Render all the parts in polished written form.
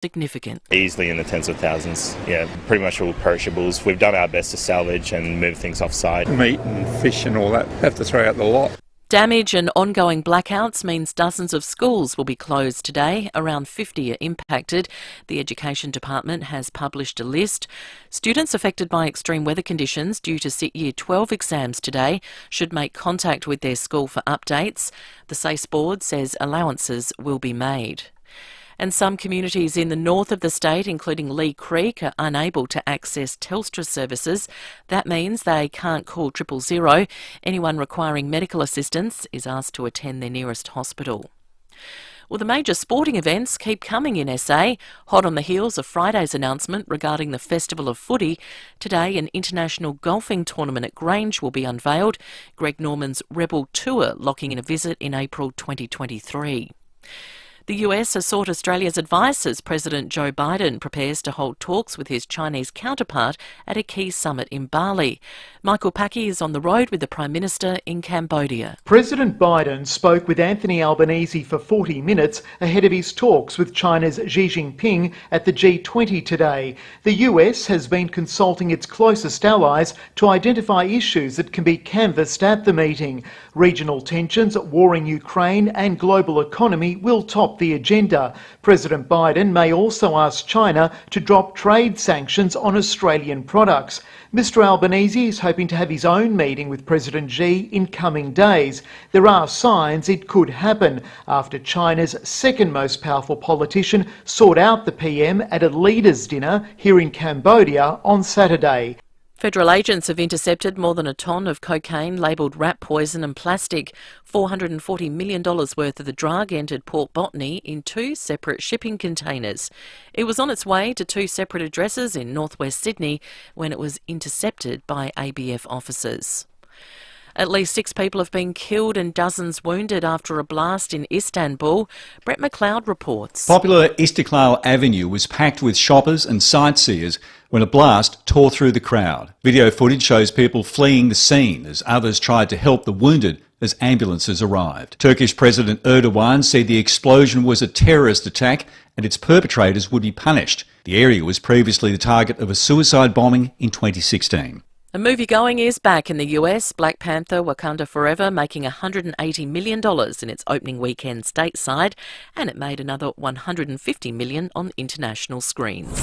significant. Easily in the tens of thousands. Yeah, pretty much all perishables. We've done our best to salvage and move things off-site. Meat and fish and all that, have to throw out the lot. Damage and ongoing blackouts means dozens of schools will be closed today. Around 50 are impacted. The Education Department has published a list. Students affected by extreme weather conditions due to sit Year 12 exams today should make contact with their school for updates. The SACE board says allowances will be made. And some communities in the north of the state, including Lee Creek, are unable to access Telstra services. That means they can't call 000. Anyone requiring medical assistance is asked to attend their nearest hospital. Well, the major sporting events keep coming in SA. Hot on the heels of Friday's announcement regarding the Festival of Footy, today an international golfing tournament at Grange will be unveiled. Greg Norman's Rebel Tour locking in a visit in April 2023. The US has sought Australia's advice as President Joe Biden prepares to hold talks with his Chinese counterpart at a key summit in Bali. Michael Paki is on the road with the Prime Minister in Cambodia. President Biden spoke with Anthony Albanese for 40 minutes ahead of his talks with China's Xi Jinping at the G20 today. The US has been consulting its closest allies to identify issues that can be canvassed at the meeting. Regional tensions, war in Ukraine and global economy will top the agenda. President Biden may also ask China to drop trade sanctions on Australian products. Mr Albanese is hoping to have his own meeting with President Xi in coming days. There are signs it could happen after China's second most powerful politician sought out the PM at a leaders' dinner here in Cambodia on Saturday. Federal agents have intercepted more than a tonne of cocaine labelled rat poison and plastic. $440 million worth of the drug entered Port Botany in 2 separate shipping containers. It was on its way to 2 separate addresses in northwest Sydney when it was intercepted by ABF officers. At least 6 people have been killed and dozens wounded after a blast in Istanbul. Brett McLeod reports. Popular Istiklal Avenue was packed with shoppers and sightseers when a blast tore through the crowd. Video footage shows people fleeing the scene as others tried to help the wounded as ambulances arrived. Turkish President Erdogan said the explosion was a terrorist attack and its perpetrators would be punished. The area was previously the target of a suicide bombing in 2016. A movie-going is back in the US. Black Panther Wakanda Forever making $180 million in its opening weekend stateside, and it made another $150 million on international screens.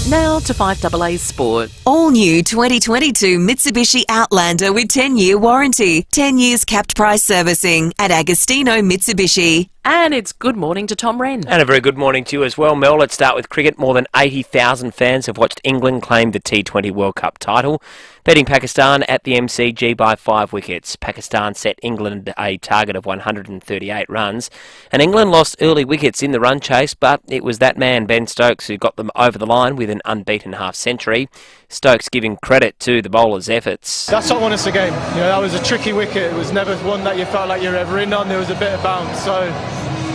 Now to 5AA Sport. All new 2022 Mitsubishi Outlander with 10-year warranty, 10 years capped price servicing at Agostino Mitsubishi. And it's good morning to Tom Wren. And a very good morning to you as well, Mel. Let's start with cricket. More than 80,000 fans have watched England claim the T20 World Cup title, beating Pakistan at the MCG by 5 wickets. Pakistan set England a target of 138 runs, and England lost early wickets in the run chase, but it was that man, Ben Stokes, who got them over the line with an unbeaten half-century. Stokes giving credit to the bowlers' efforts. That's what won us the game. You know, that was a tricky wicket. It was never one that you felt like you were ever in on. There was a bit of bounce. So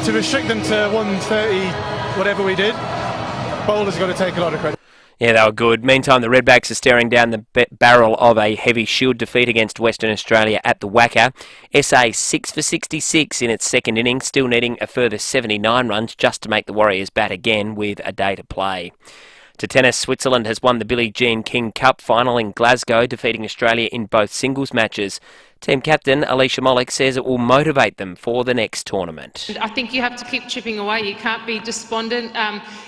to restrict them to 130, whatever we did, bowlers got to take a lot of credit. Yeah, they were good. Meantime, the Redbacks are staring down the barrel of a heavy Shield defeat against Western Australia at the WACA. SA 6 for 66 in its second innings, still needing a further 79 runs just to make the Warriors bat again with a day to play. To tennis, Switzerland has won the Billie Jean King Cup final in Glasgow, defeating Australia in both singles matches. Team captain Alicia Molik says it will motivate them for the next tournament. I think you have to keep chipping away. You can't be despondent.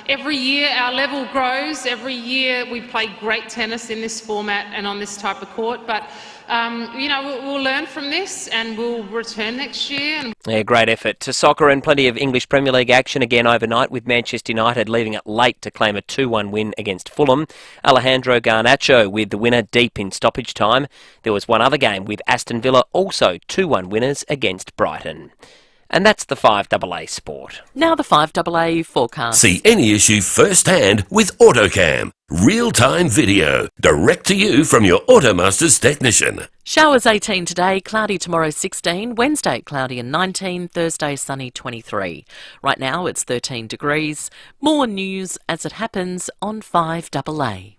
Every year our level grows. Every year we play great tennis in this format and on this type of court. But you know, we'll learn from this and we'll return next year. Yeah, great effort. To soccer and plenty of English Premier League action again overnight, with Manchester United leaving it late to claim a 2-1 win against Fulham. Alejandro Garnacho with the winner deep in stoppage time. There was one other game with Aston Villa also 2-1 winners against Brighton. And that's the 5AA Sport. Now the 5AA forecast. See any issue firsthand with AutoCam. Real-time video, direct to you from your Automasters technician. Showers 18 today, cloudy tomorrow 16, Wednesday cloudy and 19, Thursday sunny 23. Right now it's 13 degrees. More news as it happens on 5AA.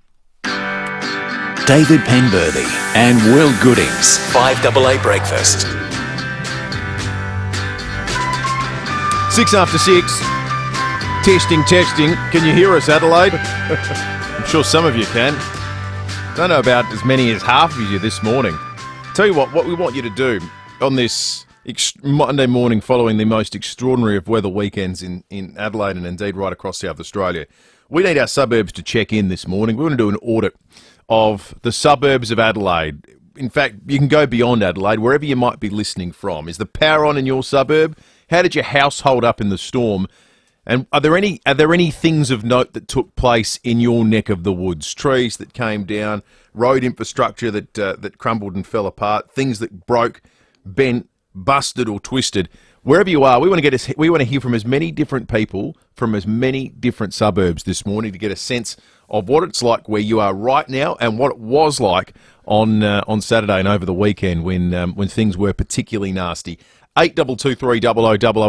David Penberthy and Will Goodings. 5AA Breakfast. 6 after 6. Testing. Can you hear us, Adelaide? I'm sure some of you can. Don't know about as many as half of you this morning. Tell you what we want you to do on this Monday morning following the most extraordinary of weather weekends in Adelaide and indeed right across South Australia. We need our suburbs to check in this morning. We want to do an audit of the suburbs of Adelaide. In fact, you can go beyond Adelaide, wherever you might be listening from. Is the power on in your suburb? How did your house hold up in the storm? And are there any things of note that took place in your neck of the woods? Trees that came down, road infrastructure that crumbled and fell apart, things that broke, bent, busted or twisted. Wherever you are, we want to hear from as many different people from as many different suburbs this morning to get a sense of what it's like where you are right now and what it was like on Saturday and over the weekend when things were particularly nasty. 8223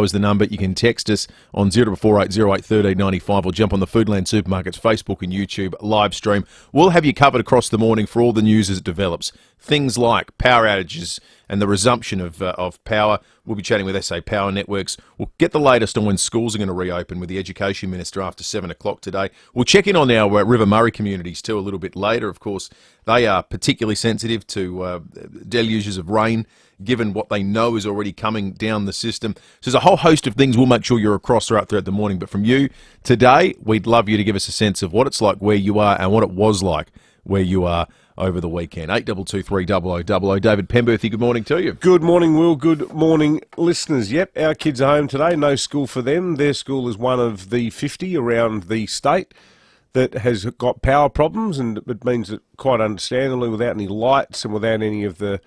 is the number. You can text us on 0480081395 or jump on the Foodland Supermarkets Facebook and YouTube live stream. We'll have you covered across the morning for all the news as it develops. Things like power outages and the resumption of power. We'll be chatting with SA Power Networks. We'll get the latest on when schools are going to reopen with the Education Minister after 7 o'clock today. We'll check in on our River Murray communities too a little bit later. Of course, they are particularly sensitive to deluges of rain, given what they know is already coming down the system. So there's a whole host of things we'll make sure you're across throughout the morning. But from you today, we'd love you to give us a sense of what it's like where you are and what it was like where you are over the weekend. 8223 David Penberthy, good morning to you. Good morning, Will. Good morning, listeners. Yep, our kids are home today. No school for them. Their school is one of the 50 around the state that has got power problems, and it means that quite understandably, without any lights and without any of the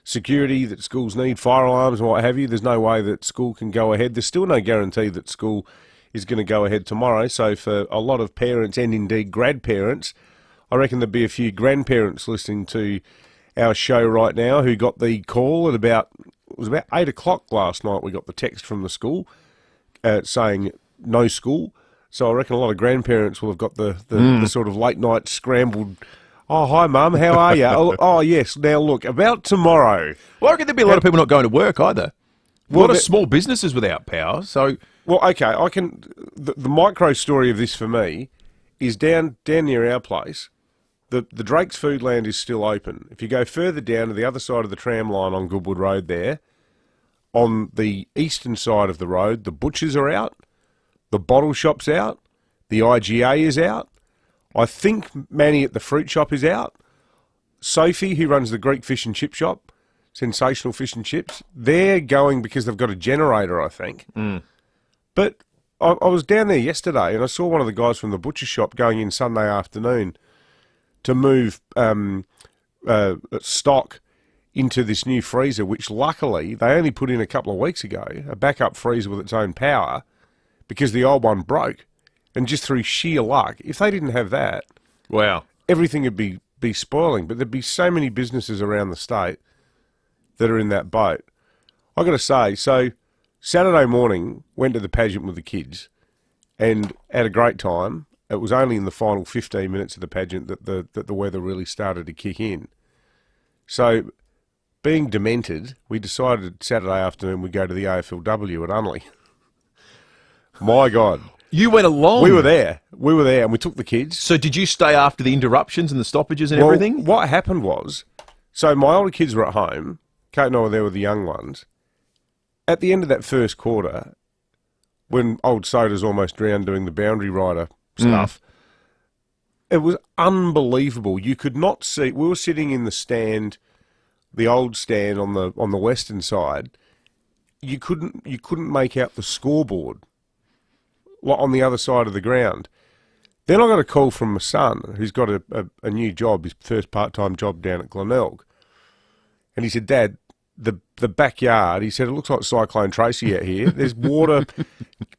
security that schools need, fire alarms and what have you, there's no way that school can go ahead. There's still no guarantee that school is going to go ahead tomorrow. So for a lot of parents and indeed grandparents, I reckon there'll be a few grandparents listening to our show right now who got the call at it was about 8 o'clock last night. We got the text from the school saying no school. So I reckon a lot of grandparents will have got the sort of late night scrambled, oh, hi, Mum, how are you? Oh, yes, now look, about tomorrow. Well, I reckon there'd be a lot of people not going to work either. A lot of small businesses without power, so... Well, okay, the micro story of this for me is down near our place. The Drake's Foodland is still open. If you go further down to the other side of the tram line on Goodwood Road there, on the eastern side of the road, the butchers are out, the bottle shop's out, the IGA is out, I think Manny at the fruit shop is out, Sophie, who runs the Greek fish and chip shop, sensational fish and chips, they're going because they've got a generator, I think. But I was down there yesterday and I saw one of the guys from the butcher shop going in Sunday afternoon to move stock into this new freezer, which luckily they only put in a couple of weeks ago, a backup freezer with its own power, because the old one broke. And just through sheer luck, if they didn't have that, wow, everything would be spoiling. But there'd be so many businesses around the state that are in that boat. I got to say, so Saturday morning, went to the pageant with the kids and had a great time. It was only in the final 15 minutes of the pageant that the weather really started to kick in. So, being demented, we decided Saturday afternoon we'd go to the AFLW at Unley. My God. You went along? We were there, and we took the kids. So did you stay after the interruptions and the stoppages and everything? What happened was, so my older kids were at home, Kate and I were there with the young ones. At the end of that first quarter, when old Soda's almost drowned doing the boundary rider stuff, it was unbelievable. You could not see. We were sitting in the stand, the old stand on the western side. You couldn't make out the scoreboard on the other side of the ground. Then I got a call from my son, who's got a new job, his first part-time job down at Glenelg, and he said, "Dad, the backyard," he said, "it looks like Cyclone Tracy out here. There's water,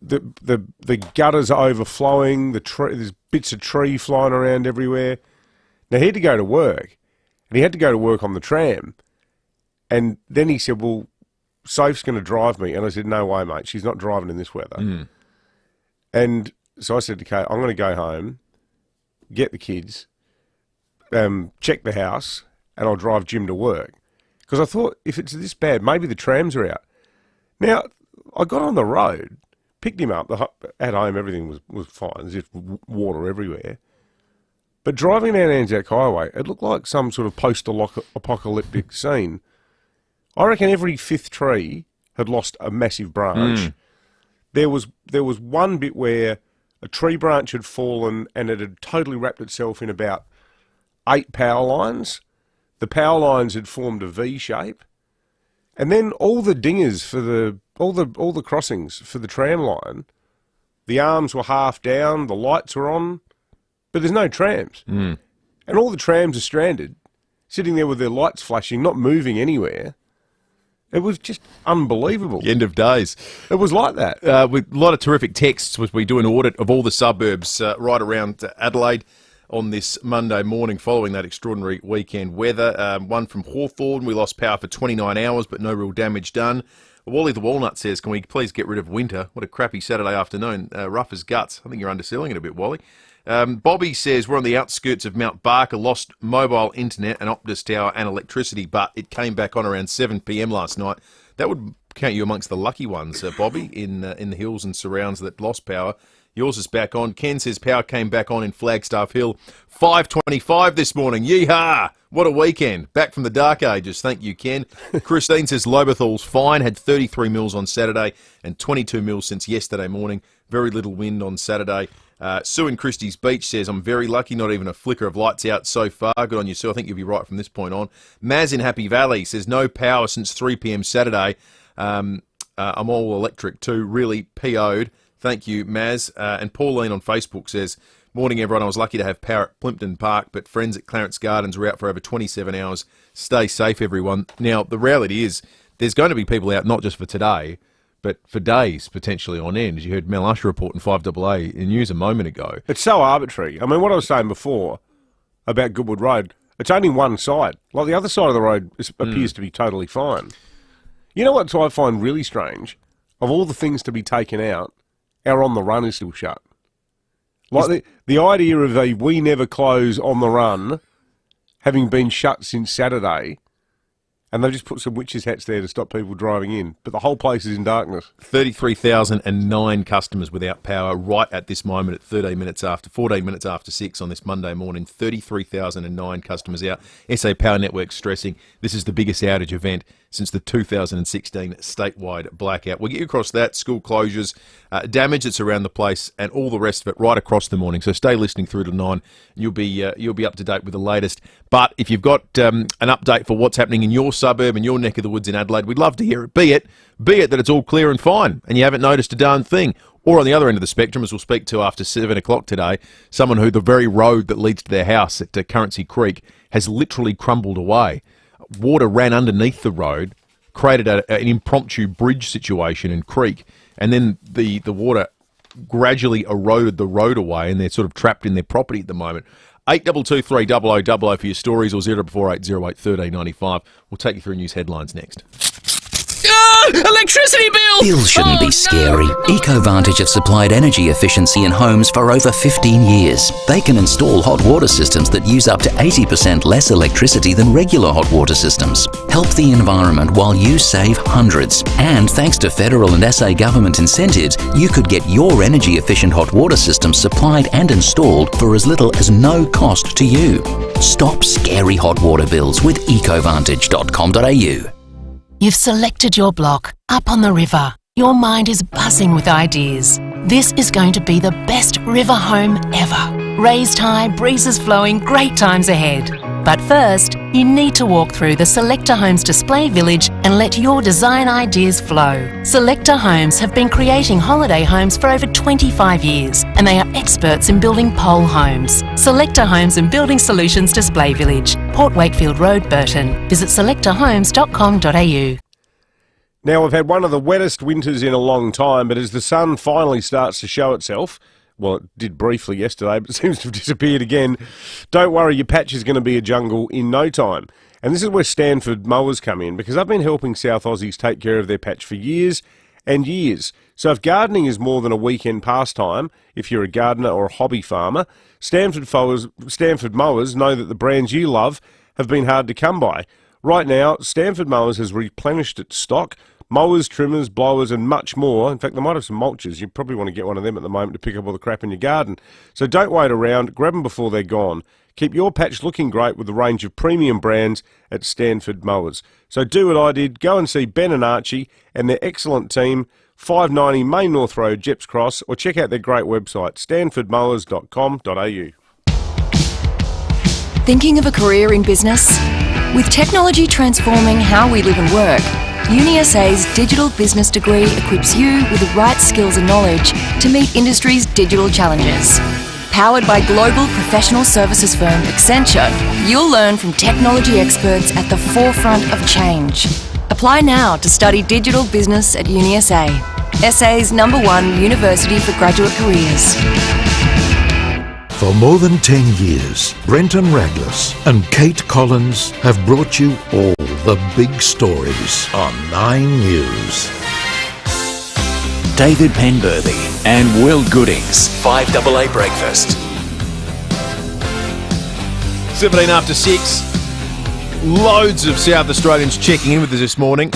the gutters are overflowing, there's bits of tree flying around everywhere." Now, he had to go to work, and he had to go to work on the tram. And then he said, "Well, Soph's going to drive me." And I said, "No way, mate, she's not driving in this weather." And so I said to Kate, "I'm going to go home, get the kids, check the house, and I'll drive Jim to work." Because I thought, if it's this bad, maybe the trams are out. Now, I got on the road, picked him up. At home, everything was fine. There's just water everywhere. But driving down Anzac Highway, it looked like some sort of post-apocalyptic scene. I reckon every fifth tree had lost a massive branch. There was one bit where a tree branch had fallen and it had totally wrapped itself in about 8 power lines. The power lines had formed a V shape. And then all the dingers for all the crossings for the tram line, the arms were half down, the lights were on, but there's no trams. And all the trams are stranded, sitting there with their lights flashing, not moving anywhere. It was just unbelievable. End of days. It was like that. With a lot of terrific texts, we do an audit of all the suburbs right around Adelaide on this Monday morning following that extraordinary weekend weather. One from Hawthorn, we lost power for 29 hours, but no real damage done. Wally the Walnut says, can we please get rid of winter? What a crappy Saturday afternoon. Rough as guts. I think you're underselling it a bit, Wally. Bobby says, we're on the outskirts of Mount Barker, lost mobile internet and Optus tower and electricity, but it came back on around 7 p.m. last night. That would count you amongst the lucky ones, Bobby, in the hills and surrounds that lost power. Yours is back on. Ken says power came back on in Flagstaff Hill. 5:25 this morning. Yeehaw! What a weekend. Back from the dark ages. Thank you, Ken. Christine says Lobethall's fine. Had 33 mils on Saturday and 22 mils since yesterday morning. Very little wind on Saturday. Sue in Christie's Beach says, I'm very lucky, not even a flicker of lights out so far. Good on you, Sue. I think you'll be right from this point on. Maz in Happy Valley says, no power since 3 p.m. Saturday. I'm all electric too. Really PO'd. Thank you, Maz. And Pauline on Facebook says, morning, everyone. I was lucky to have power at Plimpton Park, but friends at Clarence Gardens were out for over 27 hours. Stay safe, everyone. Now, the reality is there's going to be people out not just for today, but for days potentially on end, as you heard Mel Usher report in 5AA in news a moment ago. It's so arbitrary. I mean, what I was saying before about Goodwood Road, it's only one side. Like, the other side of the road appears to be totally fine. You know what I find really strange? Of all the things to be taken out, our on the run is still shut. Like the idea of a we never close on the run having been shut since Saturday, and they've just put some witches' hats there to stop people driving in, but the whole place is in darkness. 33,009 customers without power right at this moment at 14 minutes after 6 on this Monday morning. 33,009 customers out. SA Power Network stressing this is the biggest outage event since the 2016 statewide blackout. We'll get you across that, school closures, damage that's around the place, and all the rest of it right across the morning. So stay listening through to 9. You'll be up to date with the latest. But if you've got an update for what's happening in your suburb and your neck of the woods in Adelaide, we'd love to hear it. Be it that it's all clear and fine and you haven't noticed a darn thing. Or on the other end of the spectrum, as we'll speak to after 7 o'clock today, someone who the very road that leads to their house at Currency Creek has literally crumbled away. Water ran underneath the road, created an impromptu bridge situation and creek, and then the water gradually eroded the road away, and they're sort of trapped in their property at the moment. 8223 0000 for your stories, or 0480 08 1395. We'll take you through news headlines next. Electricity bill! Bills shouldn't be scary. EcoVantage have supplied energy efficiency in homes for over 15 years. They can install hot water systems that use up to 80% less electricity than regular hot water systems. Help the environment while you save hundreds. And thanks to federal and SA government incentives, you could get your energy efficient hot water system supplied and installed for as little as no cost to you. Stop scary hot water bills with ecovantage.com.au. You've selected your block up on the river. Your mind is buzzing with ideas. This is going to be the best river home ever. Raised high, breezes flowing, great times ahead. But first, you need to walk through the Selector Homes display village and let your design ideas flow. Selector Homes have been creating holiday homes for over 25 years, and they are experts in building pole homes. Selector Homes and Building Solutions Display Village, Port Wakefield Road, Burton. Visit selectorhomes.com.au. Now, we've had one of the wettest winters in a long time, but as the sun finally starts to show itself, well, it did briefly yesterday, but it seems to have disappeared again. Don't worry, your patch is going to be a jungle in no time. And this is where Stanford mowers come in, because I've been helping South Aussies take care of their patch for years and years. So if gardening is more than a weekend pastime, if you're a gardener or a hobby farmer, Stanford mowers know that the brands you love have been hard to come by. Right now, Stanford Mowers has replenished its stock, Mowers, trimmers, blowers and much more. In fact, they might have some mulchers. You probably want to get one of them at the moment to pick up all the crap in your garden. So don't wait around. Grab them before they're gone. Keep your patch looking great with a range of premium brands at Stanford Mowers. So do what I did. Go and see Ben and Archie and their excellent team, 590 Main North Road, Jeps Cross, or check out their great website, stanfordmowers.com.au. Thinking of a career in business? With technology transforming how we live and work, UniSA's digital business degree equips you with the right skills and knowledge to meet industry's digital challenges. Powered by global professional services firm Accenture, you'll learn from technology experts at the forefront of change. Apply now to study digital business at UniSA, SA's #1 university for graduate careers. For more than 10 years, Brenton Raglas and Kate Collins have brought you all the big stories on 9 News. David Penberthy and Will Goodings, 5AA Breakfast. 17 after 6. Loads of South Australians checking in with us this morning.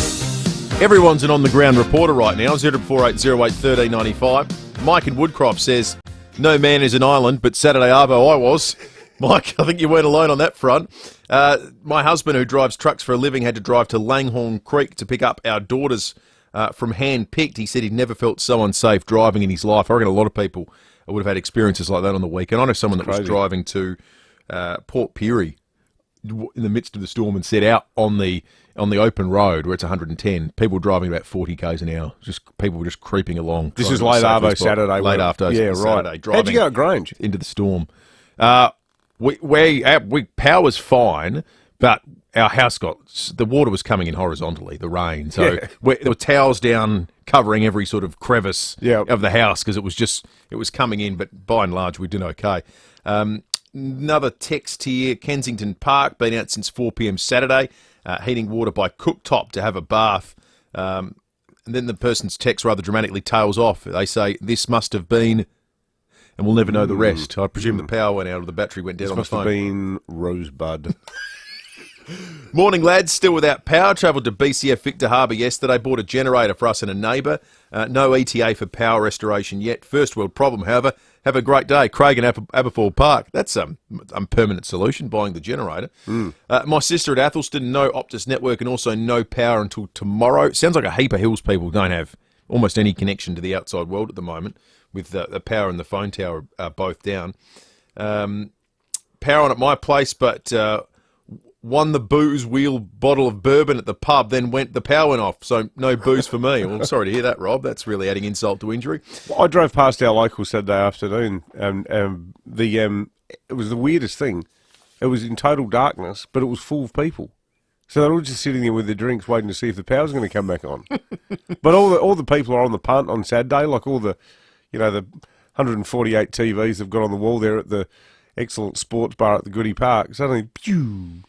Everyone's an on-the-ground reporter right now, 0480 08 1395. Mike in Woodcroft says, no man is an island, but Saturday Arvo I was. Mike, I think you weren't alone on that front. My husband, who drives trucks for a living, had to drive to Langhorne Creek to pick up our daughters from hand-picked. He said he'd never felt so unsafe driving in his life. I reckon a lot of people would have had experiences like that on the weekend. I know someone that was driving to Port Pirie in the midst of the storm and set out on the open road where it's 110. People driving about 40 k's an hour. People were just creeping along. This is late Arvo Saturday. Late after Saturday. Driving How'd you go at Grange? Into the storm. Power's fine, but our house the water was coming in horizontally, the rain. So there were towels down covering every sort of crevice of the house because it was coming in, but by and large we did okay. Another text here, Kensington Park, been out since 4 p.m. Saturday, heating water by cooktop to have a bath. And then the person's text rather dramatically tails off. They say, this must have been, and we'll never know the rest. I presume the power went out or the battery went down on the phone. This must have been Rosebud. Morning, lads. Still without power. Travelled to BCF Victor Harbour yesterday. Bought a generator for us and a neighbour. No ETA for power restoration yet. First world problem, however. Have a great day. Craig and Aberfoyle Park. That's a permanent solution, buying the generator. My sister at Athelston, no Optus network and also no power until tomorrow. Sounds like a heap of Hills people don't have almost any connection to the outside world at the moment, with the power and the phone tower both down. Power on at my place, but won the booze wheel bottle of bourbon at the pub, then the power went off, so no booze for me. Well, I'm sorry to hear that, Rob. That's really adding insult to injury. I drove past our local Saturday afternoon, and it was the weirdest thing. It was in total darkness, but it was full of people. So they're all just sitting there with their drinks, waiting to see if the power's going to come back on. But all the people are on the punt on Saturday, like all the, the 148 TVs they've got on the wall there at the excellent sports bar at the Goodie Park. Suddenly, pew.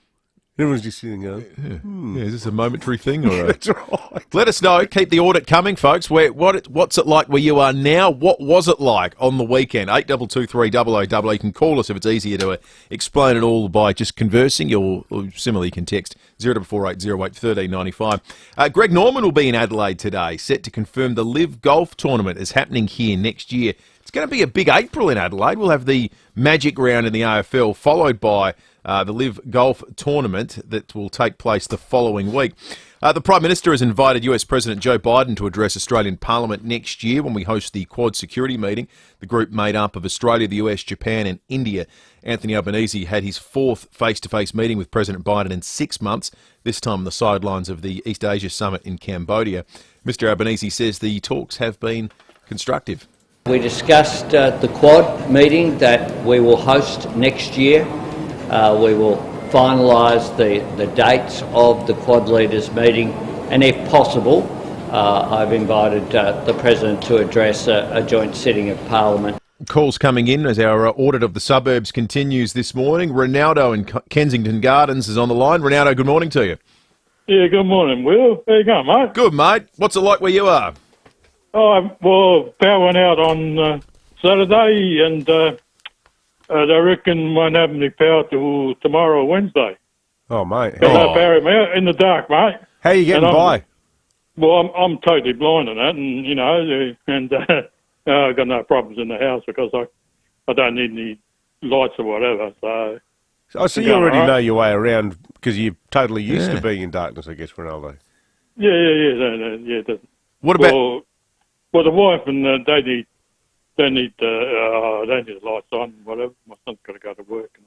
Everyone's just sitting there going, is this a momentary thing? Or That's right. Let us know. Keep the audit coming, folks. What's it like where you are now? What was it like on the weekend? 8223 You can call us if it's easier to explain it all by just conversing, or similarly you can text 0480 08 1395. Greg Norman will be in Adelaide today, set to confirm the Live Golf Tournament is happening here next year. It's going to be a big April in Adelaide. We'll have the Magic Round in the AFL, followed by the Live Golf Tournament that will take place the following week. The Prime Minister has invited US President Joe Biden to address Australian Parliament next year when we host the Quad Security Meeting, the group made up of Australia, the US, Japan and India. Anthony Albanese had his fourth face-to-face meeting with President Biden in 6 months, this time on the sidelines of the East Asia Summit in Cambodia. Mr Albanese says the talks have been constructive. We discussed the Quad meeting that we will host next year. We will finalise the dates of the Quad leaders meeting, and if possible, I've invited the President to address a joint sitting of Parliament. Calls coming in as our audit of the suburbs continues this morning. Ronaldo in Kensington Gardens is on the line. Ronaldo, good morning to you. Yeah, good morning, Will. How you going, mate? Good, mate. What's it like where you are? Oh, well, power went out on Saturday, and I reckon won't have any power till tomorrow or Wednesday. Oh, mate. Got no power in the dark, mate. How are you getting by? Well, I'm totally blind on that, and I've got no problems in the house because I don't need any lights or whatever. So you already know your way around because you're totally used to being in darkness, I guess, Ronaldo. Yeah. What about? Well, the wife and they need the lights on, whatever. My son's got to go to work.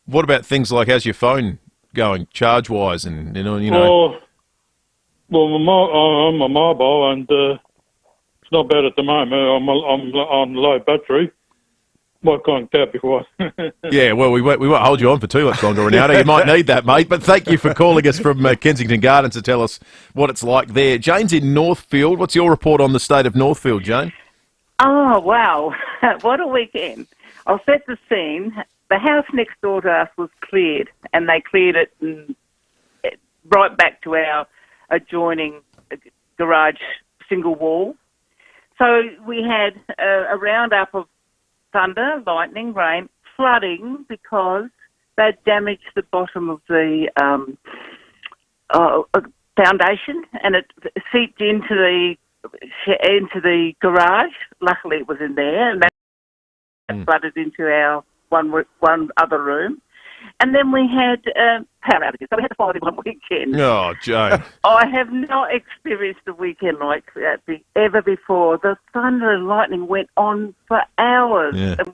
What about things like how's your phone going, charge-wise, and you know? Well, I'm a mobile, and it's not bad at the moment. I'm on low battery. Might contact out before. Yeah, well, we won't hold you on for too much longer, Ronaldo. You might need that, mate. But thank you for calling us from Kensington Gardens to tell us what it's like there. Jane's in Northfield. What's your report on the state of Northfield, Jane? Oh, wow. What a weekend. I'll set the scene. The house next door to us was cleared, and they cleared it right back to our adjoining garage single wall. So we had a roundup of thunder, lightning, rain, flooding because they'd damaged the bottom of the foundation, and it seeped into the garage. Luckily, it was in there, and that flooded into our one other room. And then we had power outages, so we had to follow it on weekend. Oh, Jane. I have not experienced a weekend like that ever before. The thunder and lightning went on for hours. Yeah. And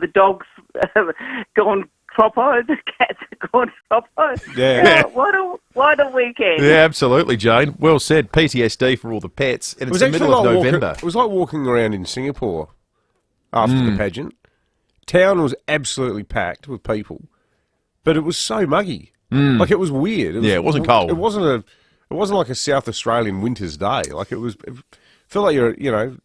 the dogs have gone croppo, the cats have gone croppo. Yeah. What a weekend. Yeah, absolutely, Jane. Well said. PTSD for all the pets, and it's the middle of November. It was like walking around in Singapore after the pageant. Town was absolutely packed with people, but it was so muggy. Like, it was weird. It wasn't cold. It wasn't like a South Australian winter's day. Like, it felt like you're,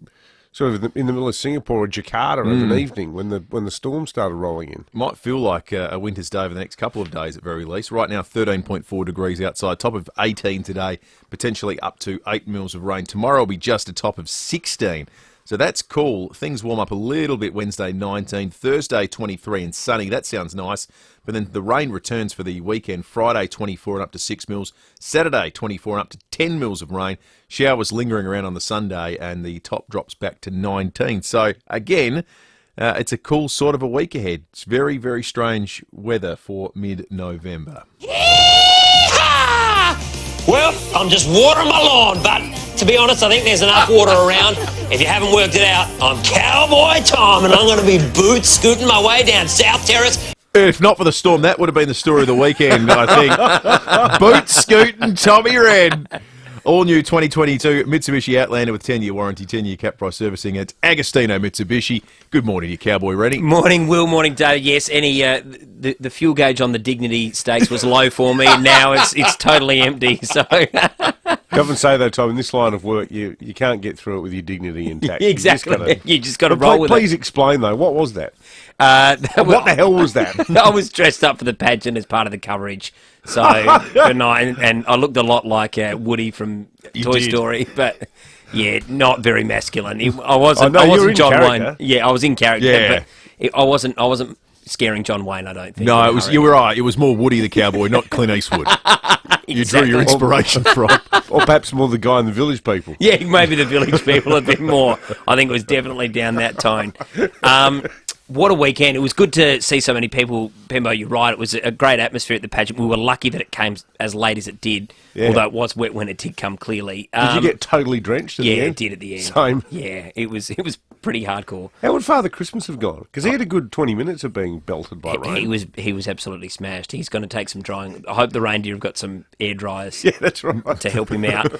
sort of in the middle of Singapore or Jakarta of an evening when the storm started rolling in. Might feel like a winter's day over the next couple of days at very least. Right now, 13.4 degrees outside, top of 18 today, potentially up to 8 mils of rain. Tomorrow will be just a top of 16. So that's cool. Things warm up a little bit Wednesday, 19. Thursday, 23 and sunny. That sounds nice. But then the rain returns for the weekend. Friday, 24 and up to 6 mils. Saturday, 24 and up to 10 mils of rain. Showers lingering around on the Sunday, and the top drops back to 19. So, again, it's a cool sort of a week ahead. It's very, very strange weather for mid-November. Well, I'm just watering my lawn, but to be honest, I think there's enough water around. If you haven't worked it out, I'm Cowboy Tom, and I'm going to be boot scooting my way down South Terrace. If not for the storm, that would have been the story of the weekend, I think. Boot scooting Tommy Red. All new 2022 Mitsubishi Outlander with 10-year warranty, 10-year cap price servicing at Agostino Mitsubishi. Good morning, you Cowboy Rennie. Morning, Will. Morning, Dave. Yes, the fuel gauge on the Dignity Stakes was low for me, and now it's totally empty. So You often say, though, Tom, in this line of work, you can't get through it with your dignity intact. Exactly. You just got to roll with it. Please explain, though, what was that? What the hell was that? I was dressed up for the pageant as part of the coverage. So, and I looked a lot like Woody from Toy Story, but yeah, not very masculine. I wasn't John Wayne. Yeah, I was in character, but I wasn't scaring John Wayne, I don't think. No, you were right. It was more Woody the Cowboy, not Clint Eastwood. You drew your inspiration from. Or perhaps more the guy in the Village People. Yeah, maybe the Village People a bit more. I think it was definitely down that tone. What a weekend. It was good to see so many people. Pembo, you're right. It was a great atmosphere at the pageant. We were lucky that it came as late as it did, although it was wet when it did come clearly. Did you get totally drenched at the end? Yeah, it did at the end. Same. Yeah, it was pretty hardcore. How would Father Christmas have gone? Because he had a good 20 minutes of being belted by rain. He was absolutely smashed. He's going to take some drying. I hope the reindeer have got some air dryers. Yeah, that's right. To help him out.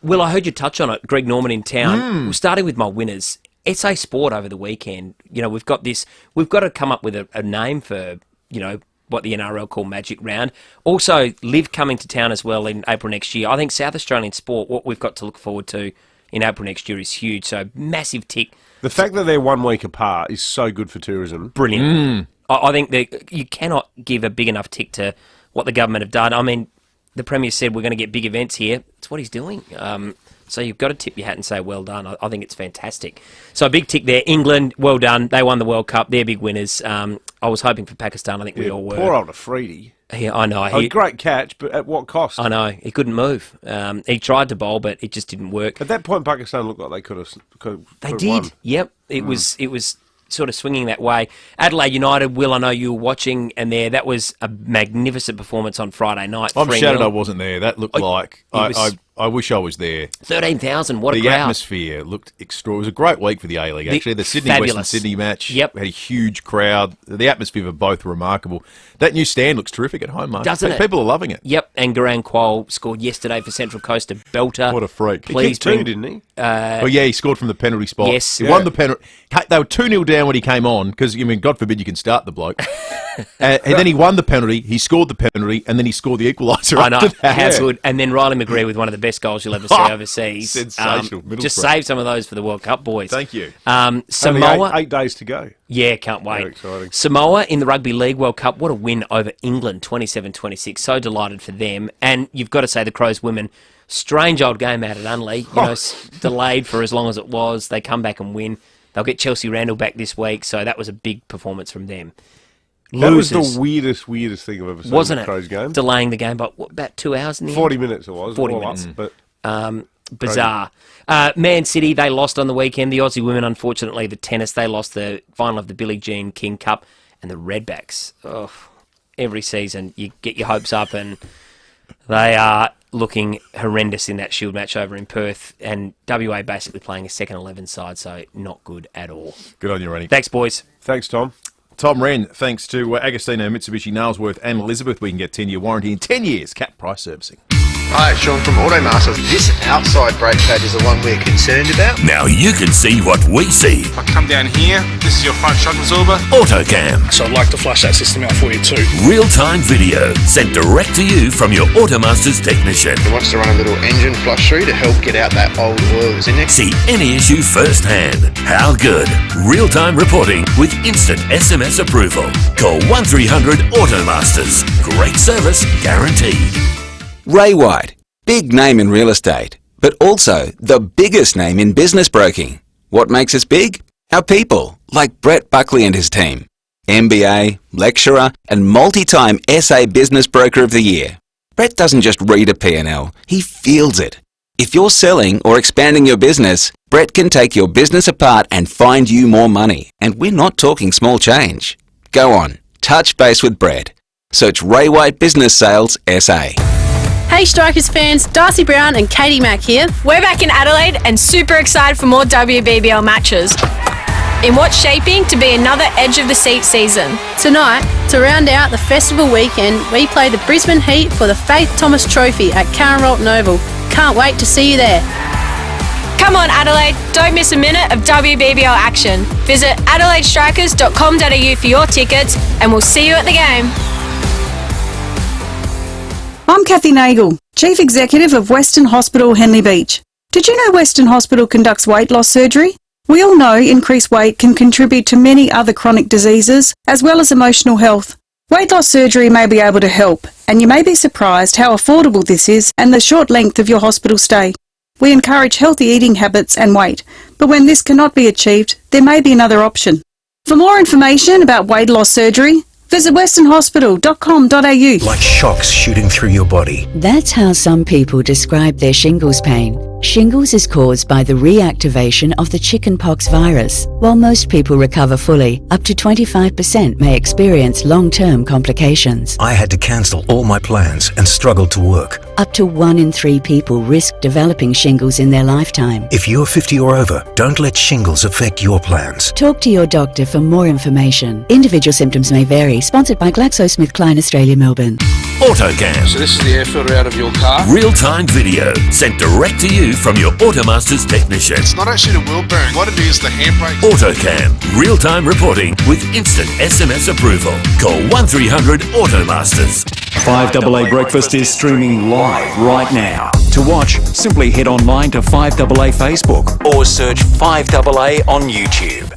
Will, I heard you touch on it. Greg Norman in town. Starting with my winners. SA Sport over the weekend. We've got to come up with a name for, what the NRL call Magic Round. Also, Live coming to town as well in April next year. I think South Australian sport, what we've got to look forward to in April next year is huge. So, massive tick. The fact that they're 1 week apart is so good for tourism. Brilliant. I think that you cannot give a big enough tick to what the government have done. I mean, the Premier said we're going to get big events here. That's what he's doing. So you've got to tip your hat and say, well done. I think it's fantastic. So a big tick there. England, well done. They won the World Cup. They're big winners. I was hoping for Pakistan. I think we all were. Poor old Afridi. Yeah, I know. A great catch, but at what cost? I know. He couldn't move. He tried to bowl, but it just didn't work. At that point, Pakistan looked like they could have They did. won. Yep. It was sort of swinging that way. Adelaide United, Will, I know you were watching, and that was a magnificent performance on Friday night. I'm shattered I wasn't there. That looked like... I wish I was there. 13,000, what a crowd. The atmosphere looked extraordinary. It was a great week for the A-League, actually. The Sydney-Western Sydney match had a huge crowd. The atmosphere for both were remarkable. That new stand looks terrific at home, Mark. Doesn't it? People are loving it. Yep, and Garang Kual scored yesterday for Central Coast, a belter. What a freak. He kicked two, didn't he? He scored from the penalty spot. Yes. He won the penalty. They were 2-0 down when he came on, because, God forbid you can start the bloke. And then he won the penalty, he scored the penalty, and then he scored the equaliser after that. How good. And then Riley McGree with one of the best goals you'll ever see overseas. Sensational. Just save some of those for the World Cup, boys. Thank you. Samoa. Only 8 days to go. Yeah, can't wait. Very exciting. Samoa in the Rugby League World Cup, what a win over England, 27-26. So delighted for them. And you've got to say the Crows women, strange old game out at Unley. Delayed for as long as it was. They come back and win. They'll get Chelsea Randall back this week, so that was a big performance from them. That was the weirdest thing I've ever seen. Wasn't in it? the Crows game. Delaying the game by about 2 hours in the 40 end? minutes it was. 40 all minutes. Up, but bizarre. Man City, they lost on the weekend. The Aussie women, unfortunately, the tennis, they lost the final of the Billie Jean King Cup. And the Redbacks, every season you get your hopes up, and they are looking horrendous in that Shield match over in Perth. And WA basically playing a second 11 side, so not good at all. Good on you, Rennie. Thanks, boys. Thanks, Tom. Tom Wren, thanks to Agostino, Mitsubishi, Nailsworth and Elizabeth, we can get 10-year warranty and 10 years cap price servicing. Hi, Sean from Automasters. This outside brake pad is the one we're concerned about. Now you can see what we see. If I come down here, this is your front shock absorber. AutoCam. So I'd like to flush that system out for you too. Real-time video sent direct to you from your Automasters technician. He wants to run a little engine flush through to help get out that old oil that's in there. See any issue firsthand. How good? Real-time reporting with instant SMS approval. Call 1300 Automasters. Great service guaranteed. Ray White, big name in real estate, but also the biggest name in business broking. What makes us big? Our people, like Brett Buckley and his team. MBA, lecturer, and multi-time SA Business Broker of the Year. Brett doesn't just read a P&L, he feels it. If you're selling or expanding your business, Brett can take your business apart and find you more money. And we're not talking small change. Go on, touch base with Brett. Search Ray White Business Sales SA. Hey Strikers fans, Darcy Brown and Katie Mack here. We're back in Adelaide and super excited for more WBBL matches. In what's shaping to be another edge of the seat season. Tonight, to round out the festival weekend, we play the Brisbane Heat for the Faith Thomas Trophy at Canberra Noble. Can't wait to see you there. Come on Adelaide, don't miss a minute of WBBL action. Visit adelaidestrikers.com.au for your tickets and we'll see you at the game. I'm Kathy Nagel, Chief Executive of Western Hospital Henley Beach. Did you know Western Hospital conducts weight loss surgery? We all know increased weight can contribute to many other chronic diseases, as well as emotional health. Weight loss surgery may be able to help, and you may be surprised how affordable this is and the short length of your hospital stay. We encourage healthy eating habits and weight, but when this cannot be achieved, there may be another option. For more information about weight loss surgery, visit westernhospital.com.au. Like shocks shooting through your body. That's how some people describe their shingles pain. Shingles is caused by the reactivation of the chickenpox virus. While most people recover fully, up to 25% may experience long-term complications. I had to cancel all my plans and struggled to work. Up to 1 in 3 people risk developing shingles in their lifetime. If you're 50 or over, don't let shingles affect your plans. Talk to your doctor for more information. Individual symptoms may vary. Sponsored by GlaxoSmithKline Australia, Melbourne. AutoCam. So this is the air filter out of your car. Real-time video sent direct to you from your Automasters technician. It's not actually the wheel bearing. What it is, the handbrake. AutoCam. Real-time reporting with instant SMS approval. Call 1300 Automasters. 5AA Breakfast is streaming live right now. To watch, simply head online to 5AA Facebook or search 5AA on YouTube.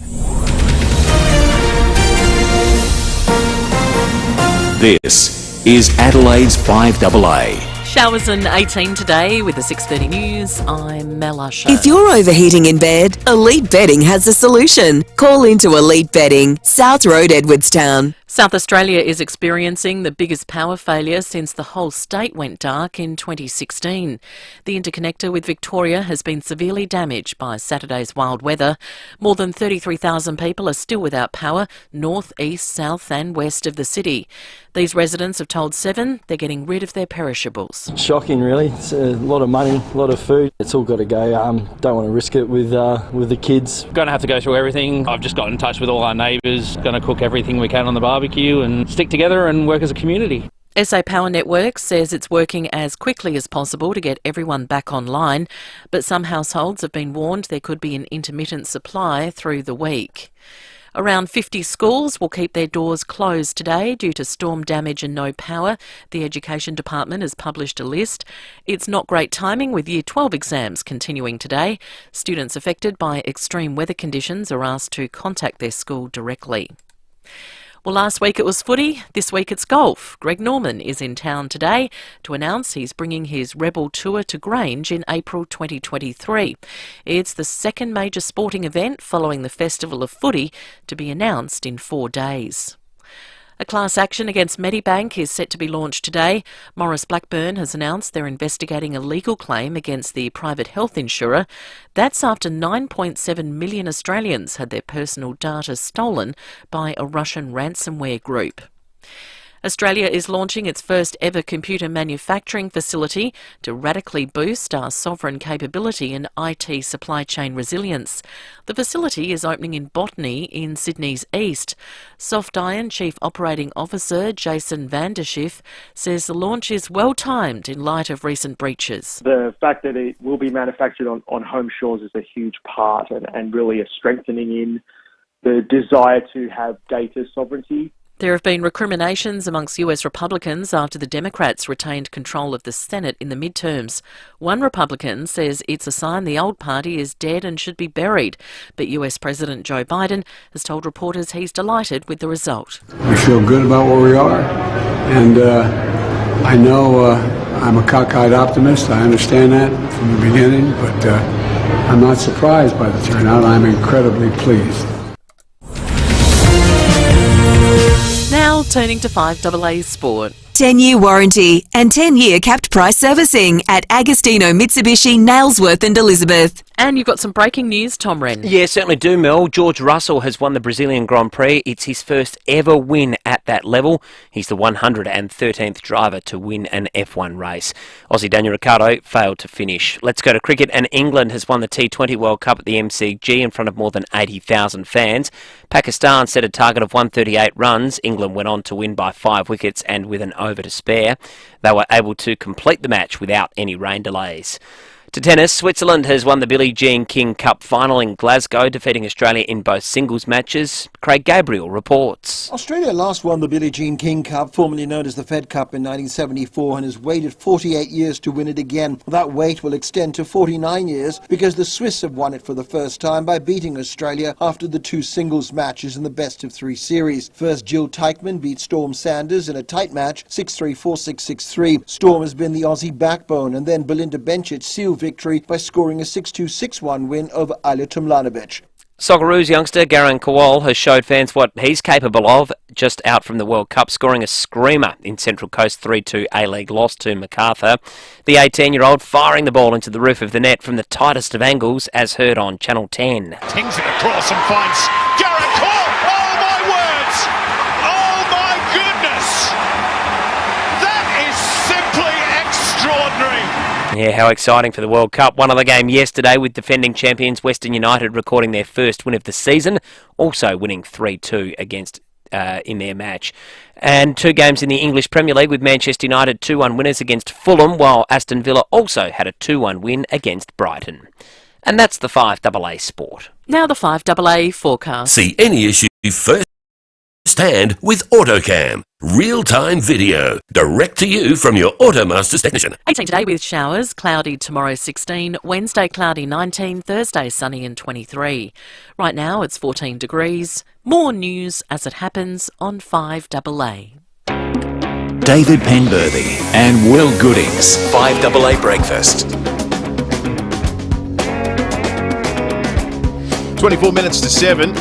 This is Adelaide's 5AA. Showers and 18 today with the 6:30 news. I'm Mel Usher. If you're overheating in bed, Elite Bedding has a solution. Call into Elite Bedding, South Road, Edwardstown. South Australia is experiencing the biggest power failure since the whole state went dark in 2016. The interconnector with Victoria has been severely damaged by Saturday's wild weather. More than 33,000 people are still without power, north, east, south and west of the city. These residents have told Seven they're getting rid of their perishables. Shocking, really. It's a lot of money, a lot of food. It's all got to go. Don't want to risk it with the kids. Going to have to go through everything. I've just got in touch with all our neighbours. Going to cook everything we can on the barbecue and stick together and work as a community. SA Power Networks says it's working as quickly as possible to get everyone back online, but some households have been warned there could be an intermittent supply through the week. Around 50 schools will keep their doors closed today due to storm damage and no power. The Education Department has published a list. It's not great timing with Year 12 exams continuing today. Students affected by extreme weather conditions are asked to contact their school directly. Well, last week it was footy, this week it's golf. Greg Norman is in town today to announce he's bringing his Rebel Tour to Grange in April 2023. It's the second major sporting event following the Festival of Footy to be announced in 4 days. A class action against Medibank is set to be launched today. Maurice Blackburn has announced they're investigating a legal claim against the private health insurer. That's after 9.7 million Australians had their personal data stolen by a Russian ransomware group. Australia is launching its first ever computer manufacturing facility to radically boost our sovereign capability and IT supply chain resilience. The facility is opening in Botany in Sydney's east. Soft Iron Chief Operating Officer Jason van der Schiff says the launch is well timed in light of recent breaches. The fact that it will be manufactured on home shores is a huge part and really a strengthening in the desire to have data sovereignty. There have been recriminations amongst US Republicans after the Democrats retained control of the Senate in the midterms. One Republican says it's a sign the old party is dead and should be buried, but US President Joe Biden has told reporters he's delighted with the result. We feel good about where we are, and I know I'm a cockeyed optimist. I understand that from the beginning, but I'm not surprised by the turnout. I'm incredibly pleased. Now turning to 5AA Sport. 10-year warranty and 10-year capped price servicing at Agostino Mitsubishi, Nailsworth and Elizabeth. And you've got some breaking news, Tom Wren. Yeah, certainly do, Mel. George Russell has won the Brazilian Grand Prix. It's his first ever win at that level. He's the 113th driver to win an F1 race. Aussie Daniel Ricciardo failed to finish. Let's go to cricket, and England has won the T20 World Cup at the MCG in front of more than 80,000 fans. Pakistan set a target of 138 runs. England went on to win by 5 wickets and with an over to spare. They were able to complete the match without any rain delays. To tennis, Switzerland has won the Billie Jean King Cup final in Glasgow, defeating Australia in both singles matches. Craig Gabriel reports. Australia last won the Billie Jean King Cup, formerly known as the Fed Cup, in 1974 and has waited 48 years to win it again. That wait will extend to 49 years because the Swiss have won it for the first time by beating Australia after the 2 singles matches in the best-of-3 series. First, Jill Teichmann beat Storm Sanders in a tight match, 6-3, 4-6, 6-3. Storm has been the Aussie backbone, and then Belinda Bencic sealed victory by scoring a 6-2, 6-1 win over Ajla Tomljanovic. Socceroos youngster Garan Kowal has showed fans what he's capable of just out from the World Cup, scoring a screamer in Central Coast 3-2 A-League loss to MacArthur. The 18-year-old firing the ball into the roof of the net from the tightest of angles, as heard on Channel 10. Tings it across and finds Garan Kowal. Oh my words! Oh my goodness! That is simply extraordinary. Yeah, how exciting for the World Cup. One other game yesterday with defending champions Western United recording their first win of the season, also winning 3-2 against in their match. And 2 games in the English Premier League with Manchester United 2-1 winners against Fulham, while Aston Villa also had a 2-1 win against Brighton. And that's the 5AA Sport. Now the 5AA forecast. See any issue firsthand with AutoCam. Real-time video, direct to you from your AutoMasters technician. 18 today with showers, cloudy tomorrow 16, Wednesday cloudy 19, Thursday sunny and 23. Right now it's 14 degrees. More news as it happens on 5AA. David Penberthy and Will Goodings. 5AA Breakfast. 24 minutes to 7.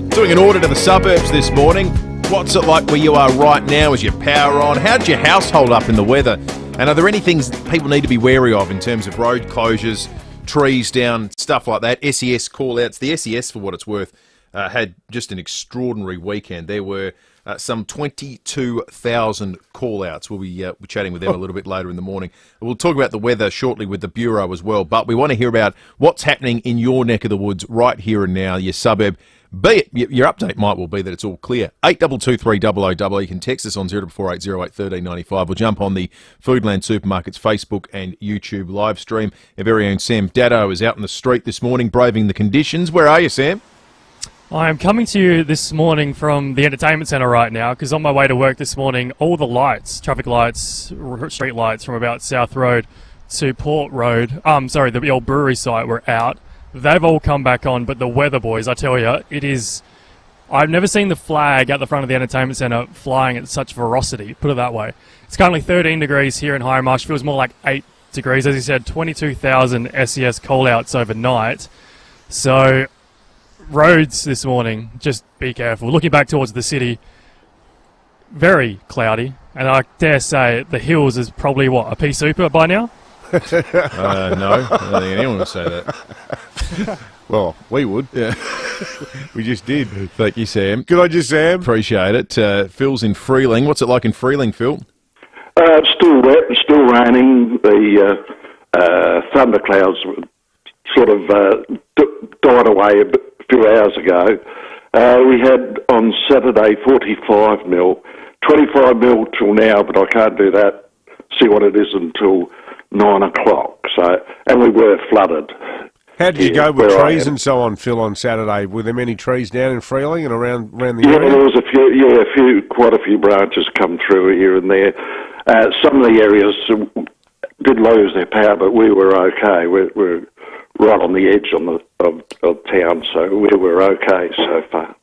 Doing an audit of the suburbs this morning. What's it like where you are right now? Is your power on? How'd your house hold up in the weather? And are there any things people need to be wary of in terms of road closures, trees down, stuff like that? SES call-outs. The SES, for what it's worth, had just an extraordinary weekend. There were some 22,000 call-outs. We'll be chatting with them a little bit later in the morning. We'll talk about the weather shortly with the Bureau as well, but we want to hear about what's happening in your neck of the woods right here and now, your suburb. Be it, your update might well be that it's all clear. 8223 You can text us on 0480 81395. We'll jump on the Foodland Supermarkets Facebook and YouTube live stream. Our very own Sam Daddo is out in the street this morning, braving the conditions. Where are you, Sam? I am coming to you this morning from the entertainment centre right now because on my way to work this morning, all the lights, traffic lights, street lights from about South Road to Port Road, the old brewery site were out. They've all come back on, but the weather, boys, I tell you, it is... I've never seen the flag at the front of the entertainment centre flying at such ferocity, put it that way. It's currently 13 degrees here in High Marsh. Feels more like 8 degrees. As you said, 22,000 SES call-outs overnight. So, roads this morning, just be careful. Looking back towards the city, very cloudy. And I dare say the hills is probably, a pea super by now? No, I don't think anyone would say that. Well, we would. Yeah. We just did. Thank you, Sam. Good on you, Sam. Appreciate it. Phil's in Freeling. What's it like in Freeling, Phil? It's still wet. It's still raining. The thunderclouds sort of died away a few hours ago. We had on Saturday 45 mil, 25 mil till now, but I can't do that. See what it is until 9 o'clock. So, and we were flooded. How did you go with trees and so on, Phil, on Saturday? Were there many trees down in Freeling and around the area? There was quite a few branches come through here and there. Some of the areas did lose their power, but we were okay. We're right on the edge of town, so we were okay so far.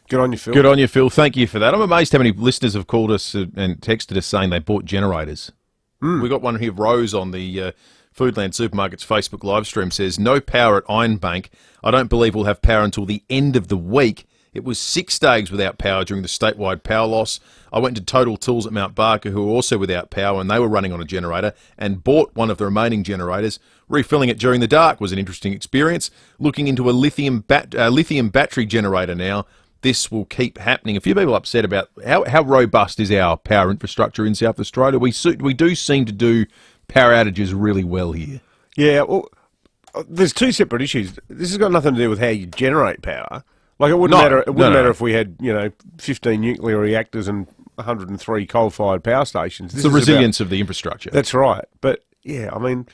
Good on you, Phil. Good on you, Phil. Thank you for that. I'm amazed how many listeners have called us and texted us saying they bought generators. We got one here, Rose, on the Foodland Supermarkets Facebook live stream, says, no power at Ironbank. I don't believe we'll have power until the end of the week. It was 6 days without power during the statewide power loss. I went to Total Tools at Mount Barker, who were also without power, and they were running on a generator, and bought one of the remaining generators. Refilling it during the dark was an interesting experience. Looking into a lithium battery generator now. This will keep happening. A few people upset about how robust is our power infrastructure in South Australia. We do seem to do power outages really well here. Yeah, well, there's two separate issues. This has got nothing to do with how you generate power. Like it wouldn't matter. It wouldn't matter if we had 15 nuclear reactors and 103 coal-fired power stations. It's the resilience of the infrastructure. That's right. But yeah, I mean,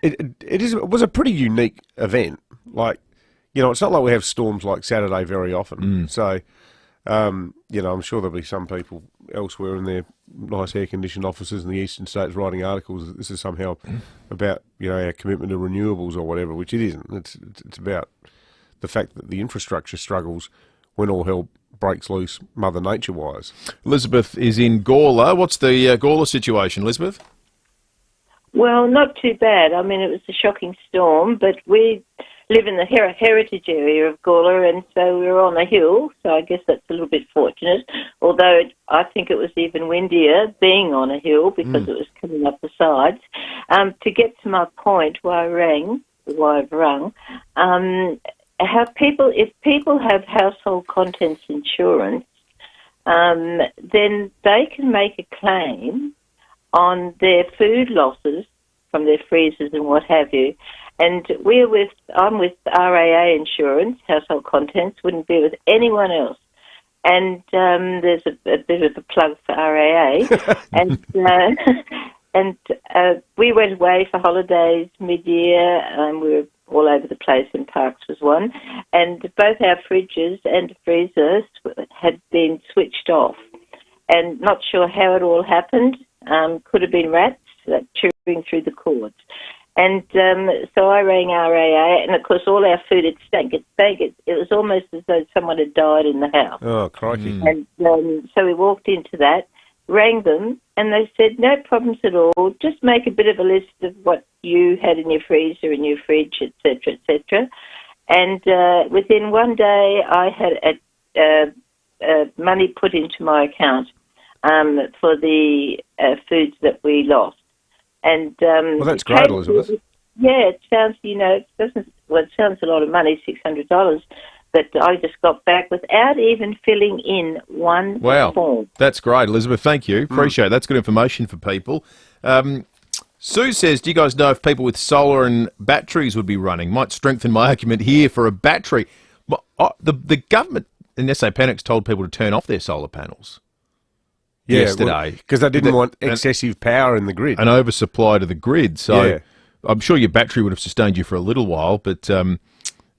it was a pretty unique event. Like, it's not like we have storms like Saturday very often. So, I'm sure there'll be some people elsewhere in their nice air-conditioned offices in the eastern states writing articles that this is somehow about, our commitment to renewables or whatever, which it isn't. It's about the fact that the infrastructure struggles when all hell breaks loose, Mother Nature-wise. Elizabeth is in Gawler. What's the Gawler situation, Elizabeth? Well, not too bad. I mean, it was a shocking storm, but we live in the heritage area of Gawler, and so we were on a hill, so I guess that's a little bit fortunate, although I think it was even windier being on a hill because it was coming up the sides. To get to my point, why I've rung, if people have household contents insurance, then they can make a claim on their food losses from their freezers and what have you. And I'm with RAA Insurance, household contents, wouldn't be with anyone else. And there's a bit of a plug for RAA. and we went away for holidays mid-year, and we were all over the place, and Parks was one. And both our fridges and freezers had been switched off. And not sure how it all happened. Could have been rats chewing through the cords. And so I rang RAA, and of course all our food had stank. It was almost as though someone had died in the house. Oh, crikey. And so we walked into that, rang them and they said, no problems at all, just make a bit of a list of what you had in your freezer and your fridge, etc., etc. And within one day, I had money put into my account for the foods that we lost. And well, that's great, Elizabeth. Yeah, it sounds, it sounds a lot of money, $600, but I just got back without even filling in one form. That's great, Elizabeth. Thank you. Appreciate it. That's good information for people. Sue says, do you guys know if people with solar and batteries would be running? Might strengthen my argument here for a battery. The government in SA Penix told people to turn off their solar panels yesterday. Because they didn't want excessive power in the grid. An oversupply to the grid. So I'm sure your battery would have sustained you for a little while, but I'm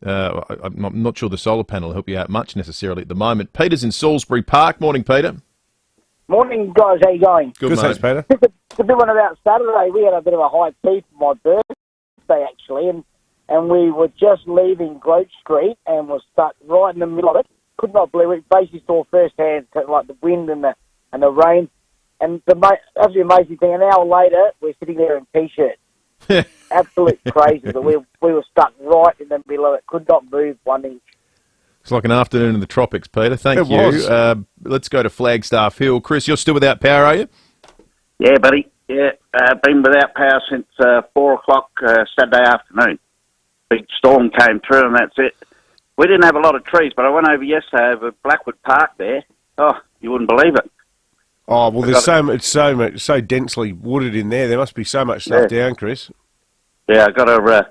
not sure the solar panel will help you out much necessarily at the moment. Peter's in Salisbury Park. Morning, Peter. Morning, guys. How you going? Good, thanks, Peter. Just a bit one about Saturday. We had a bit of a high tea for my birthday, actually, and we were just leaving Gloat Street and was stuck right in the middle of it. Could not believe it. Basically saw firsthand, like the wind and the rain. And the absolutely amazing thing, an hour later, we're sitting there in T-shirts. Absolute crazy, but we were stuck right in the middle of it. Could not move 1 inch. It's like an afternoon in the tropics, Peter. Thank you. Was. Let's go to Flagstaff Hill. Chris, you're still without power, are you? Yeah, buddy. Yeah, been without power since 4 o'clock Saturday afternoon. Big storm came through and that's it. We didn't have a lot of trees, but I went over yesterday over Blackwood Park there. Oh, you wouldn't believe it. Oh, well, there's so densely wooded in there. There must be so much stuff down, Chris. Yeah, I got a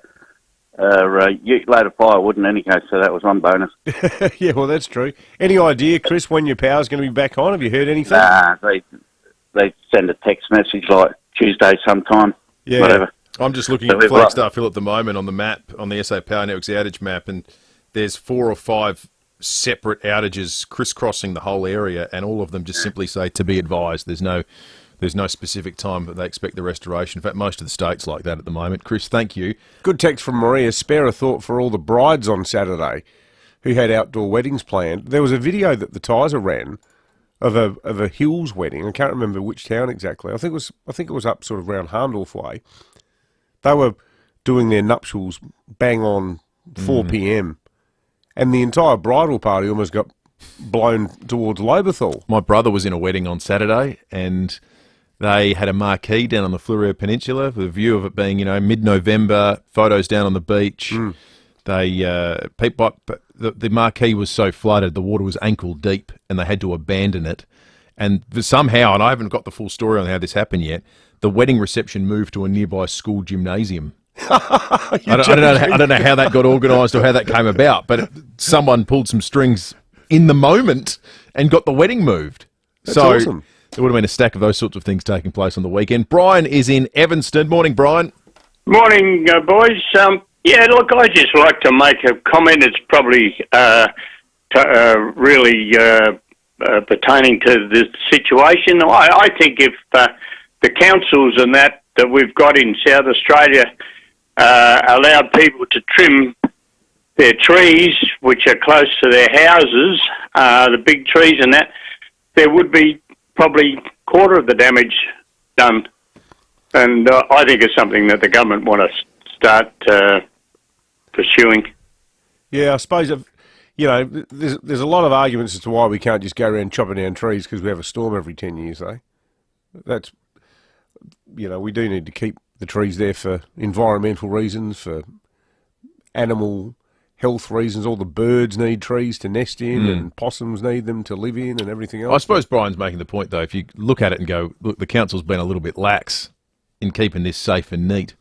ute load of firewood in any case, so that was one bonus. Yeah, well, that's true. Any idea, Chris, when your power's going to be back on? Have you heard anything? Nah, they send a text message like Tuesday sometime, whatever. I'm just looking at Flagstaff Hill at the moment on the map, on the SA Power Network's outage map, and there's 4 or 5 separate outages crisscrossing the whole area, and all of them just simply say to be advised. There's no specific time that they expect the restoration. In fact, most of the states like that at the moment. Chris, thank you. Good text from Maria. Spare a thought for all the brides on Saturday who had outdoor weddings planned. There was a video that the Tizer ran of a Hills wedding. I can't remember which town exactly. I think it was up sort of around Harndorf way. They were doing their nuptials bang on 4 p.m. and the entire bridal party almost got blown towards Loberthal. My brother was in a wedding on Saturday, and they had a marquee down on the Fleurieu Peninsula with a view of it being, mid-November, photos down on the beach. The marquee was so flooded, the water was ankle deep, and they had to abandon it. And somehow, and I haven't got the full story on how this happened yet, the wedding reception moved to a nearby school gymnasium. I don't know how that got organised or how that came about, but someone pulled some strings in the moment and got the wedding moved. That's awesome. There would have been a stack of those sorts of things taking place on the weekend. Brian is in Evanston. Morning, Brian. Morning, boys. Look, I just like to make a comment. It's probably really pertaining to the situation. I think if the councils and that we've got in South Australia allowed people to trim their trees, which are close to their houses, the big trees and that, there would be probably quarter of the damage done. And I think it's something that the government want to start pursuing. Yeah, I suppose, there's a lot of arguments as to why we can't just go around chopping down trees because we have a storm every 10 years, though. That's, we do need to keep the trees there for environmental reasons, for animal health reasons. All the birds need trees to nest in, and possums need them to live in, and everything else. I suppose Brian's making the point, though, if you look at it and go, look, the council's been a little bit lax in keeping this safe and neat.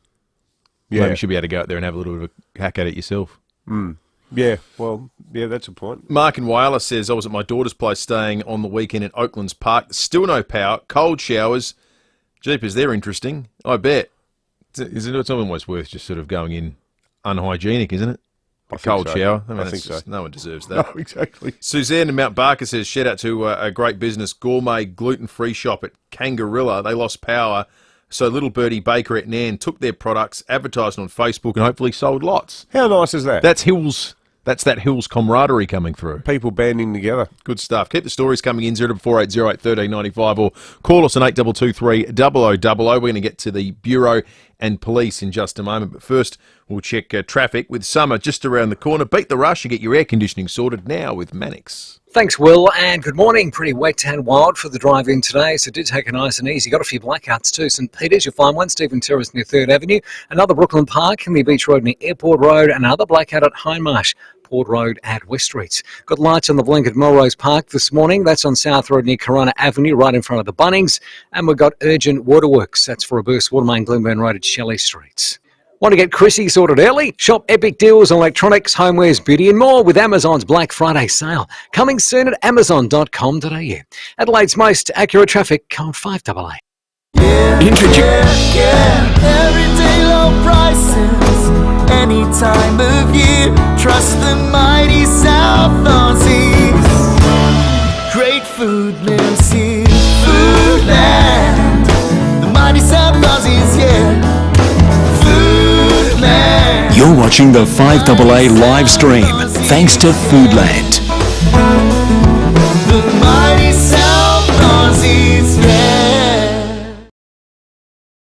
Yeah. Maybe you should be able to go out there and have a little bit of a hack at it yourself. Yeah, well, that's a point. Mark in Whyalla says, I was at my daughter's place staying on the weekend in Oaklands Park. Still no power, cold showers. Jeepers, they're interesting. I bet. It's almost worth just sort of going in unhygienic, isn't it? A cold shower. I think so. No one deserves that. No, exactly. Suzanne in Mount Barker says, shout out to a great business, gourmet gluten-free shop at Kangarilla. They lost power, so Little Birdie Baker at Nan took their products, advertised on Facebook, and hopefully sold lots. How nice is that? That's Hills That's that Hills camaraderie coming through. People banding together. Good stuff. Keep the stories coming in, 0480 1395, or call us on 8223 0000. We're going to get to the Bureau and Police in just a moment. But first, we'll check traffic with summer just around the corner. Beat the rush and get your air conditioning sorted now with Mannix. Thanks, Will, and good morning. Pretty wet and wild for the drive in today, so do take it nice and easy. Got a few blackouts too. St Peters, you'll find one. Stephen Terrace near 3rd Avenue. Another Brooklyn Park, Henley Beach Road near Airport Road. Another blackout at Hindmarsh, Port Road at West Streets. Got lights on the blink at Melrose Park this morning. That's on South Road near Corona Avenue, right in front of the Bunnings. And we've got urgent waterworks. That's for a burst water main, Glenburn Road at Shelley Streets. Want to get Chrissy sorted early? Shop epic deals on electronics, homewares, beauty and more with Amazon's Black Friday sale. Coming soon at amazon.com.au. Adelaide's most accurate traffic, code 5AA. Everyday low prices, any time of year. Trust the mighty South Aussies. Great food lives here. Foodland, the mighty South Aussies, yeah. You're watching the 5AA live stream, thanks to Foodland. The mighty South Aussies, yeah.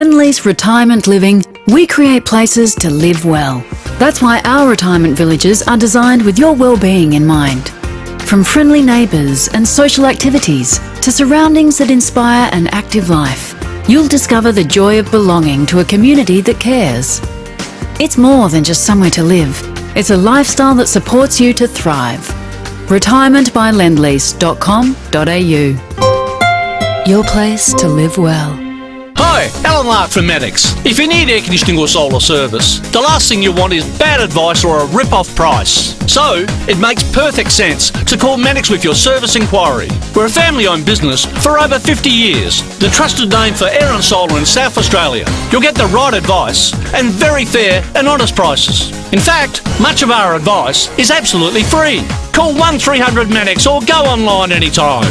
Henley's Retirement Living, we create places to live well. That's why our retirement villages are designed with your well-being in mind. From friendly neighbours and social activities to surroundings that inspire an active life, you'll discover the joy of belonging to a community that cares. It's more than just somewhere to live. It's a lifestyle that supports you to thrive. Retirementbylendlease.com.au. Your place to live well. Hi, Alan Lark from Mannix. If you need air conditioning or solar service, the last thing you want is bad advice or a rip-off price. So, it makes perfect sense to call Mannix with your service inquiry. We're a family-owned business for over 50 years, the trusted name for air and solar in South Australia. You'll get the right advice and very fair and honest prices. In fact, much of our advice is absolutely free. Call 1300 Mannix or go online anytime.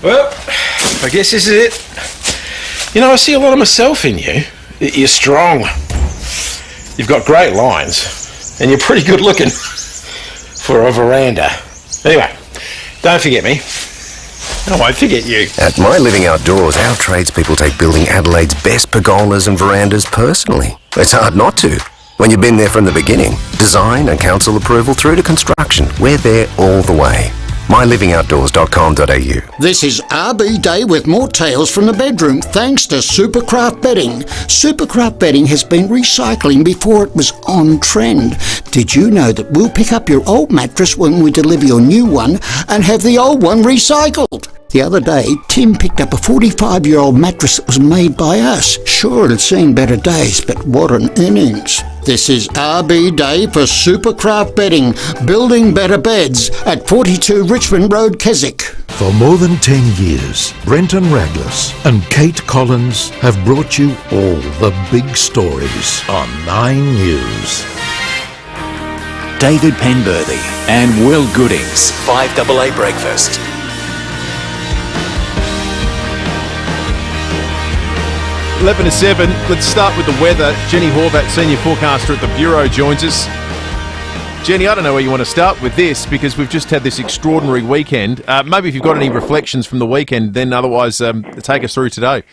Well, I guess this is it. You know, I see a lot of myself in you. You're strong. You've got great lines. And you're pretty good looking for a veranda. Anyway, don't forget me. I won't forget you. At My Living Outdoors, our tradespeople take building Adelaide's best pergolas and verandas personally. It's hard not to when you've been there from the beginning. Design and council approval through to construction. We're there all the way. mylivingoutdoors.com.au. This is RB Day with more tales from the bedroom thanks to Supercraft Bedding. Supercraft Bedding has been recycling before it was on trend. Did you know that we'll pick up your old mattress when we deliver your new one and have the old one recycled? The other day, Tim picked up a 45-year-old mattress that was made by us. Sure, it had seen better days, but what an innings. This is RB Day for Supercraft Bedding, building better beds at 42 Richmond Road, Keswick. For more than 10 years, Brenton Raglas and Kate Collins have brought you all the big stories on 9 News. David Penberthy and Will Goodings, 5AA Breakfast. Eleven to 7. Let's start with the weather. Jenny Horvat, senior forecaster at the Bureau, joins us. Jenny, I don't know where you want to start with this because we've just had this extraordinary weekend. Maybe if you've got any reflections from the weekend, then otherwise take us through today.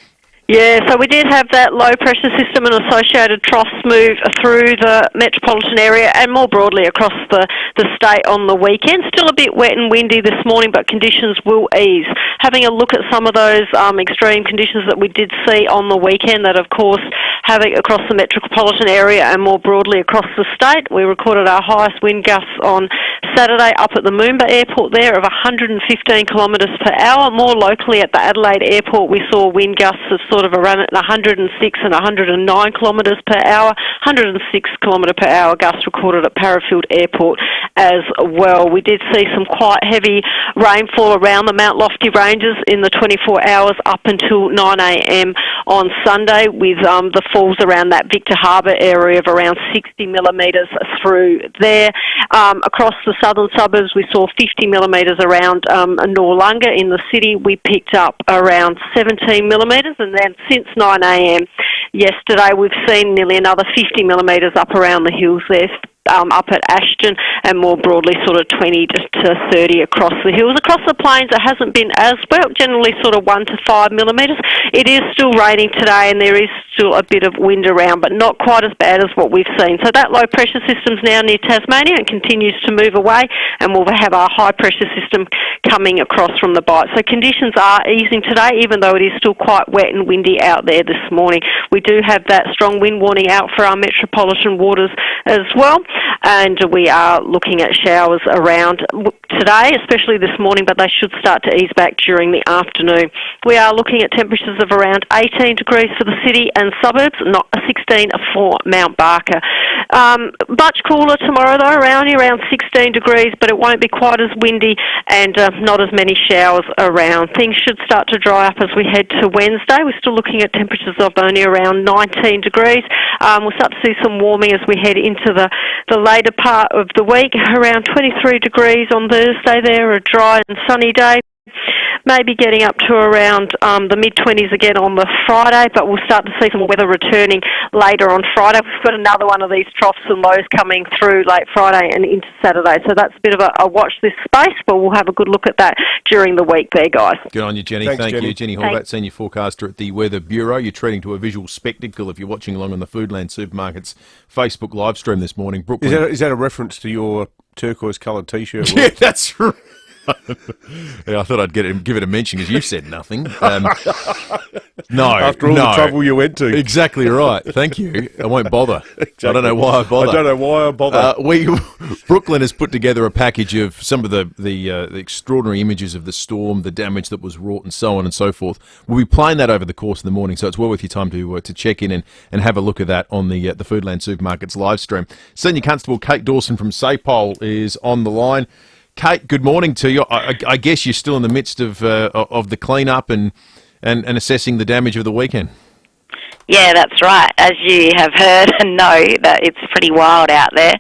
Yeah, so we did have that low-pressure system and associated troughs move through the metropolitan area and more broadly across the state on the weekend. Still a bit wet and windy this morning, but conditions will ease. Having a look at some of those extreme conditions that we did see on the weekend that, of course, having across the metropolitan area and more broadly across the state. We recorded our highest wind gusts on Saturday up at the Moomba Airport there of 115 kilometres per hour. More locally at the Adelaide Airport, we saw wind gusts of sort of around 106 and 109 kilometres per hour. 106 kilometre per hour gusts recorded at Parafield Airport as well. We did see some quite heavy rainfall around the Mount Lofty Ranges in the 24 hours up until 9 a.m. on Sunday, with the falls around that Victor Harbour area of around 60 millimetres through there. Across the southern suburbs, we saw 50 millimetres around Noarlunga. In the city, we picked up around 17 millimetres, and then since 9 a.m. yesterday. We've seen nearly another 50 millimetres up around the hills there, up at Ashton, and more broadly sort of 20 to 30 across the hills. Across the plains it hasn't been as well, generally sort of 1 to 5 millimetres. It is still raining today and there is still a bit of wind around, but not quite as bad as what we've seen. So that low pressure system's now near Tasmania and continues to move away, and we'll have our high pressure system coming across from the Bight. So conditions are easing today, even though it is still quite wet and windy out there this morning. We do have that strong wind warning out for our metropolitan waters as well, and we are looking at showers around today, especially this morning, but they should start to ease back during the afternoon. We are looking at temperatures of around 18 degrees for the city and suburbs, not 16 for Mount Barker. Much cooler tomorrow though, around 16 degrees, but it won't be quite as windy and not as many showers around. Things should start to dry up as we head to Wednesday. We're still looking at temperatures of only around 19 degrees. We'll start to see some warming as we head into the later part of the week, around 23 degrees on Thursday there, a dry and sunny day. Maybe getting up to around the mid-20s again on the Friday, but we'll start to see some weather returning later on Friday. We've got another one of these troughs and lows coming through late Friday and into Saturday, so that's a bit of a watch this space, but we'll have a good look at that during the week there, guys. Good on you, Jenny. Thanks, Thank Jenny. you. Jenny Horvat, Senior Forecaster at the Weather Bureau. You're treating to a visual spectacle if you're watching along on the Foodland Supermarkets Facebook live stream this morning. Brooklyn. Is that a reference to your turquoise-coloured T-shirt? Yeah, that's right. Yeah, I thought I'd give it a mention because you said nothing. No, After all the trouble you went to. Exactly right. Thank you. I won't bother. Exactly. I don't know why I bother. I don't know why I bother. Brooklyn has put together a package of some of the extraordinary images of the storm, the damage that was wrought, and so on and so forth. We'll be playing that over the course of the morning, so it's well worth your time to check in and have a look at that on the Foodland Supermarkets live stream. Senior Constable Kate Dawson from SAPOL is on the line. Kate, good morning to you. I guess you're still in the midst of the clean-up and assessing the damage of the weekend. Yeah, that's right. As you have heard and know, that it's pretty wild out there,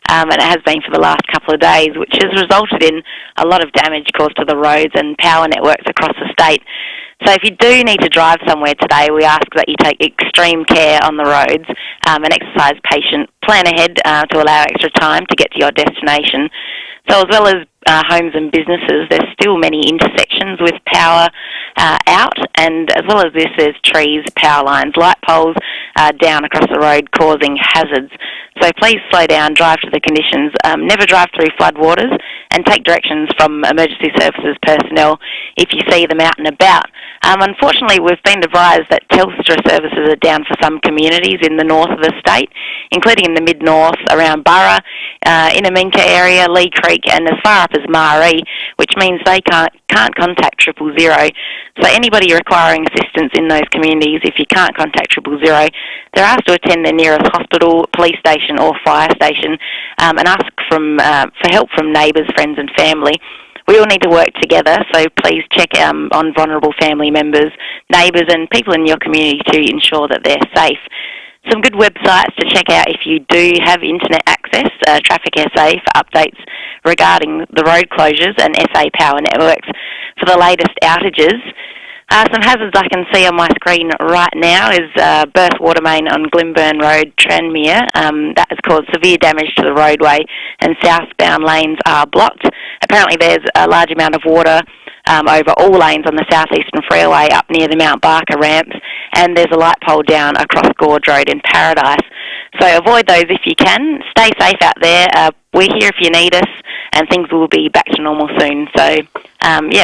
and it has been for the last couple of days, which has resulted in a lot of damage caused to the roads and power networks across the state. So if you do need to drive somewhere today, we ask that you take extreme care on the roads and exercise patient. Plan ahead to allow extra time to get to your destination. So as well as homes and businesses, there's still many intersections with power out, and as well as this, there's trees, power lines, light poles down across the road causing hazards. So please slow down, drive to the conditions, never drive through floodwaters, and take directions from emergency services personnel if you see them out and about. Unfortunately, we've been advised that Telstra services are down for some communities in the north of the state, including in the mid-north around Burra, Inaminka area, Lee Creek, and as far up as Maree, which means they can't contact 000. So anybody requiring assistance in those communities, if you can't contact 000, they're asked to attend their nearest hospital, police station or fire station and ask for help from neighbours, friends and family. We all need to work together, so please check on vulnerable family members, neighbours and people in your community to ensure that they're safe. Some good websites to check out if you do have internet access, Traffic SA for updates regarding the road closures and SA Power Networks for the latest outages. Some hazards I can see on my screen right now is burst water main on Glimburn Road, Tranmere. That has caused severe damage to the roadway and southbound lanes are blocked. Apparently there's a large amount of water over all lanes on the southeastern freeway up near the Mount Barker ramps, and there's a light pole down across Gorge Road in Paradise. So avoid those if you can. Stay safe out there. We're here if you need us, and things will be back to normal soon. So,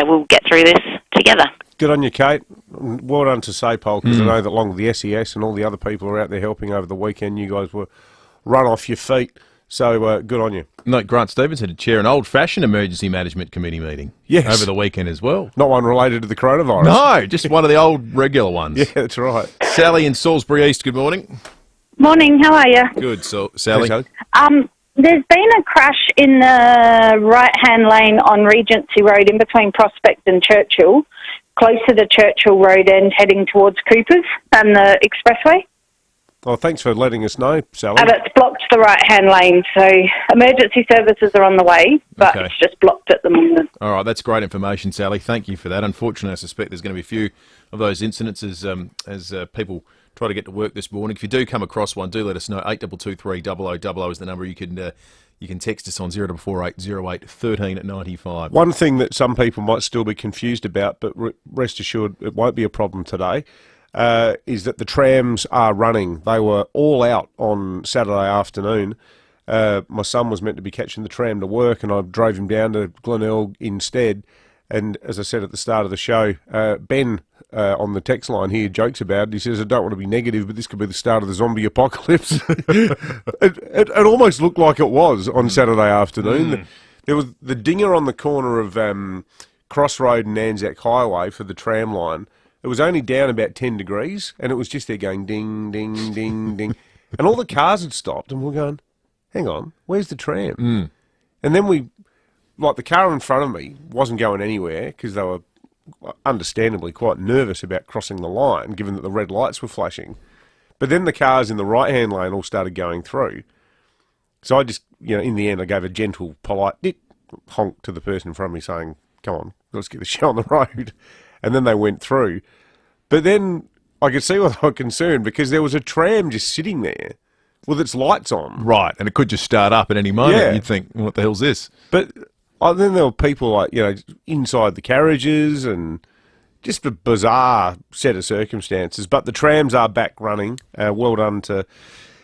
we'll get through this together. Good on you, Kate. Well done to SAPOL, because I know that along with the SES and all the other people who are out there helping over the weekend, you guys were run off your feet. So good on you. No, Grant Stevens had to chair an old-fashioned emergency management committee meeting over the weekend as well. Not one related to the coronavirus. No, just one of the old regular ones. Yeah, that's right. Sally in Salisbury East, good morning. Morning, how are you? Good, so Sally. There's been a crash in the right-hand lane on Regency Road in between Prospect and Churchill, close to the Churchill Road end heading towards Coopers and the expressway. Well, thanks for letting us know, Sally. And it's blocked the right-hand lane, so emergency services are on the way, but it's just blocked at the moment. All right, that's great information, Sally. Thank you for that. Unfortunately, I suspect there's going to be a few of those incidents as people try to get to work this morning. If you do come across one, do let us know. 8223 0000 is the number. You can text us on 0448 08 1395. One thing that some people might still be confused about, but rest assured it won't be a problem today, is that the trams are running. They were all out on Saturday afternoon. My son was meant to be catching the tram to work, and I drove him down to Glenelg instead. And as I said at the start of the show, Ben on the text line here jokes about it. He says, I don't want to be negative, but this could be the start of the zombie apocalypse. it almost looked like it was on Saturday afternoon. There was the dinger on the corner of Crossroad and Anzac Highway for the tram line. It was only down about 10 degrees, and it was just there going ding, ding, ding, ding. And all the cars had stopped, and we're going, hang on, where's the tram? And then the car in front of me wasn't going anywhere because they were understandably quite nervous about crossing the line, given that the red lights were flashing. But then the cars in the right-hand lane all started going through. So I just, in the end, I gave a gentle, polite honk to the person in front of me saying, come on, let's get the show on the road. And then they went through. But then I could see why they were concerned, because there was a tram just sitting there with its lights on. Right, and it could just start up at any moment. Yeah. You'd think, what the hell's this? But then there were people inside the carriages, and just a bizarre set of circumstances. But the trams are back running. Well done to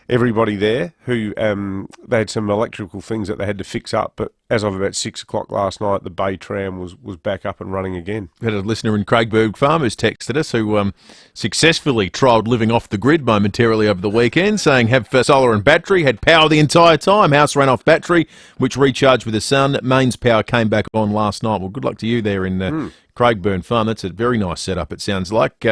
everybody there who they had some electrical things that they had to fix up. But as of about 6 o'clock last night, the Bay tram was back up and running again. We had a listener in Craigburg Farmers texted us who successfully trialled living off the grid momentarily over the weekend, saying have solar and battery, had power the entire time. House ran off battery, which recharged with the sun. Mains power came back on last night. Well, good luck to you there in Craigburn Farm. That's a very nice setup, it sounds like.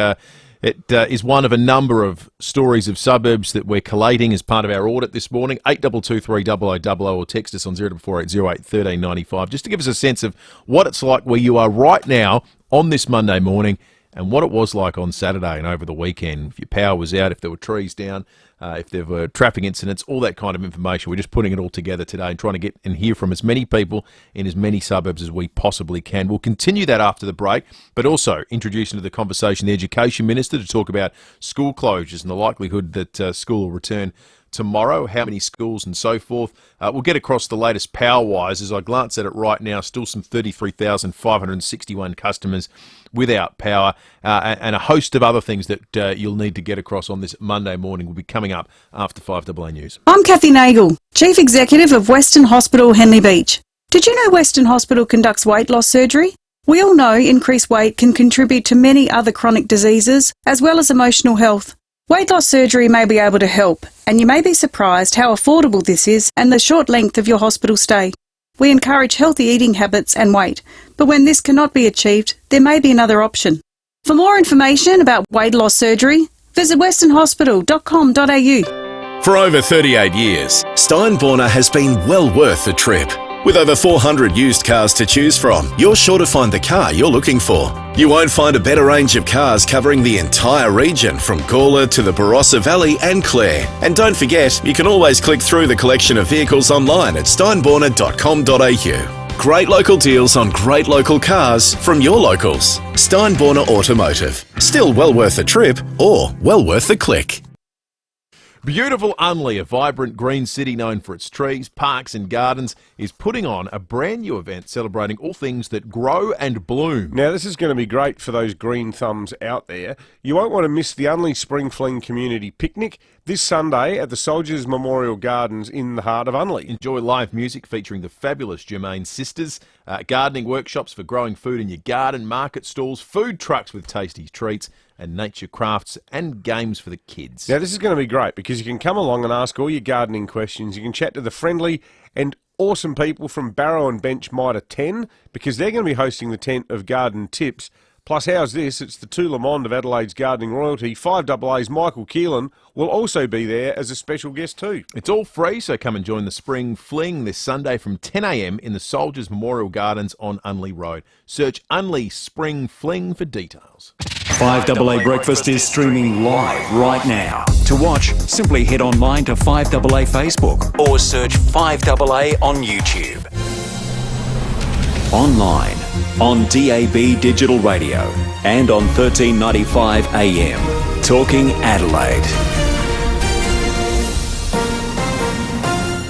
It is one of a number of stories of suburbs that we're collating as part of our audit this morning. 8223 0000 or text us on 0448 08 1395 just to give us a sense of what it's like where you are right now on this Monday morning and what it was like on Saturday and over the weekend. If your power was out, if there were trees down, if there were traffic incidents, all that kind of information. We're just putting it all together today and trying to get and hear from as many people in as many suburbs as we possibly can. We'll continue that after the break, but also introduce into the conversation the Education Minister to talk about school closures and the likelihood that school will return tomorrow, how many schools and so forth. We'll get across the latest power-wise. As I glance at it right now, still some 33,561 customers without power, and a host of other things that you'll need to get across on this Monday morning will be coming up after 5AA News. I'm Kathy Nagel, Chief Executive of Western Hospital, Henley Beach. Did you know Western Hospital conducts weight loss surgery? We all know increased weight can contribute to many other chronic diseases, as well as emotional health. Weight loss surgery may be able to help, and you may be surprised how affordable this is and the short length of your hospital stay. We encourage healthy eating habits and weight, but when this cannot be achieved, there may be another option. For more information about weight loss surgery, visit westernhospital.com.au. For over 38 years, Steinborner has been well worth the trip. With over 400 used cars to choose from, you're sure to find the car you're looking for. You won't find a better range of cars covering the entire region from Gawler to the Barossa Valley and Clare. And don't forget, you can always click through the collection of vehicles online at steinborner.com.au. Great local deals on great local cars from your locals. Steinborner Automotive. Still well worth the trip, or well worth the click. Beautiful Unley, a vibrant green city known for its trees, parks and gardens, is putting on a brand new event celebrating all things that grow and bloom. Now, this is going to be great for those green thumbs out there. You won't want to miss the Unley Spring Fling Community Picnic this Sunday at the Soldiers Memorial Gardens in the heart of Unley. Enjoy live music featuring the fabulous Germain Sisters, gardening workshops for growing food in your garden, market stalls, food trucks with tasty treats, and nature crafts and games for the kids. Now, this is going to be great because you can come along and ask all your gardening questions. You can chat to the friendly and awesome people from Barrow and Bench Mitre 10 because they're going to be hosting the tent of garden tips. Plus, how's this? It's the Tu Le Monde of Adelaide's gardening royalty. 5AA's Michael Keelan will also be there as a special guest too. It's all free, so come and join the Spring Fling this Sunday from 10 a.m. in the Soldiers Memorial Gardens on Unley Road. Search Unley Spring Fling for details. 5AA Breakfast is streaming live right now. To watch, simply head online to 5AA Facebook or search 5AA on YouTube. Online, on DAB Digital Radio and on 1395 AM. Talking Adelaide.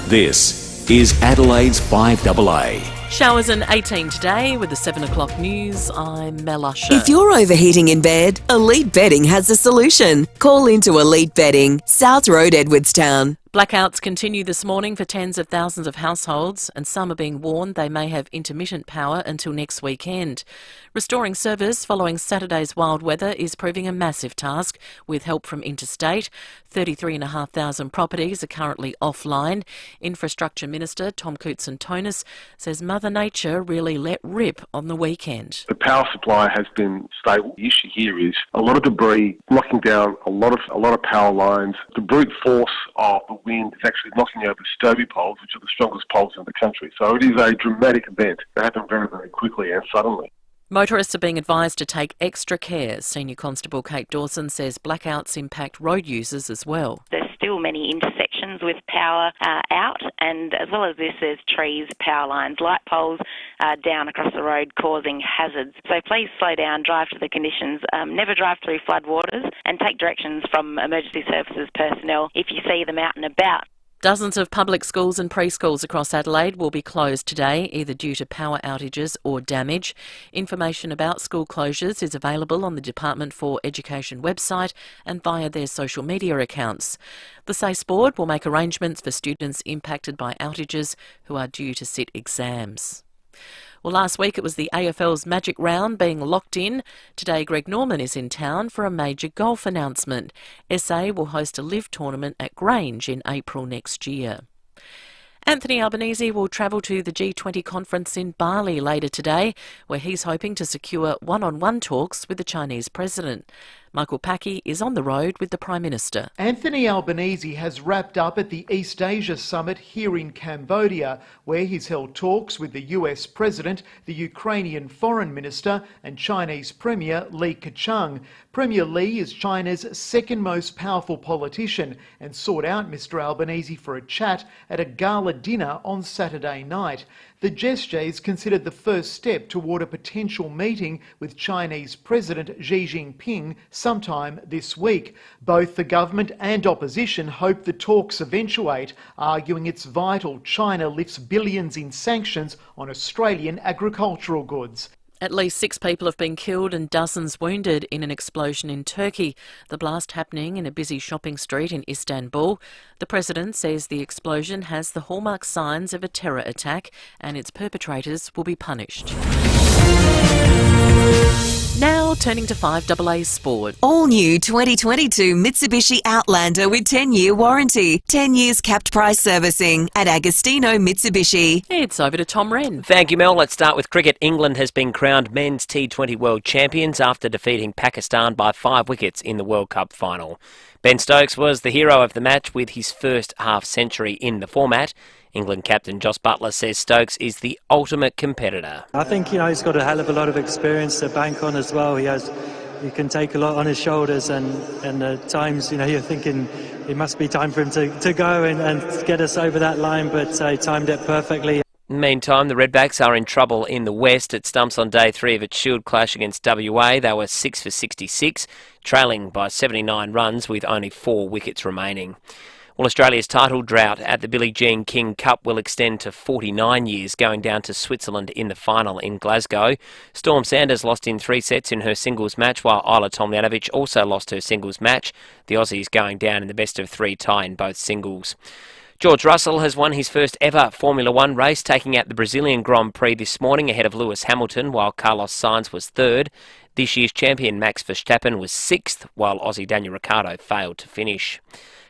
This is Adelaide's 5AA. Showers and 18 today with the 7 o'clock news. I'm Mel Usher. If you're overheating in bed, Elite Bedding has a solution. Call into Elite Bedding, South Road, Edwardstown. Blackouts continue this morning for tens of thousands of households, and some are being warned they may have intermittent power until next weekend. Restoring service following Saturday's wild weather is proving a massive task, with help from interstate. 33,500 properties are currently offline. Infrastructure Minister Tom Coutson-Tonis says Mother Nature really let rip on the weekend. The power supply has been stable. The issue here is a lot of debris knocking down a lot of power lines. The brute force of the wind is actually knocking over Stoby poles, which are the strongest poles in the country. So it is a dramatic event that happened very, very quickly and suddenly. Motorists are being advised to take extra care. Senior Constable Kate Dawson says blackouts impact road users as well. There's still many intersections with power out, and as well as this, there's trees, power lines, light poles down across the road causing hazards. So please slow down, drive to the conditions, never drive through floodwaters, and take directions from emergency services personnel if you see them out and about. Dozens of public schools and preschools across Adelaide will be closed today, either due to power outages or damage. Information about school closures is available on the Department for Education website and via their social media accounts. The SACE Board will make arrangements for students impacted by outages who are due to sit exams. Well, last week it was the AFL's Magic Round being locked in. Today Greg Norman is in town for a major golf announcement. SA will host a live tournament at Grange in April next year. Anthony Albanese will travel to the G20 conference in Bali later today, where he's hoping to secure one-on-one talks with the Chinese president. Michael Paki is on the road with the Prime Minister. Anthony Albanese has wrapped up at the East Asia Summit here in Cambodia, where he's held talks with the US President, the Ukrainian Foreign Minister and Chinese Premier Li Keqiang. Premier Li is China's second most powerful politician and sought out Mr Albanese for a chat at a gala dinner on Saturday night. The gesture is considered the first step toward a potential meeting with Chinese President Xi Jinping sometime this week. Both the government and opposition hope the talks eventuate, arguing it's vital China lifts billions in sanctions on Australian agricultural goods. At least 6 people have been killed and dozens wounded in an explosion in Turkey. The blast happening in a busy shopping street in Istanbul. The president says the explosion has the hallmark signs of a terror attack and its perpetrators will be punished. Now turning to 5AA Sport. All new 2022 Mitsubishi Outlander with 10-year warranty. 10 years capped price servicing at Agostino Mitsubishi. It's over to Tom Wren. Thank you, Mel. Let's start with cricket. England has been crowned men's T20 World Champions after defeating Pakistan by 5 wickets in the World Cup final. Ben Stokes was the hero of the match with his first half-century in the format. England captain Joss Buttler says Stokes is the ultimate competitor. I think, he's got a hell of a lot of experience to bank on as well. He can take a lot on his shoulders, and at times, you're thinking it must be time for him to go and get us over that line, but he timed it perfectly. Meantime, the Redbacks are in trouble in the West. It stumps on day 3 of its Shield clash against WA. They were 6 for 66, trailing by 79 runs with only 4 wickets remaining. Well, Australia's title drought at the Billie Jean King Cup will extend to 49 years, going down to Switzerland in the final in Glasgow. Storm Sanders lost in 3 sets in her singles match, while Isla Tomljanovic also lost her singles match. The Aussies going down in the best-of-3 tie in both singles. George Russell has won his first ever Formula One race, taking out the Brazilian Grand Prix this morning ahead of Lewis Hamilton, while Carlos Sainz was 3rd. This year's champion Max Verstappen was 6th, while Aussie Daniel Ricciardo failed to finish.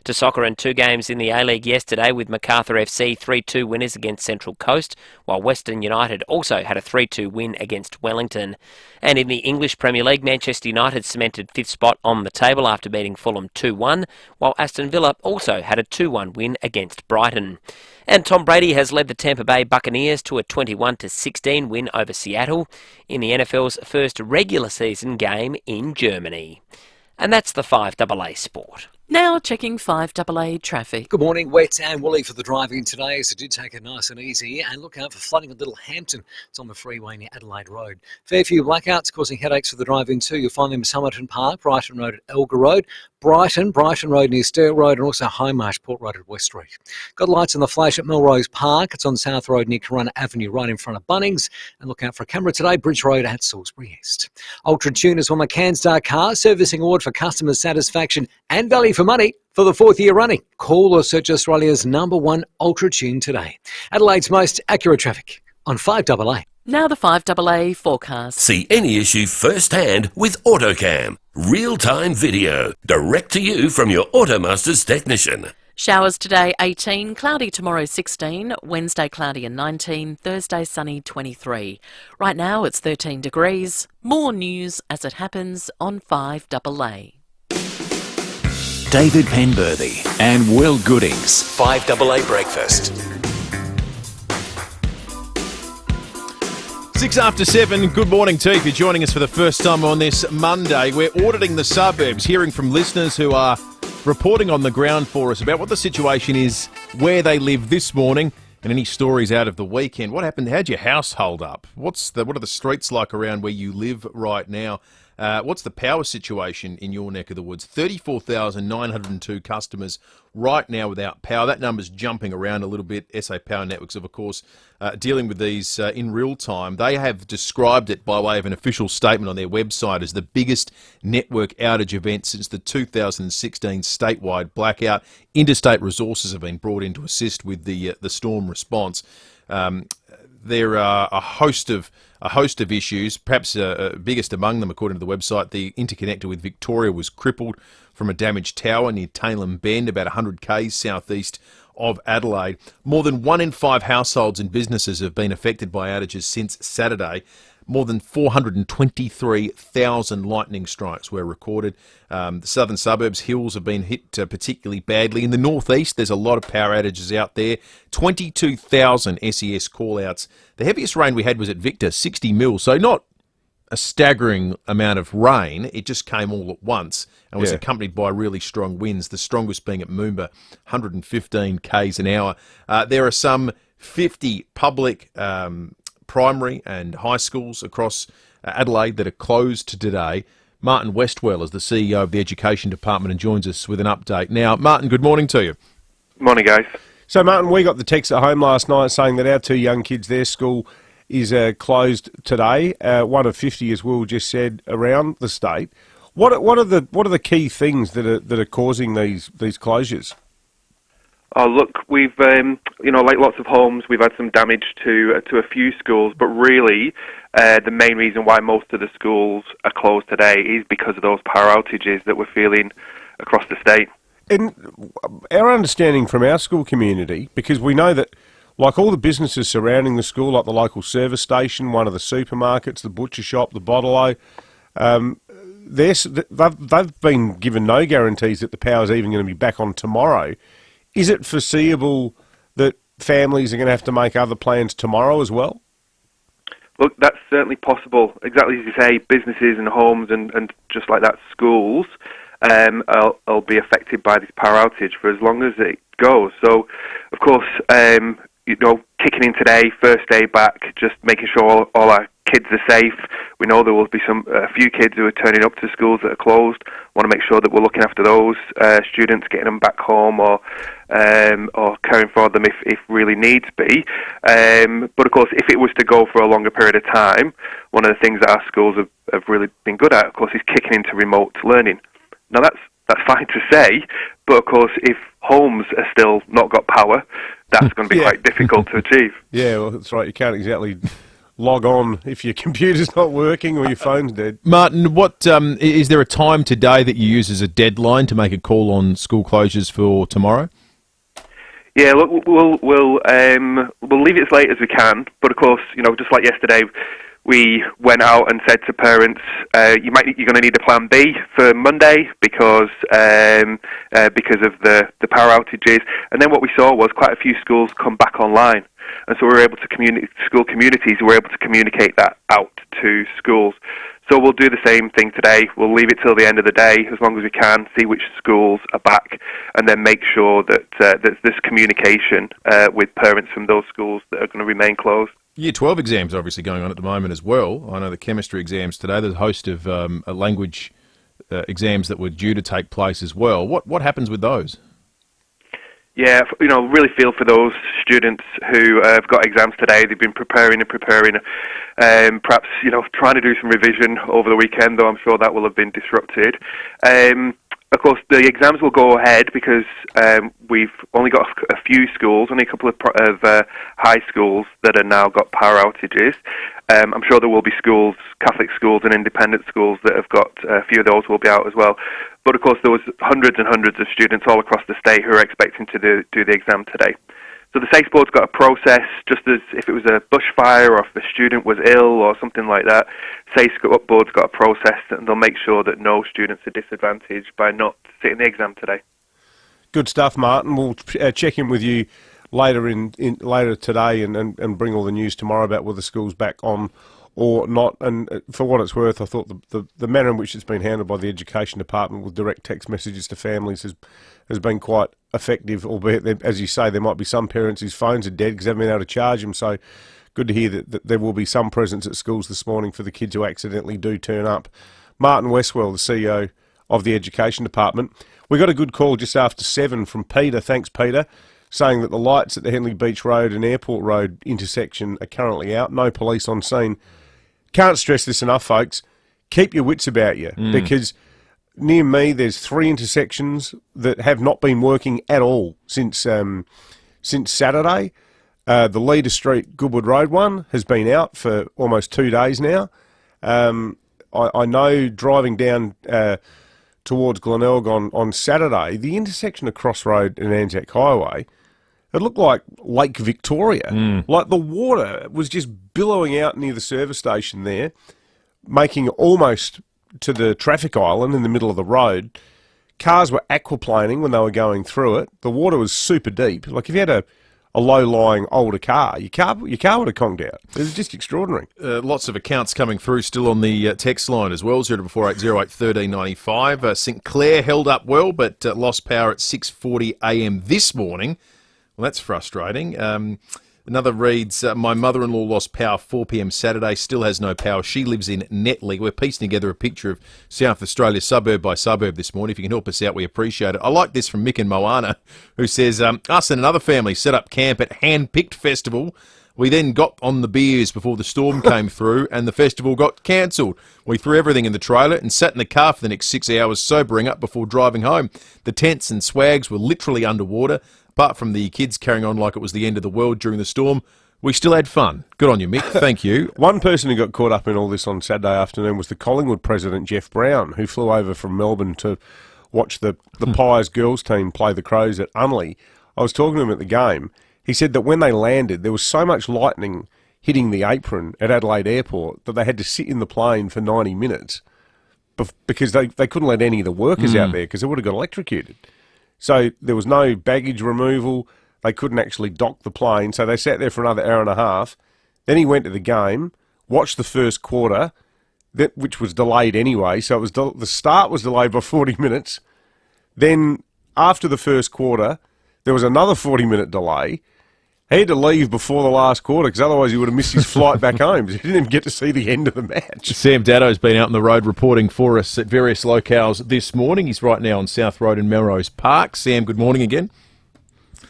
To soccer, and 2 games in the A-League yesterday with Macarthur FC 3-2 winners against Central Coast, while Western United also had a 3-2 win against Wellington. And in the English Premier League, Manchester United cemented 5th spot on the table after beating Fulham 2-1, while Aston Villa also had a 2-1 win against Brighton. And Tom Brady has led the Tampa Bay Buccaneers to a 21-16 win over Seattle in the NFL's first regular season game in Germany. And that's the 5AA Sport. Now checking 5AA traffic. Good morning. Wet and woolly for the driving today, so do take it nice and easy and look out for flooding at Littlehampton. It's on the freeway near Adelaide Road. Fair few blackouts causing headaches for the driving too. You'll find them in Somerton Park, Brighton Road at Elgar Road, Brighton Road near Sturt Road, and also High Marsh Port Road at West Street. Got lights on the flash at Melrose Park. It's on South Road near Corunna Avenue, right in front of Bunnings. And look out for a camera today, Bridge Road at Salisbury East. Ultra Tuners won the CanStar Car Servicing Award for Customer Satisfaction and Value for Money for the 4th year running. Call or search Australia's #1 Ultra Tune today. Adelaide's most accurate traffic on 5AA. Now the 5AA forecast. See any issue firsthand with AutoCam. Real-time video, direct to you from your Automaster's technician. Showers today 18, cloudy tomorrow 16, Wednesday cloudy and 19, Thursday sunny 23. Right now it's 13 degrees. More news as it happens on 5AA. David Penberthy and Will Goodings, 5AA Breakfast. 6 after 7, good morning to you. If you're joining us for the first time on this Monday, we're auditing the suburbs, hearing from listeners who are reporting on the ground for us about what the situation is, where they live this morning, and any stories out of the weekend. What happened? How'd your house hold up? What are the streets like around where you live right now? What's the power situation in your neck of the woods? 34,902 customers right now without power. That number's jumping around a little bit. SA Power Networks, of course, dealing with these in real time. They have described it by way of an official statement on their website as the biggest network outage event since the 2016 statewide blackout. Interstate resources have been brought in to assist with the storm response. There are a host of issues, perhaps biggest among them, according to the website. The interconnector with Victoria was crippled from a damaged tower near Tailem Bend, about 100 k's southeast of Adelaide. More than 1 in 5 households and businesses have been affected by outages since Saturday. More than 423,000 lightning strikes were recorded. The southern suburbs, hills, have been hit particularly badly. In the northeast, there's a lot of power outages out there. 22,000 SES call-outs. The heaviest rain we had was at Victor, 60 mils, so not a staggering amount of rain. It just came all at once and was accompanied by really strong winds, the strongest being at Moomba, 115 k's an hour. There are some 50 public primary and high schools across Adelaide that are closed today. Martin Westwell is the CEO of the Education Department and joins us with an update. Now, Martin, good morning to you. Morning, guys. So, Martin, we got the text at home last night saying that our 2 young kids, their school is closed today. One of 50, as Will just said, around the state. What are the key things that are causing these closures? Oh, look, we've, like lots of homes, we've had some damage to a few schools, but really the main reason why most of the schools are closed today is because of those power outages that we're feeling across the state. And our understanding from our school community, because we know that, like all the businesses surrounding the school, like the local service station, one of the supermarkets, the butcher shop, the bottle-o, they've been given no guarantees that the power's even going to be back on tomorrow. Is it foreseeable that families are going to have to make other plans tomorrow as well? Look, that's certainly possible. Exactly as you say, businesses and homes and just like that, schools will be affected by this power outage for as long as it goes. So, of course, kicking in today, first day back, just making sure all our kids are safe. We know there will be a few kids who are turning up to schools that are closed. Want to make sure that we're looking after those students, getting them back home or caring for them if really needs be. But of course, if it was to go for a longer period of time, one of the things that our schools have really been good at, of course, is kicking into remote learning. Now that's fine to say, but of course, if homes are still not got power, that's going to be quite difficult to achieve. Yeah, well, that's right. You can't exactly log on if your computer's not working or your phone's dead. Martin, what is there a time today that you use as a deadline to make a call on school closures for tomorrow? Yeah, look, we'll leave it as late as we can, but of course, just like yesterday, we went out and said to parents, you're going to need a plan B for Monday because of the power outages. And then what we saw was quite a few schools come back online. And so we were able to school communities were able to communicate that out to schools. So we'll do the same thing today. We'll leave it till the end of the day as long as we can, see which schools are back, and then make sure that there's this communication with parents from those schools that are going to remain closed. Year 12 exams obviously going on at the moment as well. I know the chemistry exams today. There's a host of language exams that were due to take place as well. What happens with those? Yeah, really feel for those students who have got exams today. They've been preparing, perhaps, trying to do some revision over the weekend, though I'm sure that will have been disrupted. Of course, the exams will go ahead because we've only got a few schools, only a couple of high schools that have now got power outages. I'm sure there will be schools, Catholic schools and independent schools that have got a few of those will be out as well. But of course, there was hundreds and hundreds of students all across the state who are expecting to do the exam today. So the SACE board's got a process, just as if it was a bushfire or if a student was ill or something like that. SACE board's got a process, and they'll make sure that no students are disadvantaged by not sitting the exam today. Good stuff, Martin. We'll check in with you later later today and bring all the news tomorrow about whether the school's back on or not. And for what it's worth, I thought the manner in which it's been handled by the Education Department with direct text messages to families has been quite effective, albeit, as you say, there might be some parents whose phones are dead because they haven't been able to charge them. So good to hear that there will be some presence at schools this morning for the kids who accidentally do turn up. Martin Westwell, the CEO of the Education Department. We got a good call just after 7 from Peter. Thanks, Peter. Saying that the lights at the Henley Beach Road and Airport Road intersection are currently out. No police on scene. Can't stress this enough, folks. Keep your wits about you, because near me there's 3 intersections that have not been working at all since Saturday. The Leader Street Goodwood Road one has been out for almost 2 days now. I know driving down towards Glenelg on Saturday, the intersection of Cross Road and Anzac Highway, it looked like Lake Victoria. Like the water was just billowing out near the service station there, making it almost to the traffic island in the middle of the road. Cars were aquaplaning when they were going through it. The water was super deep. Like if you had a low-lying older car, your car would have conked out. It was just extraordinary. Lots of accounts coming through still on the text line as well, 044808 1395. St Clair held up well, but lost power at 6:40 a.m. this morning. Well, that's frustrating. Another reads, my mother-in-law lost power 4 p.m. Saturday, still has no power. She lives in Netley. We're piecing together a picture of South Australia suburb by suburb this morning. If you can help us out, we appreciate it. I like this from Mick and Moana, who says, us and another family set up camp at Hand-Picked Festival. We then got on the beers before the storm came through and the festival got cancelled. We threw everything in the trailer and sat in the car for the next 6 hours sobering up before driving home. The tents and swags were literally underwater. Apart from the kids carrying on like it was the end of the world during the storm, we still had fun. Good on you, Mick. Thank you. One person who got caught up in all this on Saturday afternoon was the Collingwood president, Jeff Brown, who flew over from Melbourne to watch the Pies girls team play the Crows at Unley. I was talking to him at the game. He said that when they landed, there was so much lightning hitting the apron at Adelaide Airport that they had to sit in the plane for 90 minutes because they couldn't let any of the workers out there because they would have got electrocuted. So there was no baggage removal. They couldn't actually dock the plane. So they sat there for another hour and a half. Then he went to the game, watched the first quarter, which was delayed anyway. So it was the start was delayed by 40 minutes. Then after the first quarter, there was another 40-minute delay. He had to leave before the last quarter because otherwise he would have missed his flight back home because he didn't even get to see the end of the match. Sam Daddo's been out on the road reporting for us at various locales this morning. He's right now on South Road in Melrose Park. Sam, good morning again.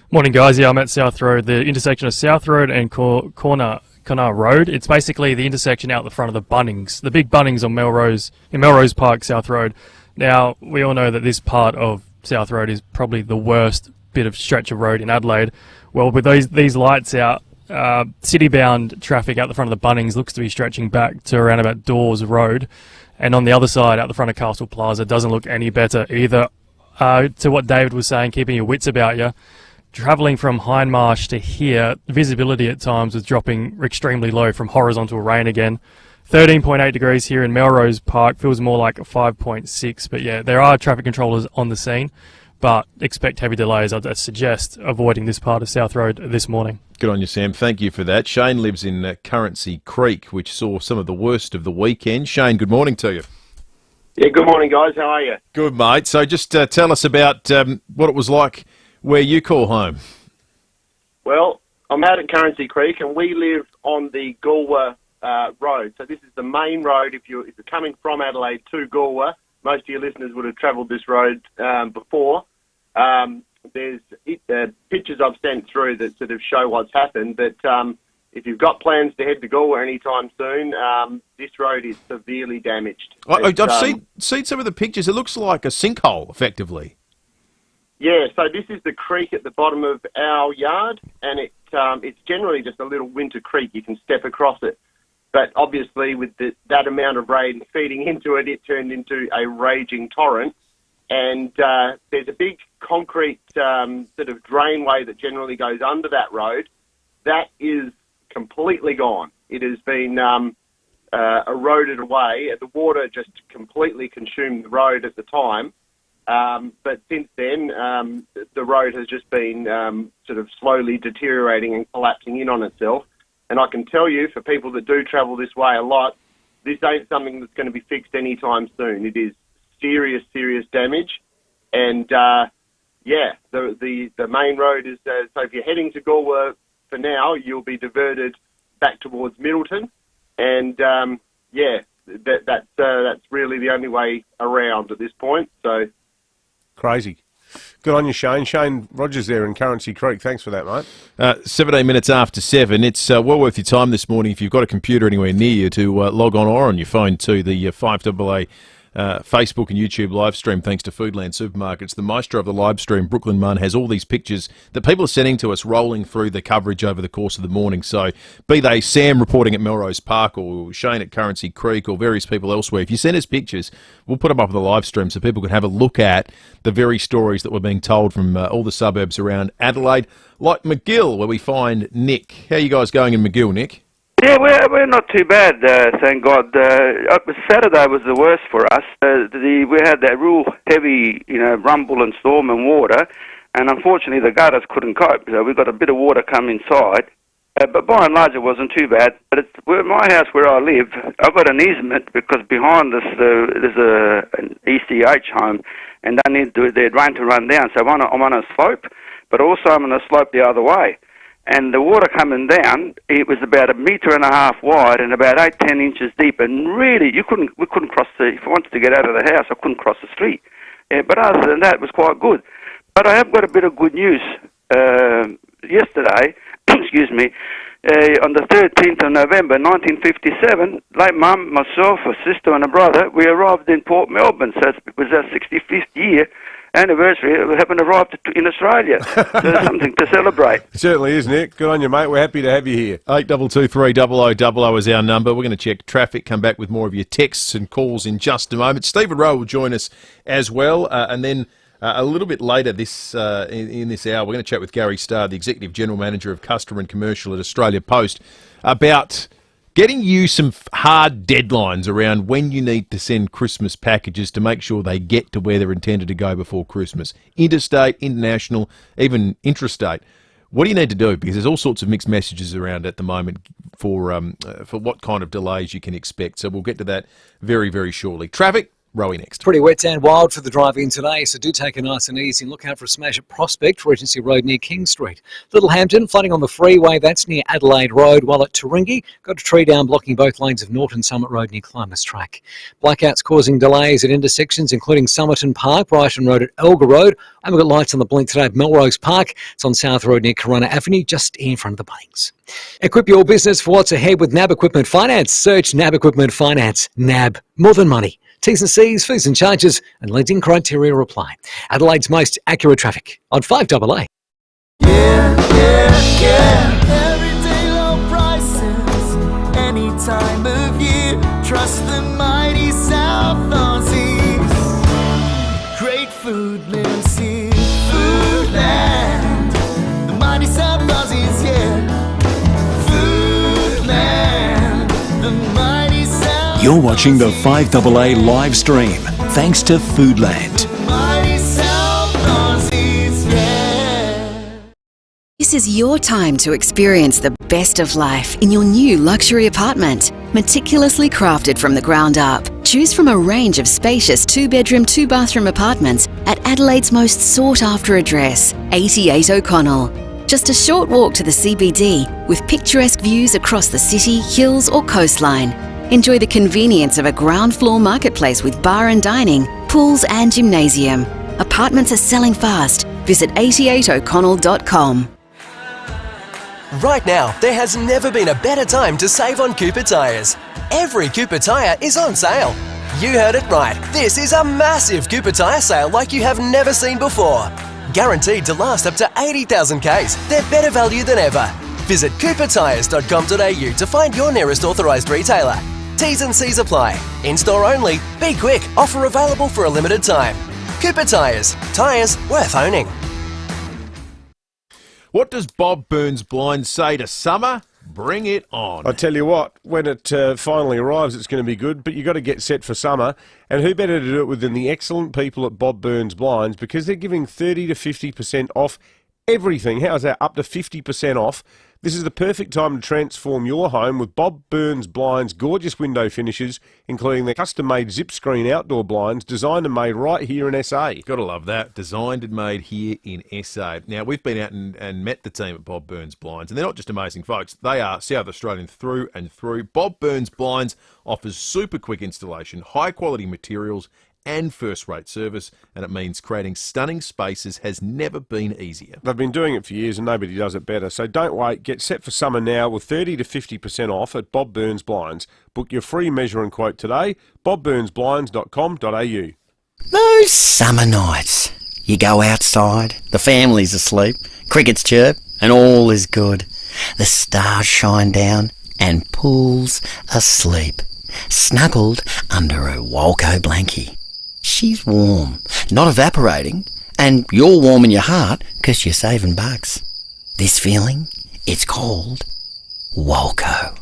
Morning, guys. Yeah, I'm at South Road, the intersection of South Road and Corner Road. It's basically the intersection out the front of the Bunnings, the big Bunnings on Melrose Park, South Road. Now, we all know that this part of South Road is probably the worst bit of stretch of road in Adelaide. Well, with these lights out, city-bound traffic out the front of the Bunnings looks to be stretching back to around about Dawes Road. And on the other side, out the front of Castle Plaza, doesn't look any better either. To what David was saying, keeping your wits about you, travelling from Hindmarsh to here, visibility at times was dropping extremely low from horizontal rain again. 13.8 degrees here in Melrose Park, feels more like 5.6. But yeah, there are traffic controllers on the scene. but expect heavy delays. I'd suggest avoiding this part of South Road this morning. Good on you, Sam. Thank you for that. Shane lives in Currency Creek, which saw some of the worst of the weekend. Shane, good morning to you. Yeah, good morning, guys. How are you? Good, mate. So just tell us about what it was like where you call home. Well, I'm out at Currency Creek, and we live on the Galway road. So this is the main road. If you're coming from Adelaide to Galway, most of your listeners would have travelled this road before. There's pictures I've sent through that sort of show what's happened, but if you've got plans to head to Galway anytime soon, this road is severely damaged. I've seen some of the pictures. It looks like a sinkhole, effectively. Yeah, so this is the creek at the bottom of our yard, and it's generally just a little winter creek. You can step across it. But obviously with that amount of rain feeding into it, it turned into a raging torrent. And there's a big concrete sort of drainway that generally goes under that road. That is completely gone. It has been eroded away. The water just completely consumed the road at the time. But since then, the road has just been sort of slowly deteriorating and collapsing in on itself. And I can tell you, for people that do travel this way a lot, this ain't something that's going to be fixed anytime soon. It is serious, serious damage. And, the main road is, so if you're heading to Galway for now, you'll be diverted back towards Middleton. And, that's really the only way around at this point. So crazy. Good on you, Shane. Shane Rogers there in Currency Creek. Thanks for that, mate. 17 minutes after 7. It's well worth your time this morning if you've got a computer anywhere near you to log on or on your phone to the FIVEAA Facebook and YouTube live stream, thanks to Foodland Supermarkets. The maestro of the live stream, Brooklyn Munn, has all these pictures that people are sending to us rolling through the coverage over the course of the morning. So be they Sam reporting at Melrose Park or Shane at Currency Creek or various people elsewhere, if you send us pictures, we'll put them up on the live stream so people can have a look at the very stories that were being told from all the suburbs around Adelaide, like McGill, where we find Nick. How are you guys going in McGill, Nick? Yeah, we're not too bad, thank God. Saturday was the worst for us. We had that real heavy, rumble and storm and water, and unfortunately the gutters couldn't cope. So we got a bit of water come inside, but by and large it wasn't too bad. But my house where I live, I've got an easement because behind us there's an ECH home, and they need their drain to run down. So I'm on a slope, but also I'm on a slope the other way. And the water coming down, it was about 1.5 meters wide and about 8-10 inches deep. And really, we couldn't cross if I wanted to get out of the house, I couldn't cross the street. But other than that, it was quite good. But I have got a bit of good news. Yesterday, excuse me, on the 13th of November, 1957, late mum, myself, a sister and a brother, we arrived in Port Melbourne. So it was our 65th year anniversary of having arrived in Australia. So there's something to celebrate. It certainly is, Nick. Good on you, mate. We're happy to have you here. 8223 0000 is our number. We're going to check traffic, come back with more of your texts and calls in just a moment. Stephen Rowe will join us as well, and then a little bit later in this hour, we're going to chat with Gary Starr, the Executive General Manager of Customer and Commercial at Australia Post, about getting you some hard deadlines around when you need to send Christmas packages to make sure they get to where they're intended to go before Christmas. Interstate, international, even intrastate. What do you need to do? Because there's all sorts of mixed messages around at the moment for what kind of delays you can expect. So we'll get to that very, very shortly. Traffic, Rowie next. Pretty wet and wild for the drive-in today, so do take it nice and easy and look out for a smash at Prospect, Regency Road near King Street. Littlehampton, flooding on the freeway, that's near Adelaide Road, while at Turingi, got a tree down blocking both lanes of Norton Summit Road near Climbers Track. Blackouts causing delays at intersections, including Somerton Park, Brighton Road at Elgar Road. And we've got lights on the blink today at Melrose Park. It's on South Road near Corona Avenue, just in front of the Bunnings. Equip your business for what's ahead with NAB Equipment Finance. Search NAB Equipment Finance. NAB, more than money. T's and C's, fees and charges, and lending criteria apply. Adelaide's most accurate traffic on 5AA. Everyday low prices, any time of year. Trust the mighty South Aussies. Great food lives here. Foodland, the mighty South Aussies, yeah. Foodland, the mighty South. You're watching the 5AA live stream, thanks to Foodland. Mighty South Aussies. This is your time to experience the best of life in your new luxury apartment. Meticulously crafted from the ground up. Choose from a range of spacious 2-bedroom, 2-bathroom apartments at Adelaide's most sought-after address, 88 O'Connell. Just a short walk to the CBD with picturesque views across the city, hills or coastline. Enjoy the convenience of a ground floor marketplace with bar and dining, pools and gymnasium. Apartments are selling fast. Visit 88o'connell.com. Right now, there has never been a better time to save on Cooper tyres. Every Cooper tyre is on sale. You heard it right. This is a massive Cooper tyre sale like you have never seen before. Guaranteed to last up to 80,000 Ks. They're better value than ever. Visit coopertyres.com.au to find your nearest authorised retailer. T's and C's apply. In-store only. Be quick. Offer available for a limited time. Cooper Tyres. Tyres worth owning. What does Bob Burns Blinds say to summer? Bring it on. I tell you what, when it finally arrives, it's going to be good, but you've got to get set for summer. And who better to do it with than the excellent people at Bob Burns Blinds, because they're giving 30 to 50% off everything. How's that? Up to 50% off. This is the perfect time to transform your home with Bob Burns Blinds' gorgeous window finishes, including their custom-made zip screen outdoor blinds designed and made right here in SA. Gotta love that. Designed and made here in SA. Now, we've been out and met the team at Bob Burns Blinds, and they're not just amazing folks. They are South Australian through and through. Bob Burns Blinds offers super quick installation, high-quality materials, and first-rate service, and it means creating stunning spaces has never been easier. They've been doing it for years and nobody does it better, so don't wait. Get set for summer now with 30 to 50% off at Bob Burns Blinds. Book your free measure and quote today, bobburnsblinds.com.au. Those summer nights. You go outside, the family's asleep, crickets chirp, and all is good. The stars shine down, and Pool's asleep, snuggled under her Walco blankie. She's warm, not evaporating, and you're warm in your heart because you're saving bucks. This feeling, it's called Walco.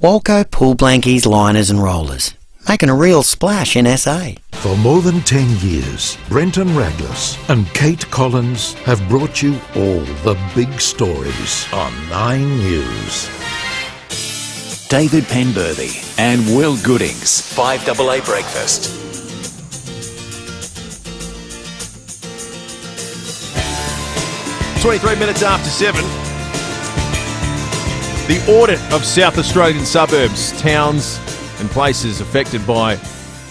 Walco pool blankies, liners and rollers, making a real splash in SA. For more than 10 years, Brenton Raglas and Kate Collins have brought you all the big stories on 9 News. David Penberthy and Will Goodings, 5AA Breakfast. 23 minutes after 7. The audit of South Australian suburbs, towns and places affected by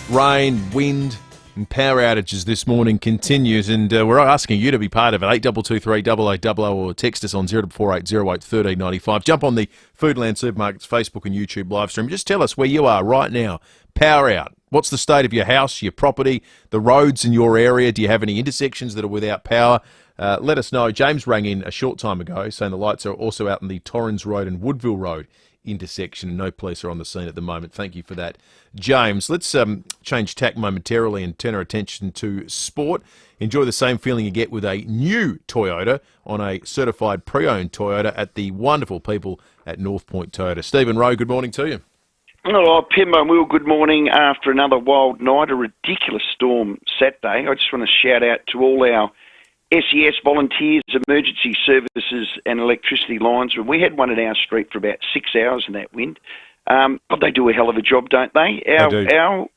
rain, wind and power outages this morning continues, and we're asking you to be part of it. 8223 0000 or text us on 0480 08 1395. Jump on the Foodland Supermarkets Facebook and YouTube live stream. Just tell us where you are right now. Power out. What's the state of your house, your property, the roads in your area? Do you have any intersections that are without power? Let us know. James rang in a short time ago saying the lights are also out in the Torrens Road and Woodville Road intersection. No police are on the scene at the moment. Thank you for that, James. Let's change tack momentarily and turn our attention to sport. Enjoy the same feeling you get with a new Toyota on a certified pre-owned Toyota at the wonderful people at North Point Toyota. Stephen Rowe, good morning to you. Oh, Pimbo and Will, good morning. After another wild night, a ridiculous storm Saturday, I just want to shout out to all our SES volunteers, emergency services and electricity lines. We had one in our street for about 6 hours in that wind. But they do a hell of a job, don't they? Our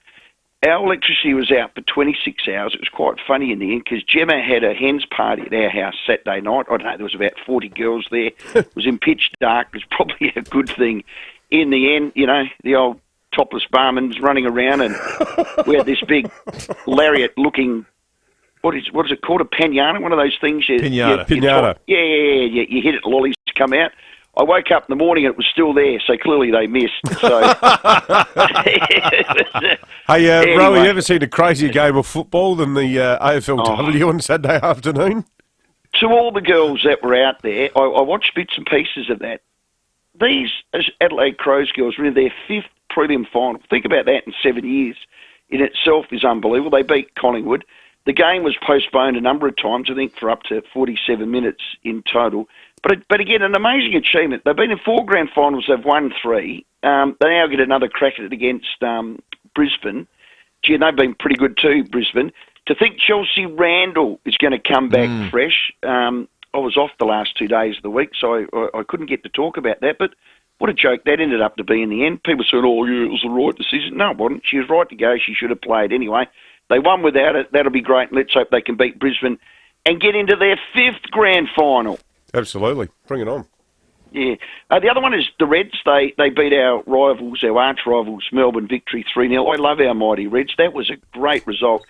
electricity was out for 26 hours. It was quite funny in the end because Gemma had a hens party at our house Saturday night. I don't know, there was about 40 girls there. It was in pitch dark. It was probably a good thing. In the end, you know, the old topless barman's running around and we had this big lariat-looking, what is it called, a pinata? One of those things. Pinata. You hit it, lollies come out. I woke up in the morning and it was still there, so clearly they missed. So. Hey, anyway. Roe, you ever seen a crazier game of football than the AFLW on Saturday afternoon? To all the girls that were out there, I watched bits and pieces of that. These Adelaide Crows girls were in their 5th prelim final. Think about that in 7 years. In itself is unbelievable. They beat Collingwood. The game was postponed a number of times, I think, for up to 47 minutes in total. But again, an amazing achievement. They've been in 4 grand finals. They've won 3. They now get another crack at it against Brisbane. Gee, and they've been pretty good too, Brisbane. To think Chelsea Randall is going to come back fresh. was off the last 2 days of the week, so I couldn't get to talk about that. But what a joke that ended up to be in the end. People said, "Oh, yeah, it was the right decision." No, it wasn't. She was right to go. She should have played anyway. They won without it. That'll be great. Let's hope they can beat Brisbane and get into their 5th grand final. Absolutely. Bring it on. Yeah. The other one is the Reds. They beat our rivals, our arch rivals, Melbourne Victory 3-0. I love our mighty Reds. That was a great result.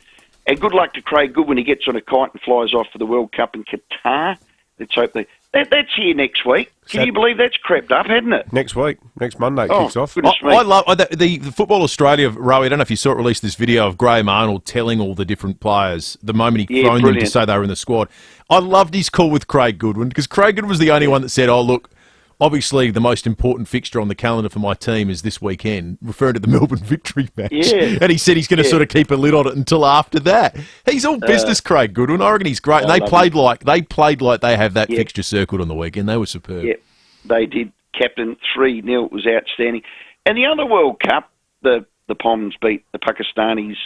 And good luck to Craig Good when he gets on a kite and flies off for the World Cup in Qatar. Let's hope that's here next week. Can you believe that's crept up, hasn't it? Next week. Next Monday it kicks off. I love the Football Australia, Rowie. I don't know if you saw it, released this video of Graham Arnold telling all the different players the moment he phoned them to say they were in the squad. I loved his call with Craig Goodwin because Craig Goodwin was the only one that said, "Oh, look, obviously the most important fixture on the calendar for my team is this weekend," referring to the Melbourne Victory match. Yeah. And he said he's going to sort of keep a lid on it until after that. He's all business, Craig Goodwin. I reckon he's great. And they played like they have that fixture circled on the weekend. They were superb. Yeah, they did. Captain 3-0. It was outstanding. And the other World Cup, the Poms beat the Pakistanis.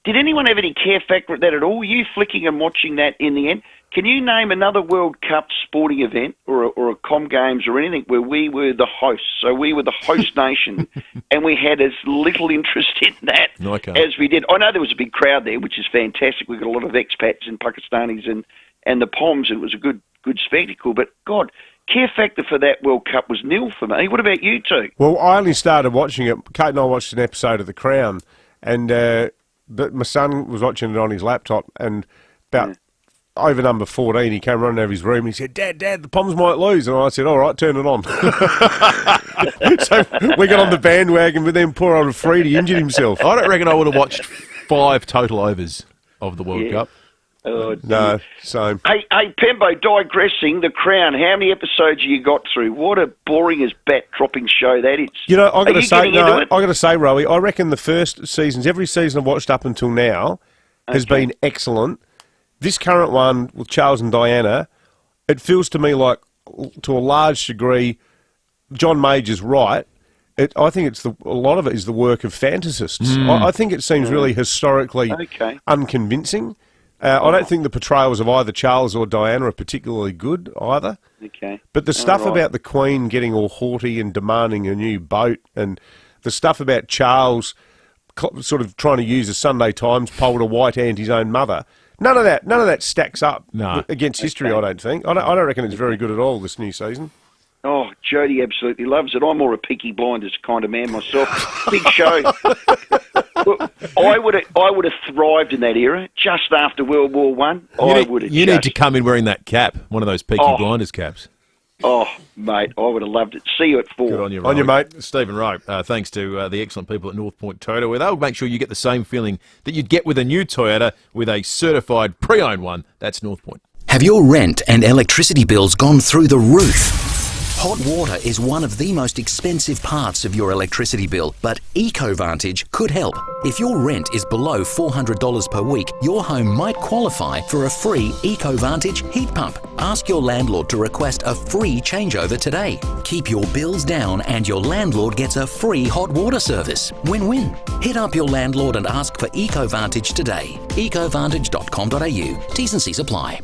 Did anyone have any care factor at that at all? Were you flicking and watching that in the end? Can you name another World Cup sporting event or a Com Games or anything where we were the hosts? So we were the host nation and we had as little interest in that as we did. I know there was a big crowd there, which is fantastic. We got a lot of expats and Pakistanis and the Poms, and it was a good spectacle. But, God, care factor for that World Cup was nil for me. What about you two? Well, I only started watching it. Kate and I watched an episode of The Crown, and but my son was watching it on his laptop, and about over number 14, he came running out of his room and he said, Dad, the Poms might lose. And I said, all right, turn it on. So we got on the bandwagon, but then poor old Freedy injured himself. I don't reckon I would have watched 5 total overs of the World Cup. Oh, no, same. Hey, Pembo, digressing, The Crown, how many episodes you got through? What a boring as bat-dropping show that is. You know, I got to say, Rowie, I reckon the first seasons, every season I've watched up until now, has been excellent. This current one with Charles and Diana, it feels to me like, to a large degree, John Major's right. I think a lot of it is the work of fantasists. I think it seems really historically unconvincing. I don't think the portrayals of either Charles or Diana are particularly good either. But the stuff about the Queen getting all haughty and demanding a new boat, and the stuff about Charles sort of trying to use a Sunday Times poll to white hand his own mother, none of that stacks up against history, I don't think. I don't reckon it's very good at all this new season. Oh, Jodie absolutely loves it. I'm more a Peaky Blinders kind of man myself. Big show. Look, I would have thrived in that era just after World War One. You need to come in wearing that cap, one of those Peaky Blinders caps. Oh, mate, I would have loved it. See you at 4. Good on you, mate. Stephen Rowe, thanks to the excellent people at North Point Toyota, where they'll make sure you get the same feeling that you'd get with a new Toyota with a certified pre-owned one. That's North Point. Have your rent and electricity bills gone through the roof? Hot water is one of the most expensive parts of your electricity bill, but EcoVantage could help. If your rent is below $400 per week, your home might qualify for a free EcoVantage heat pump. Ask your landlord to request a free changeover today. Keep your bills down and your landlord gets a free hot water service. Win-win. Hit up your landlord and ask for EcoVantage today. EcoVantage.com.au. T's and C's apply.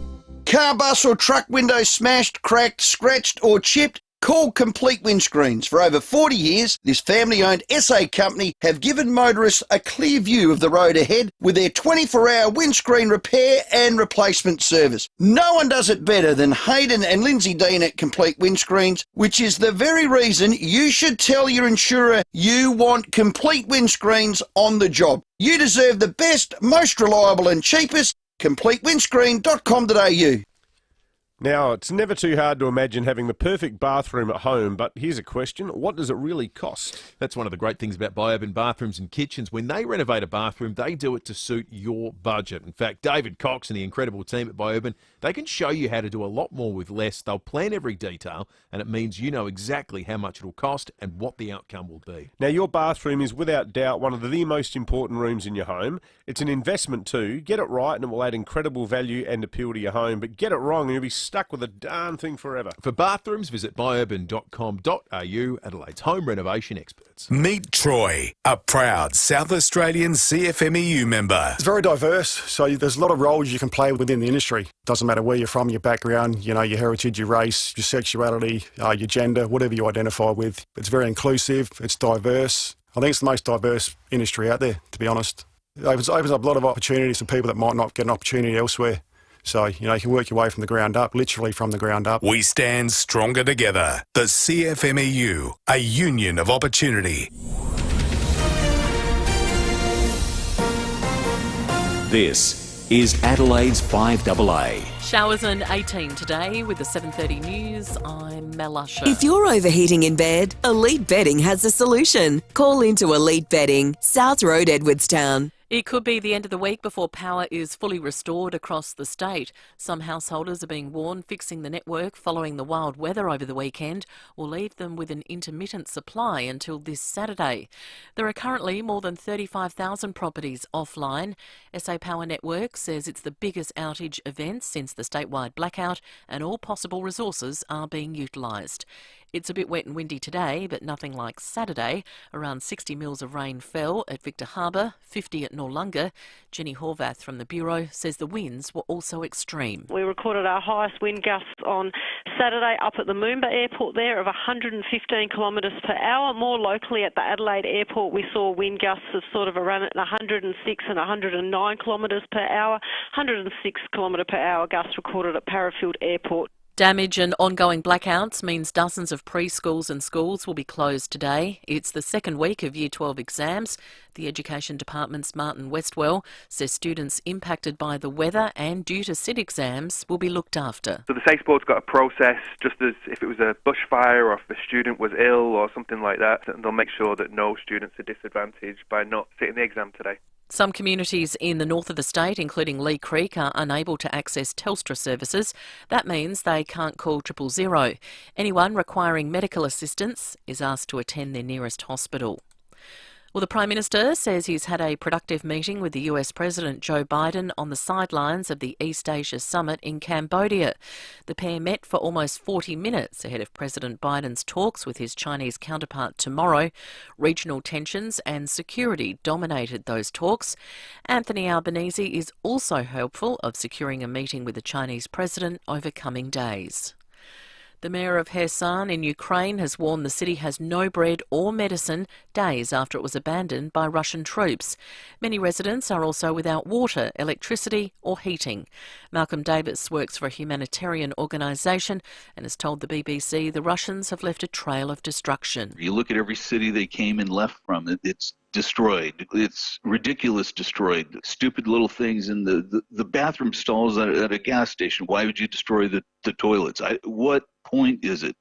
Car, bus or truck window smashed, cracked, scratched or chipped? Call Complete Windscreens. For over 40 years, this family-owned SA company have given motorists a clear view of the road ahead with their 24-hour windscreen repair and replacement service. No one does it better than Hayden and Lindsay Dean at Complete Windscreens, which is the very reason you should tell your insurer you want Complete Windscreens on the job. You deserve the best, most reliable and cheapest. CompleteWindscreen.com.au. Now, it's never too hard to imagine having the perfect bathroom at home, but here's a question. What does it really cost? That's one of the great things about Biourban Bathrooms and Kitchens. When they renovate a bathroom, they do it to suit your budget. In fact, David Cox and the incredible team at Biourban, they can show you how to do a lot more with less. They'll plan every detail, and it means you know exactly how much it'll cost and what the outcome will be. Now, your bathroom is without doubt one of the most important rooms in your home. It's an investment too. Get it right and it will add incredible value and appeal to your home, but get it wrong and you'll be stuck with the darn thing forever. For bathrooms, visit myurban.com.au, Adelaide's home renovation experts. Meet Troy, a proud South Australian CFMEU member. It's very diverse, so there's a lot of roles you can play within the industry. Doesn't matter where you're from, your background, your heritage, your race, your sexuality, your gender, whatever you identify with. It's very inclusive, it's diverse. I think it's the most diverse industry out there, to be honest. It opens up a lot of opportunities for people that might not get an opportunity elsewhere. So, you can work your way from the ground up, literally from the ground up. We stand stronger together. The CFMEU, a union of opportunity. This is Adelaide's 5AA. Showers and 18 today with the 7:30 news. I'm Mel Usher. If you're overheating in bed, Elite Bedding has a solution. Call into Elite Bedding, South Road, Edwardstown. It could be the end of the week before power is fully restored across the state. Some householders are being warned fixing the network following the wild weather over the weekend will leave them with an intermittent supply until this Saturday. There are currently more than 35,000 properties offline. SA Power Network says it's the biggest outage event since the statewide blackout and all possible resources are being utilised. It's a bit wet and windy today, but nothing like Saturday. Around 60 mils of rain fell at Victor Harbour, 50 at Noarlunga. Jenny Horvath from the Bureau says the winds were also extreme. We recorded our highest wind gusts on Saturday up at the Moomba Airport there of 115 kilometres per hour. More locally at the Adelaide Airport, we saw wind gusts of sort of around 106 and 109 kilometres per hour. 106 kilometre per hour gusts recorded at Parafield Airport. Damage and ongoing blackouts means dozens of preschools and schools will be closed today. It's the second week of Year 12 exams. The Education Department's Martin Westwell says students impacted by the weather and due to sit exams will be looked after. So the SACE Board's got a process, just as if it was a bushfire or if a student was ill or something like that, and they'll make sure that no students are disadvantaged by not sitting the exam today. Some communities in the north of the state, including Lee Creek, are unable to access Telstra services. That means they can't call 000. Anyone requiring medical assistance is asked to attend their nearest hospital. Well, the Prime Minister says he's had a productive meeting with the US President Joe Biden on the sidelines of the East Asia Summit in Cambodia. The pair met for almost 40 minutes ahead of President Biden's talks with his Chinese counterpart tomorrow. Regional tensions and security dominated those talks. Anthony Albanese is also hopeful of securing a meeting with the Chinese president over coming days. The mayor of Kherson in Ukraine has warned the city has no bread or medicine days after it was abandoned by Russian troops. Many residents are also without water, electricity or heating. Malcolm Davis works for a humanitarian organisation and has told the BBC the Russians have left a trail of destruction. You look at every city they came and left from, it's destroyed. It's ridiculous destroyed. Stupid little things in the bathroom stalls at a gas station. Why would you destroy the toilets? What point is it?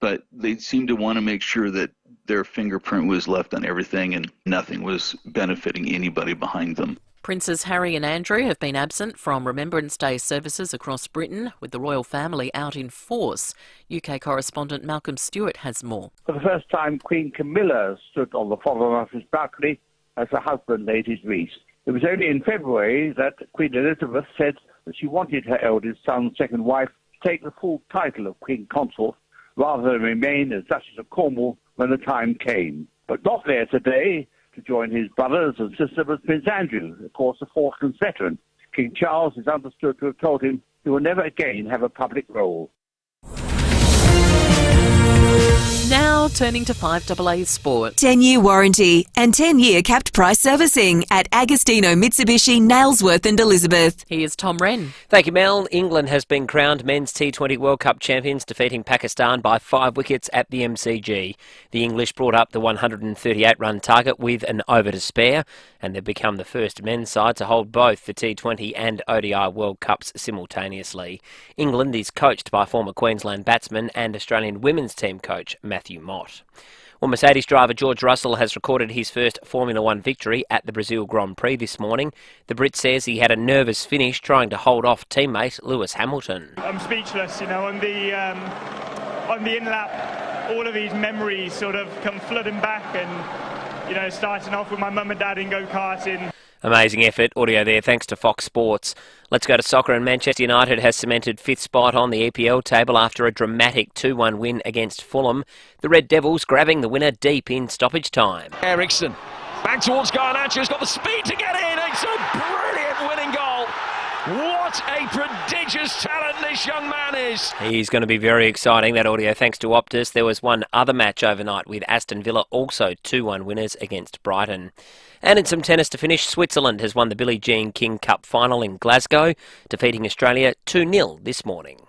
But they seem to want to make sure that their fingerprint was left on everything and nothing was benefiting anybody behind them. Princes Harry and Andrew have been absent from Remembrance Day services across Britain, with the royal family out in force. UK correspondent Malcolm Stewart has more. For the first time, Queen Camilla stood on the Foreign Office balcony as her husband laid his wreath. It was only in February that Queen Elizabeth said that she wanted her eldest son's second wife to take the full title of Queen Consort rather than remain as Duchess of Cornwall when the time came. But not there today to join his brothers and sister was Prince Andrew, of course a Falklands veteran. King Charles is understood to have told him he will never again have a public role. Now turning to 5AA Sport. 10-year warranty and 10-year capped price servicing at Agostino Mitsubishi, Nailsworth and Elizabeth. Here's Tom Wren. Thank you, Mel. England has been crowned Men's T20 World Cup champions, defeating Pakistan by 5 wickets at the MCG. The English brought up the 138-run target with an over to spare, and they've become the first men's side to hold both the T20 and ODI World Cups simultaneously. England is coached by former Queensland batsman and Australian women's team coach Matthew Mott. Well, Mercedes driver George Russell has recorded his first Formula One victory at the Brazil Grand Prix this morning. The Brit says he had a nervous finish trying to hold off teammate Lewis Hamilton. I'm speechless, on the in-lap, all of these memories sort of come flooding back and, starting off with my mum and dad in go-karting. Amazing effort. Audio there, thanks to Fox Sports. Let's go to soccer, and Manchester United has cemented fifth spot on the EPL table after a dramatic 2-1 win against Fulham. The Red Devils grabbing the winner deep in stoppage time. Eriksson, back towards Garnacho, has got the speed to get in. It's a brilliant winning goal. What a prodigious talent this young man is. He's going to be very exciting, that audio, thanks to Optus. There was one other match overnight with Aston Villa, also 2-1 winners against Brighton. And in some tennis to finish, Switzerland has won the Billie Jean King Cup final in Glasgow, defeating Australia 2-0 this morning.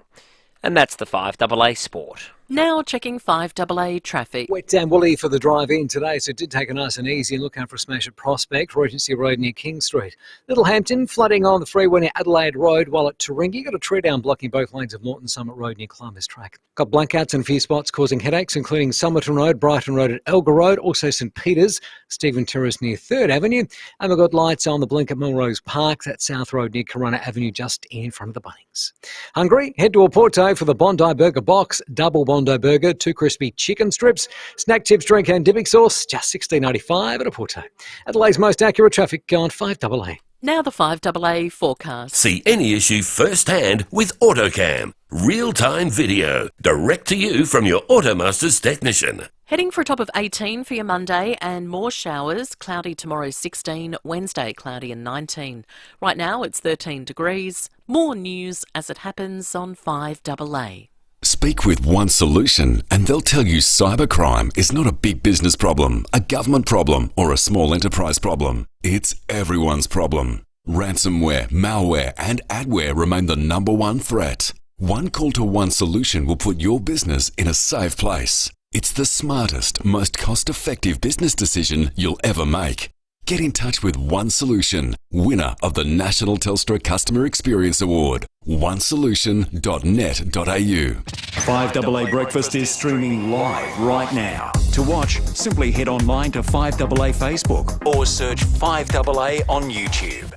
And that's the 5AA Sport. Now checking 5AA traffic. Wet and woolly for the drive in today, so it did take a nice and easy and look out for a smash at Prospect, Regency Road near King Street. Littlehampton, flooding on the freeway near Adelaide Road, while at Turingi, got a tree down blocking both lanes of Norton Summit Road near Climbers Track. Got blackouts in a few spots causing headaches, including Somerton Road, Brighton Road at Elgar Road, also St Peters, Stephen Terrace near 3rd Avenue, and we've got lights on the blink at Melrose Park, that's South Road near Corona Avenue, just in front of the Bunnings. Hungry? Head to Oporto for the Bondi Burger Box, double Bondi Burger, 2 crispy chicken strips, snack tips, drink and dipping sauce, just $16.95 at Oporto. Adelaide's most accurate traffic on 5AA. Now the 5AA forecast. See any issue firsthand with AutoCam. Real-time video, direct to you from your Automaster's technician. Heading for a top of 18 for your Monday and more showers. Cloudy tomorrow 16, Wednesday cloudy and 19. Right now it's 13 degrees. More news as it happens on 5AA. Speak with One Solution and they'll tell you cybercrime is not a big business problem, a government problem or a small enterprise problem. It's everyone's problem. Ransomware, malware and adware remain the #1 threat. One call to One Solution will put your business in a safe place. It's the smartest, most cost-effective business decision you'll ever make. Get in touch with One Solution, winner of the National Telstra Customer Experience Award. onesolution.net.au. 5AA Breakfast is streaming live right now. To watch, simply head online to 5AA Facebook or search 5AA on YouTube.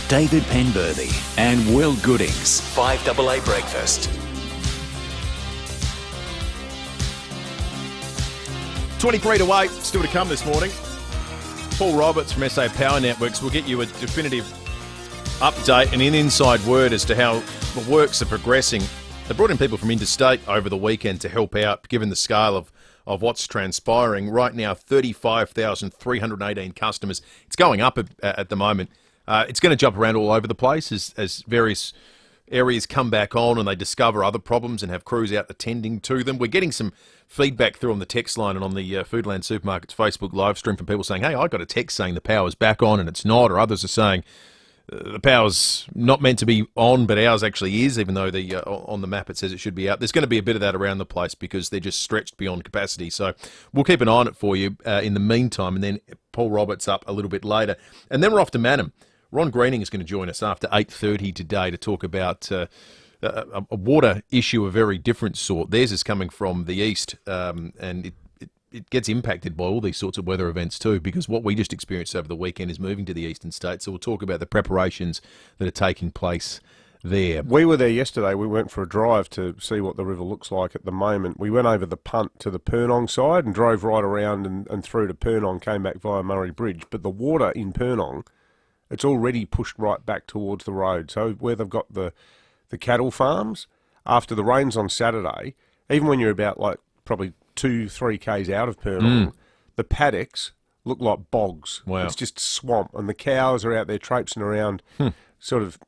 David Penberthy and Will Goodings, 5AA Breakfast. 23 to 8, still to come this morning. Paul Roberts from SA Power Networks will get you a definitive update and an inside word as to how the works are progressing. They brought in people from interstate over the weekend to help out, given the scale of what's transpiring. Right now, 35,318 customers. It's going up at the moment. It's going to jump around all over the place as various areas come back on and they discover other problems and have crews out attending to them. We're getting some feedback through on the text line and on the Foodland Supermarkets Facebook live stream from people saying, hey, I got a text saying the power's back on and it's not, or others are saying the power's not meant to be on, but ours actually is, even though on the map it says it should be out. There's going to be a bit of that around the place because they're just stretched beyond capacity. So we'll keep an eye on it for you in the meantime, and then Paul Roberts up a little bit later. And then we're off to Mannum. Ron Greening is going to join us after 8:30 today to talk about a water issue of a very different sort. Theirs is coming from the east, and it gets impacted by all these sorts of weather events too, because what we just experienced over the weekend is moving to the eastern states. So we'll talk about the preparations that are taking place there. We were there yesterday. We went for a drive to see what the river looks like at the moment. We went over the punt to the Purnong side and drove right around and through to Purnong, came back via Murray Bridge. But the water in Purnong, it's already pushed right back towards the road. So where they've got the cattle farms, after the rains on Saturday, even when you're about like probably 2-3 k's out of Purnong, the paddocks look like bogs. Wow. It's just swamp, and the cows are out there traipsing around, sort of,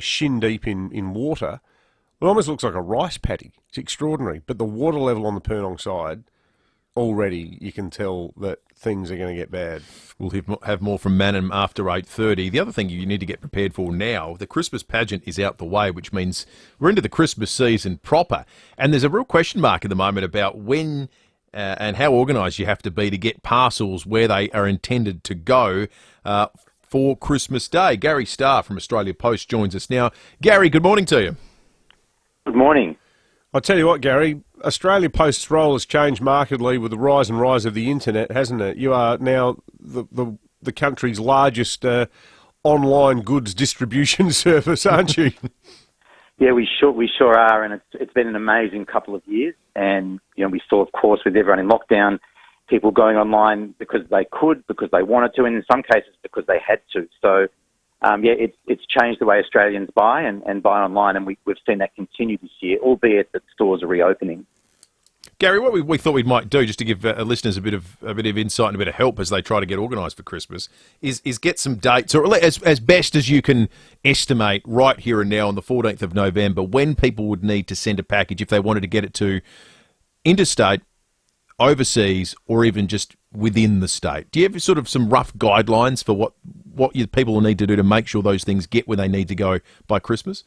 shin deep in water. It almost looks like a rice paddy. It's extraordinary. But the water level on the Purnong side, already you can tell that things are going to get bad. We'll have more from Mannum after 8:30. The other thing you need to get prepared for now, the Christmas pageant is out the way, which means we're into the Christmas season proper. And there's a real question mark at the moment about when and how organised you have to be to get parcels where they are intended to go for Christmas Day. Gary Starr from Australia Post joins us now. Gary, good morning to you. Good morning. I'll tell you what, Gary, Australia Post's role has changed markedly with the rise of the internet, hasn't it? You are now the country's largest online goods distribution service, aren't you? Yeah, we sure are, and it's been an amazing couple of years. And we saw, of course, with everyone in lockdown, people going online because they could, because they wanted to, and in some cases because they had to. So, it's changed the way Australians buy and buy online, and we've seen that continue this year, albeit that stores are reopening. Gary, what we thought we might do, just to give listeners a bit of insight and a bit of help as they try to get organised for Christmas, is get some dates, or as best as you can estimate right here and now on the 14th of November, when people would need to send a package if they wanted to get it to interstate, overseas, or even just within the state. Do you have sort of some rough guidelines for what people will need to do to make sure those things get where they need to go by Christmas?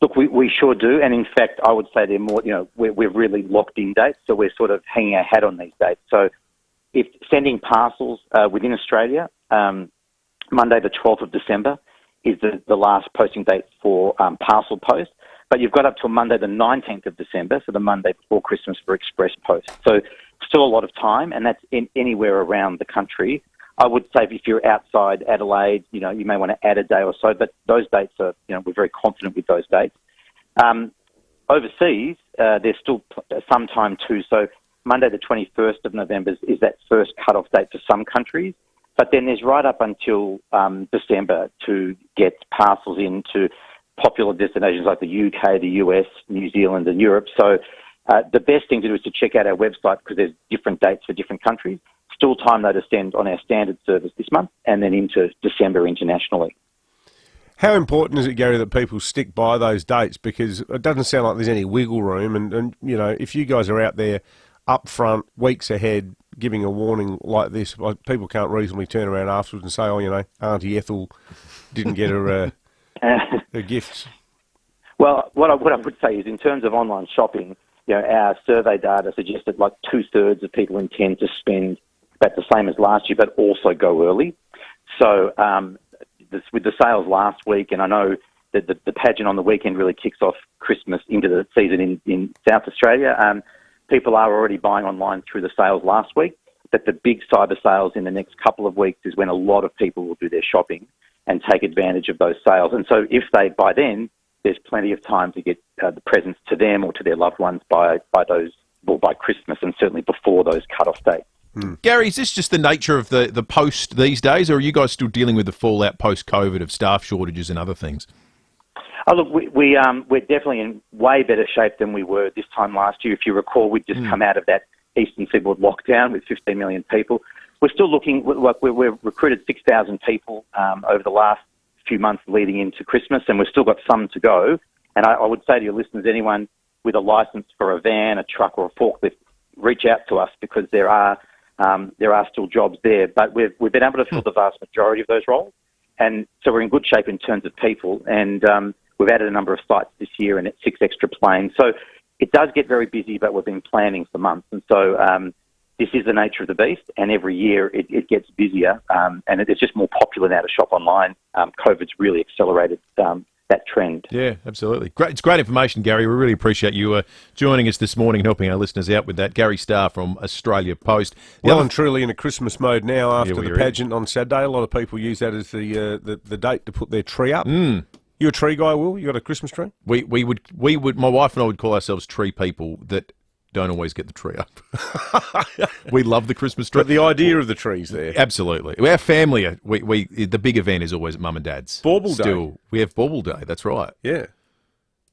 Look, we sure do, and in fact, I would say they're more. We're really locked in dates, so we're sort of hanging our hat on these dates. So, if sending parcels within Australia, Monday the 12th of December is the last posting date for parcel post, but you've got up till Monday the 19th of December, so the Monday before Christmas, for express post. So, still a lot of time, and that's anywhere around the country. I would say if you're outside Adelaide, you may want to add a day or so, but those dates are, we're very confident with those dates. Overseas, there's still some time too. So Monday the 21st of November is that first cut-off date for some countries, but then there's right up until December to get parcels into popular destinations like the UK, the US, New Zealand and Europe. So the best thing to do is to check out our website because there's different dates for different countries. Still time, though, to send on our standard service this month and then into December internationally. How important is it, Gary, that people stick by those dates? Because it doesn't sound like there's any wiggle room. And if you guys are out there up front, weeks ahead, giving a warning like this, people can't reasonably turn around afterwards and say, Auntie Ethel didn't get her gifts. Well, what I would say is in terms of online shopping, our survey data suggested like 2/3 of people intend to spend about the same as last year, but also go early. So with the sales last week, and I know that the pageant on the weekend really kicks off Christmas into the season in South Australia, people are already buying online through the sales last week, but the big cyber sales in the next couple of weeks is when a lot of people will do their shopping and take advantage of those sales. And so if they buy then, there's plenty of time to get the presents to them or to their loved ones by Christmas and certainly before those cut-off dates. Gary, is this just the nature of the post these days, or are you guys still dealing with the fallout post-COVID of staff shortages and other things? Oh, look, we're definitely in way better shape than we were this time last year. If you recall, we'd just come out of that Eastern Seaboard lockdown with 15 million people. We're still looking, like we've recruited 6,000 people over the last few months leading into Christmas, and we've still got some to go. And I would say to your listeners, anyone with a license for a van, a truck or a forklift, reach out to us because there are still jobs there. But we've been able to fill the vast majority of those roles. And so we're in good shape in terms of people. And we've added a number of sites this year and 6 extra planes. So it does get very busy, but we've been planning for months. And so this is the nature of the beast. And every year it gets busier. And it's just more popular now to shop online. COVID's really accelerated that trend. Yeah, absolutely. Great. It's great information, Gary. We really appreciate you joining us this morning and helping our listeners out with that. Gary Starr from Australia Post. Well and truly in a Christmas mode now after the pageant on Saturday. A lot of people use that as the date to put their tree up. You a tree guy, Will? You got a Christmas tree? We would. My wife and I would call ourselves tree people that don't always get the tree up. We love the Christmas tree. But the idea of the tree's there. Absolutely. Our family, the big event is always at Mum and Dad's. Bauble Day. We have Bauble Day, that's right. Yeah.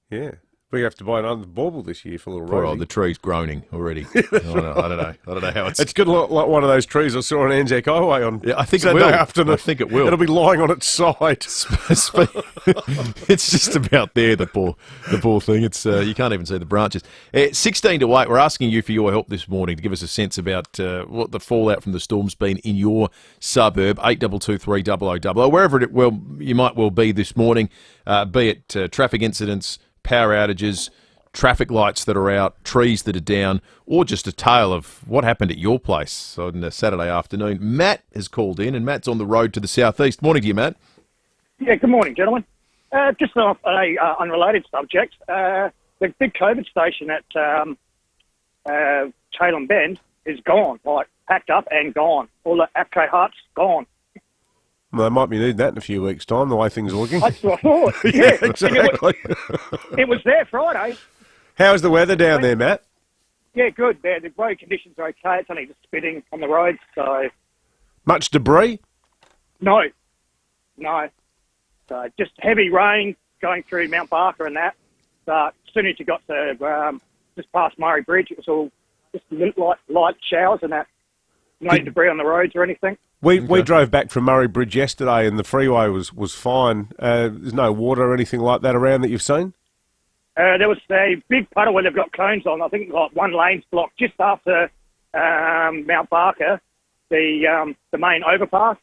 Yeah. We have to buy another bauble this year for little Rosie. Oh, the tree's groaning already. I don't know how it's... It's good like one of those trees I saw on Anzac Highway on Saturday afternoon. I think it will. It'll be lying on its side. It's just about there, the poor thing. It's you can't even see the branches. 16 to 8, we're asking you for your help this morning to give us a sense about what the fallout from the storm's been in your suburb, 8223 000, wherever you might well be this morning, be it traffic incidents, power outages, traffic lights that are out, trees that are down, or just a tale of what happened at your place on a Saturday afternoon. Matt has called in, and Matt's on the road to the southeast. Morning to you, Matt. Yeah, good morning, gentlemen. Just off a unrelated subject, the big COVID station at Tailem Bend is gone, like packed up and gone. All the APCO huts, gone. Well, they might be needing that in a few weeks' time, the way things are looking. That's what I thought. Yeah, exactly. It was there Friday. How's the weather down there, Matt? Yeah, good. The road conditions are okay. It's only just spitting on the roads, so... Much debris? No. So just heavy rain going through Mount Barker and that. But as soon as you got to just past Murray Bridge, it was all just light showers and that. No debris on the roads or anything. We drove back from Murray Bridge yesterday and the freeway was fine. There's no water or anything like that around that you've seen? There was a big puddle where they've got cones on. I think like one lane's blocked just after Mount Barker, the main overpass.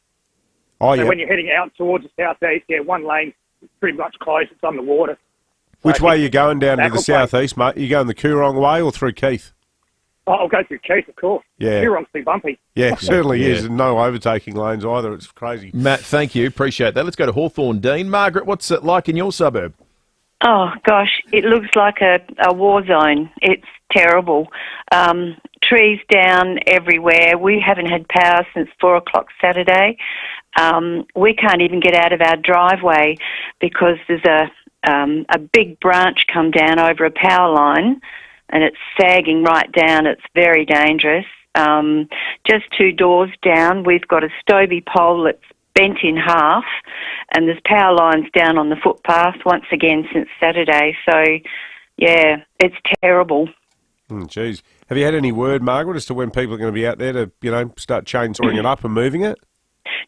Oh, so yeah. when you're heading out towards the southeast, one lane pretty much closed. It's underwater. Which way are you going down to the Tackle southeast, mate? Are you going the Coorong way or through Keith? Oh, I'll go through Keith, of course. Yeah. Coorong's pretty bumpy. Yeah, certainly Yeah. is. And no overtaking lanes either. It's crazy. Matt, thank you. Appreciate that. Let's go to Hawthorne Dean. Margaret, what's it like in your suburb? Oh, gosh, it looks like a war zone. It's terrible. Trees down everywhere. We haven't had power since 4 o'clock Saturday. We can't even get out of our driveway because there's a big branch come down over a power line and it's sagging right down. It's very dangerous. Just 2 doors down, we've got a Stobie pole that's bent in half, and there's power lines down on the footpath once again since Saturday. So, yeah, it's terrible. Geez. Have you had any word, Margaret, as to when people are going to be out there to, start chainsawing it up and moving it?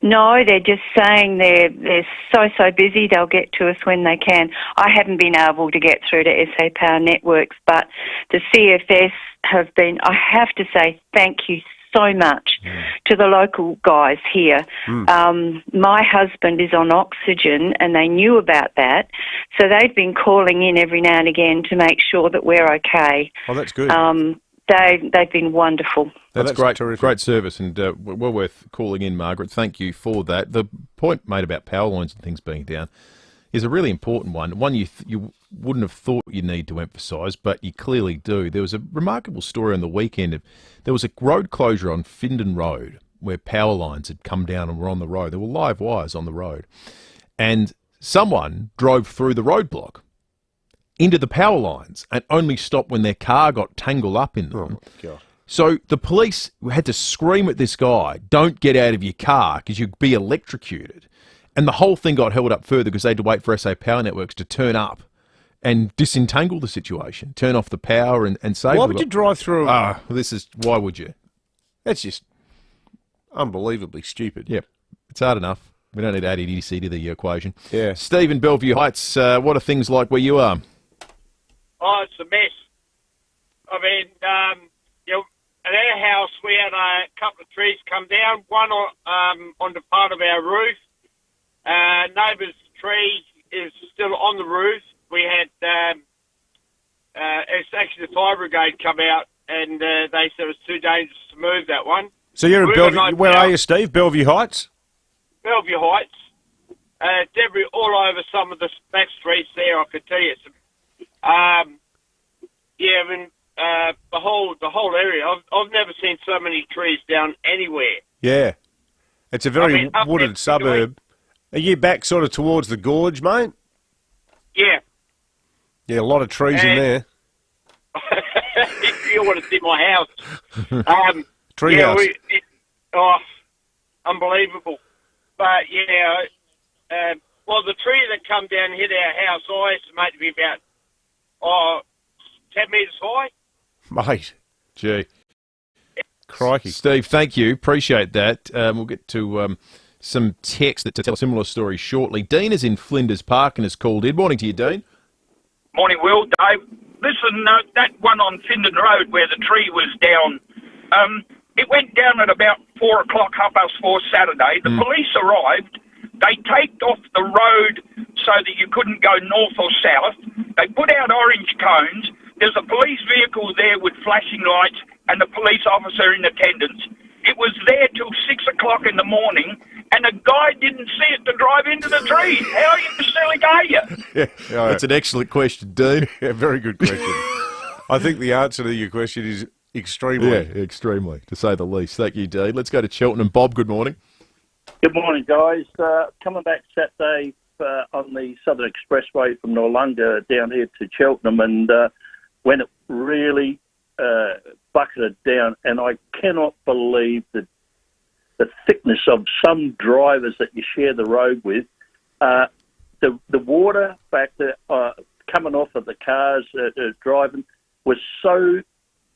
No, they're just saying they're so busy they'll get to us when they can. I haven't been able to get through to SA Power Networks, but the CFS have been, I have to say thank you so much to the local guys here. My husband is on oxygen and they knew about that, so they've been calling in every now and again to make sure that we're okay. Oh, that's good. They've been wonderful. That's great, great service, and well worth calling in, Margaret. Thank you for that. The point made about power lines and things being down is a really important one. One you wouldn't have thought you need to emphasise, but you clearly do. There was a remarkable story on the weekend. There was a road closure on Findon Road where power lines had come down and were on the road. There were live wires on the road, and someone drove through the roadblock into the power lines and only stopped when their car got tangled up in them. Oh, God. So the police had to scream at this guy, don't get out of your car because you'd be electrocuted. And the whole thing got held up further because they had to wait for SA Power Networks to turn up and disentangle the situation, turn off the power and save. Why would you drive through? Why would you? That's just unbelievably stupid. Yep, it's hard enough. We don't need to add idiocy to the equation. Yeah. Steve in Bellevue Heights, what are things like where you are? Oh, it's a mess. I mean, at our house we had a couple of trees come down, one on the part of our roof. Neighbour's tree is still on the roof. We had, it's actually the fire brigade come out and they said it was too dangerous to move that one. So you're in Bellevue. Where are you, Steve? Bellevue Heights? Bellevue Heights. Debris all over some of the back streets there, I could tell you. The whole area. I've never seen so many trees down anywhere. Yeah. It's a very wooded suburb. Are you back sort of towards the gorge, mate? Yeah. Yeah, a lot of trees in there. You want to see my house. Tree house. Unbelievable. But, the tree that come down and hit our house, I estimate to be about 10 metres high. Mate. Gee. Crikey. Steve, thank you. Appreciate that. We'll get to some text to tell a similar story shortly. Dean is in Flinders Park and has called in. Morning to you, Dean. Morning, Will, Dave. Listen, that one on Findon Road where the tree was down, it went down at about 4 o'clock, 4:30 Saturday. The police arrived. They taped off the road so that you couldn't go north or south. They put out orange cones. There's a police vehicle there with flashing lights and the police officer in attendance. It was there till 6 o'clock in the morning, and the guy didn't see it to drive into the tree. How silly are you? Yeah, that's an excellent question, Dean. Yeah, very good question. I think the answer to your question is extremely. Yeah, extremely, to say the least. Thank you, Dean. Let's go to Cheltenham. Bob, good morning. Good morning, guys. Coming back Saturday on the Southern Expressway from Noarlunga down here to Cheltenham, and when it really bucketed down, and I cannot believe the thickness of some drivers that you share the road with. The water factor coming off of the cars driving was so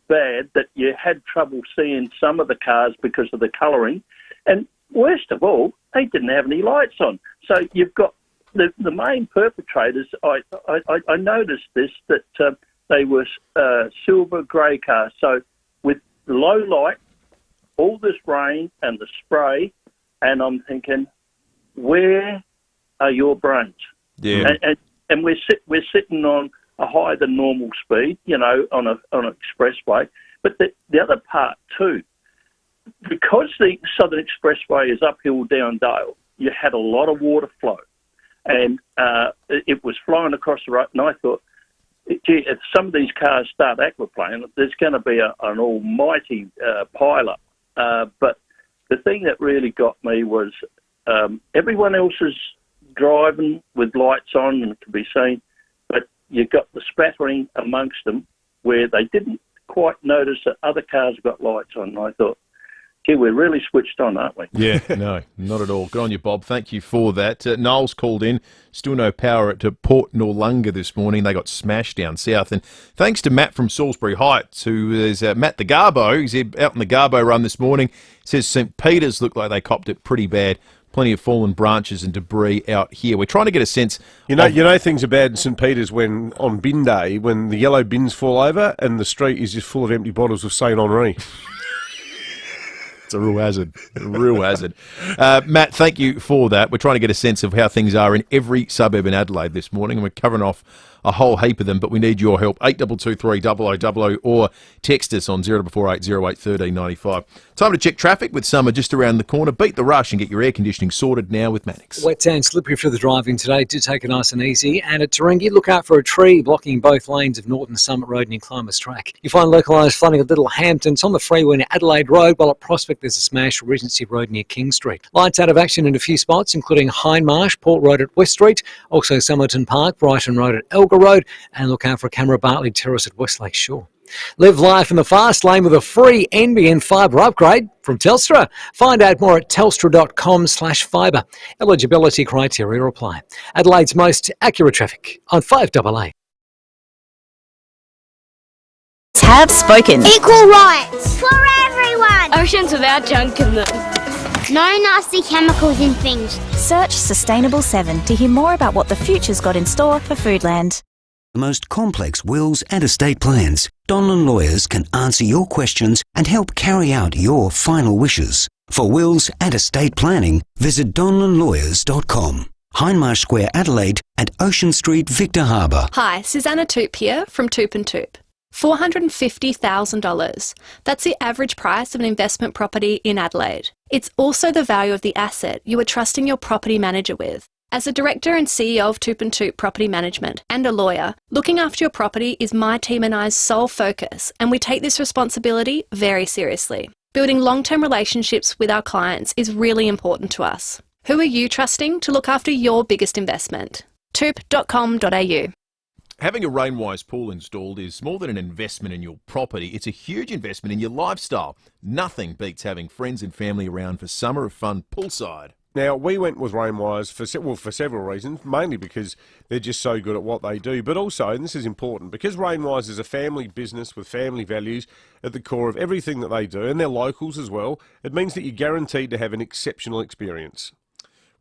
bad that you had trouble seeing some of the cars because of the colouring. And worst of all, they didn't have any lights on. So you've got the main perpetrators. I noticed this, that they were silver grey cars. So with low light, all this rain and the spray, and I'm thinking, where are your brains? Yeah. And we're sitting on a higher than normal speed, on an expressway. But the other part too, because the Southern Expressway is uphill down Dale, you had a lot of water flow, and it was flowing across the road. And I thought, gee, if some of these cars start aquaplaning, there's going to be an almighty pile-up. But the thing that really got me was everyone else is driving with lights on and can be seen, but you got the spattering amongst them where they didn't quite notice that other cars got lights on. And I thought, gee, we're really switched on, aren't we? Yeah, no, not at all. Good on you, Bob. Thank you for that. Noel's called in. Still no power at Port Noarlunga this morning. They got smashed down south. And thanks to Matt from Salisbury Heights, who is Matt the Garbo. He's out on the Garbo run this morning. Says St. Peter's looked like they copped it pretty bad. Plenty of fallen branches and debris out here. We're trying to get a sense. You know things are bad in St. Peter's when on bin day, when the yellow bins fall over and the street is just full of empty bottles of Saint Henri. It's a real hazard. Matt, thank you for that. We're trying to get a sense of how things are in every suburb in Adelaide this morning, and we're covering off a whole heap of them, but we need your help. 8223 0000 or text us on 0448 08 1395. Time to check traffic with summer just around the corner. Beat the rush and get your air conditioning sorted now with Mannix. Wet and slippery for the driving today. Do take it nice and easy. And at Taringi, look out for a tree blocking both lanes of Norton Summit Road near Climbers Track. You find localised flooding at Little Hampton. It's on the freeway near Adelaide Road, while at Prospect there's a smash at Regency Road near King Street. Lights out of action in a few spots, including Hindmarsh, Port Road at West Street, also Somerton Park, Brighton Road at Elgar Road, and look out for Camera Bartley Terrace at Westlake Shore. Live life in the fast lane with a free NBN fibre upgrade from Telstra. Find out more at telstra.com/fibre. Eligibility criteria apply. Adelaide's most accurate traffic on 5AA. Have spoken. Equal rights for everyone. Oceans without junk in them. No nasty chemicals in things. Search Sustainable 7 to hear more about what the future's got in store for Foodland. The most complex wills and estate plans. Donlan Lawyers can answer your questions and help carry out your final wishes. For wills and estate planning, visit donlanlawyers.com. Hindmarsh Square, Adelaide, and Ocean Street, Victor Harbour. Hi, Susanna Toop here from Toop & Toop. $450,000. That's the average price of an investment property in Adelaide. It's also the value of the asset you are trusting your property manager with. As a director and CEO of Toop & Toop Property Management and a lawyer, looking after your property is my team and I's sole focus, and we take this responsibility very seriously. Building long-term relationships with our clients is really important to us. Who are you trusting to look after your biggest investment? toop.com.au. Having a Rainwise pool installed is more than an investment in your property. It's a huge investment in your lifestyle. Nothing beats having friends and family around for summer of fun poolside. Now, we went with Rainwise for several reasons, mainly because they're just so good at what they do, but also, and this is important, because Rainwise is a family business with family values at the core of everything that they do, and they're locals as well, it means that you're guaranteed to have an exceptional experience.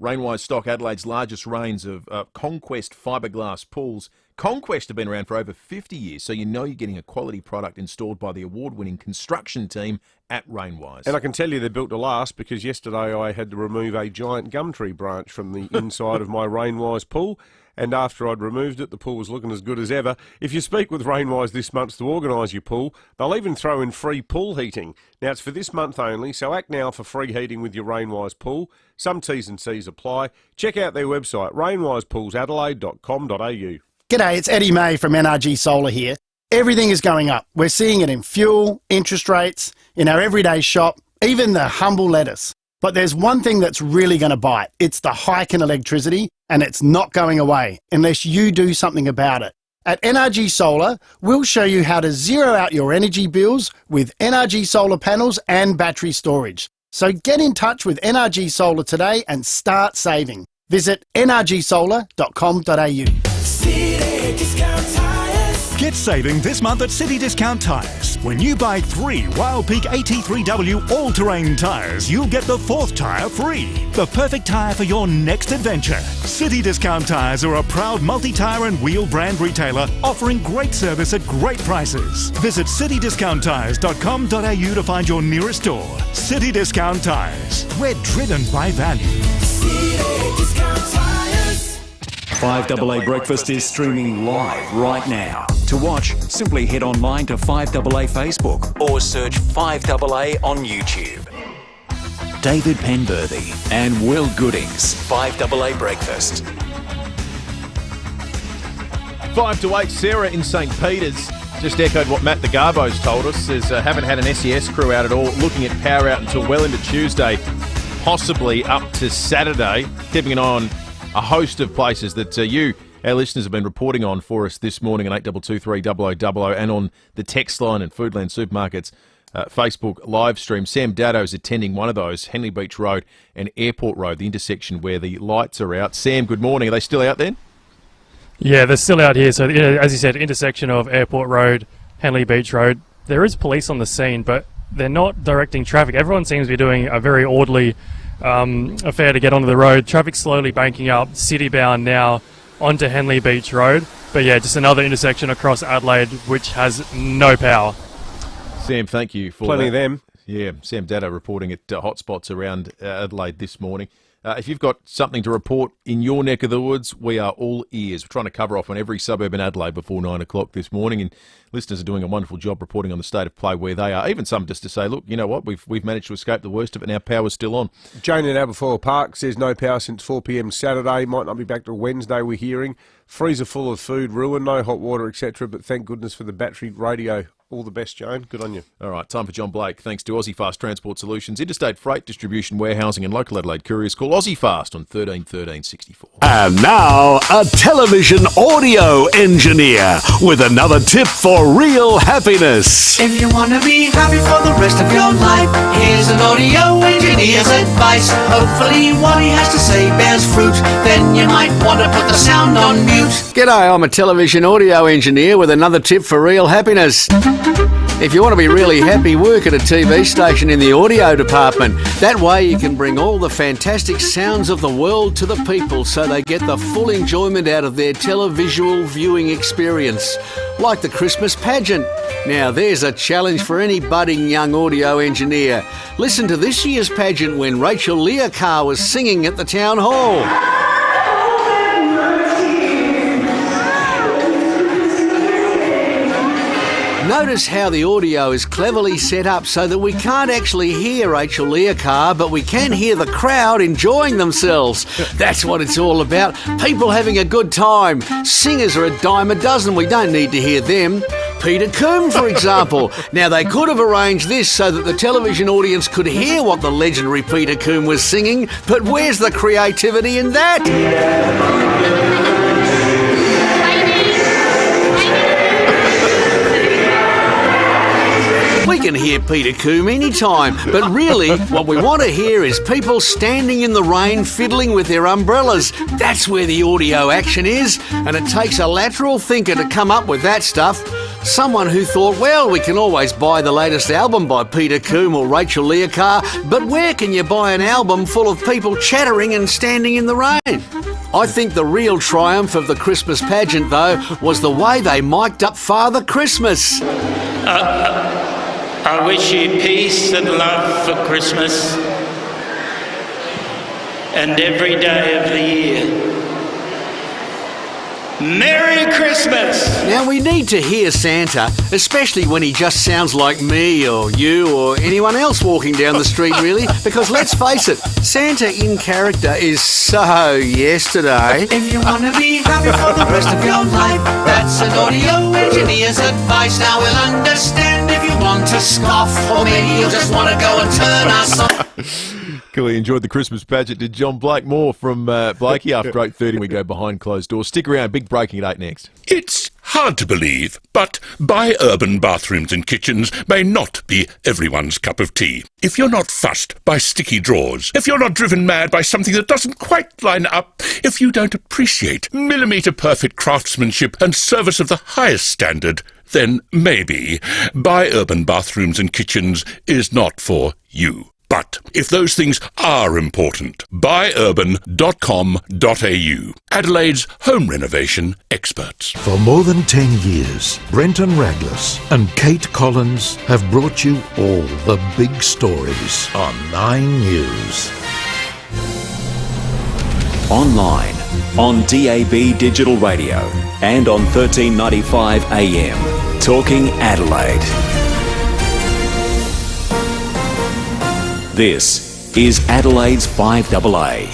Rainwise stock Adelaide's largest range of Conquest fiberglass pools. Conquest have been around for over 50 years, so you know you're getting a quality product installed by the award-winning construction team at Rainwise. And I can tell you they're built to last, because yesterday I had to remove a giant gum tree branch from the inside of my Rainwise pool, and after I'd removed it, the pool was looking as good as ever. If you speak with Rainwise this month to organise your pool, they'll even throw in free pool heating. Now, it's for this month only, so act now for free heating with your Rainwise pool. Some T's and C's apply. Check out their website, rainwisepoolsadelaide.com.au. G'day, it's Eddie May from NRG Solar here. Everything is going up. We're seeing it in fuel, interest rates, in our everyday shop, even the humble lettuce. But there's one thing that's really going to bite. It's the hike in electricity, and it's not going away unless you do something about it. At NRG Solar, we'll show you how to zero out your energy bills with NRG solar panels and battery storage. So get in touch with NRG Solar today and start saving. Visit nrgsolar.com.au. City Discount Tires. Get saving this month at City Discount Tires. When you buy 3 Wild Peak AT3W all-terrain tyres, you'll get the 4th tyre free. The perfect tyre for your next adventure. City Discount Tires are a proud multi-tyre and wheel brand retailer offering great service at great prices. Visit citydiscounttires.com.au to find your nearest store. City Discount Tires. We're driven by value. City Discount Tires. 5AA Breakfast is streaming live right now. To watch, simply head online to 5AA Facebook or search 5AA on YouTube. David Penberthy and Will Goodings, 5AA Breakfast. 5 to 8, Sarah in St. Peter's just echoed what Matt the Garbo's told us. Says haven't had an SES crew out at all, looking at power out until well into Tuesday, possibly up to Saturday. Keeping an eye on a host of places that you, our listeners, have been reporting on for us this morning on 8223 0000 and on the text line and Foodland Supermarkets Facebook live stream. Sam Daddo's attending one of those, Henley Beach Road and Airport Road, the intersection where the lights are out. Sam, good morning. Are they still out then? Yeah, they're still out here. So, as you said, intersection of Airport Road, Henley Beach Road. There is police on the scene, but they're not directing traffic. Everyone seems to be doing a very orderly affair to get onto the road. Traffic slowly banking up, city-bound now onto Henley Beach Road. But yeah, just another intersection across Adelaide which has no power. Sam, thank you for Plenty that. of them. Yeah, Sam Daddo reporting at hotspots around Adelaide this morning. If you've got something to report in your neck of the woods, we are all ears. We're trying to cover off on every suburb in Adelaide before 9 o'clock this morning, and listeners are doing a wonderful job reporting on the state of play where they are. Even some just to say, look, you know what, we've managed to escape the worst of it, and our power's still on. Jane in Aberfoyle Park says no power since 4 p.m. Saturday. Might not be back till Wednesday, we're hearing. Freezer full of food, ruin, no hot water, etc. But thank goodness for the battery radio. All the best, Joan. Good on you. All right, time for John Blake. Thanks to Aussie Fast Transport Solutions, interstate freight distribution, warehousing and local Adelaide couriers. Call Aussie Fast on 13 13 64. And now, a television audio engineer with another tip for real happiness. If you want to be happy for the rest of your life, here's an audio engineer's advice. Hopefully what he has to say bears fruit. Then you might want to put the sound on mute. G'day, I'm a television audio engineer with another tip for real happiness. If you want to be really happy, work at a TV station in the audio department. That way you can bring all the fantastic sounds of the world to the people so they get the full enjoyment out of their televisual viewing experience. Like the Christmas pageant. Now there's a challenge for any budding young audio engineer. Listen to this year's pageant when Rachel Learcar was singing at the town hall. Notice how the audio is cleverly set up so that we can't actually hear Rachel Learcar, but we can hear the crowd enjoying themselves. That's what it's all about. People having a good time. Singers are a dime a dozen. We don't need to hear them. Peter Coombe, for example. Now, they could have arranged this so that the television audience could hear what the legendary Peter Coombe was singing, but where's the creativity in that? We can hear Peter Coombe anytime, but really what we want to hear is people standing in the rain fiddling with their umbrellas. That's where the audio action is, and it takes a lateral thinker to come up with that stuff. Someone who thought, well, we can always buy the latest album by Peter Coombe or Rachel Learcar, but where can you buy an album full of people chattering and standing in the rain? I think the real triumph of the Christmas pageant, though, was the way they mic'd up Father Christmas. I wish you peace and love for Christmas and every day of the year. Merry Christmas! Now, we need to hear Santa, especially when he just sounds like me or you or anyone else walking down the street, really, because let's face it, Santa in character is so yesterday. If you want to be happy for the rest of your life, that's an audio engineer's advice. Now we'll understand if you want to scoff, or maybe you'll just want to go and turn us off. Cool, enjoyed the Christmas pageant. Did John Blake? More from Blakey after 8:30 we go behind closed doors. Stick around. Big Big Breaking at 8 next. It's hard to believe, but bi-urban bathrooms and kitchens may not be everyone's cup of tea. If you're not fussed by sticky drawers, if you're not driven mad by something that doesn't quite line up, if you don't appreciate millimetre-perfect craftsmanship and service of the highest standard, then maybe bi-urban bathrooms and kitchens is not for you. But if those things are important, buyurban.com.au, Adelaide's home renovation experts. For more than 10 years, Brenton Raglas and Kate Collins have brought you all the big stories on 9 News. Online, on DAB Digital Radio, and on 1395 AM. Talking Adelaide. This is Adelaide's 5AA.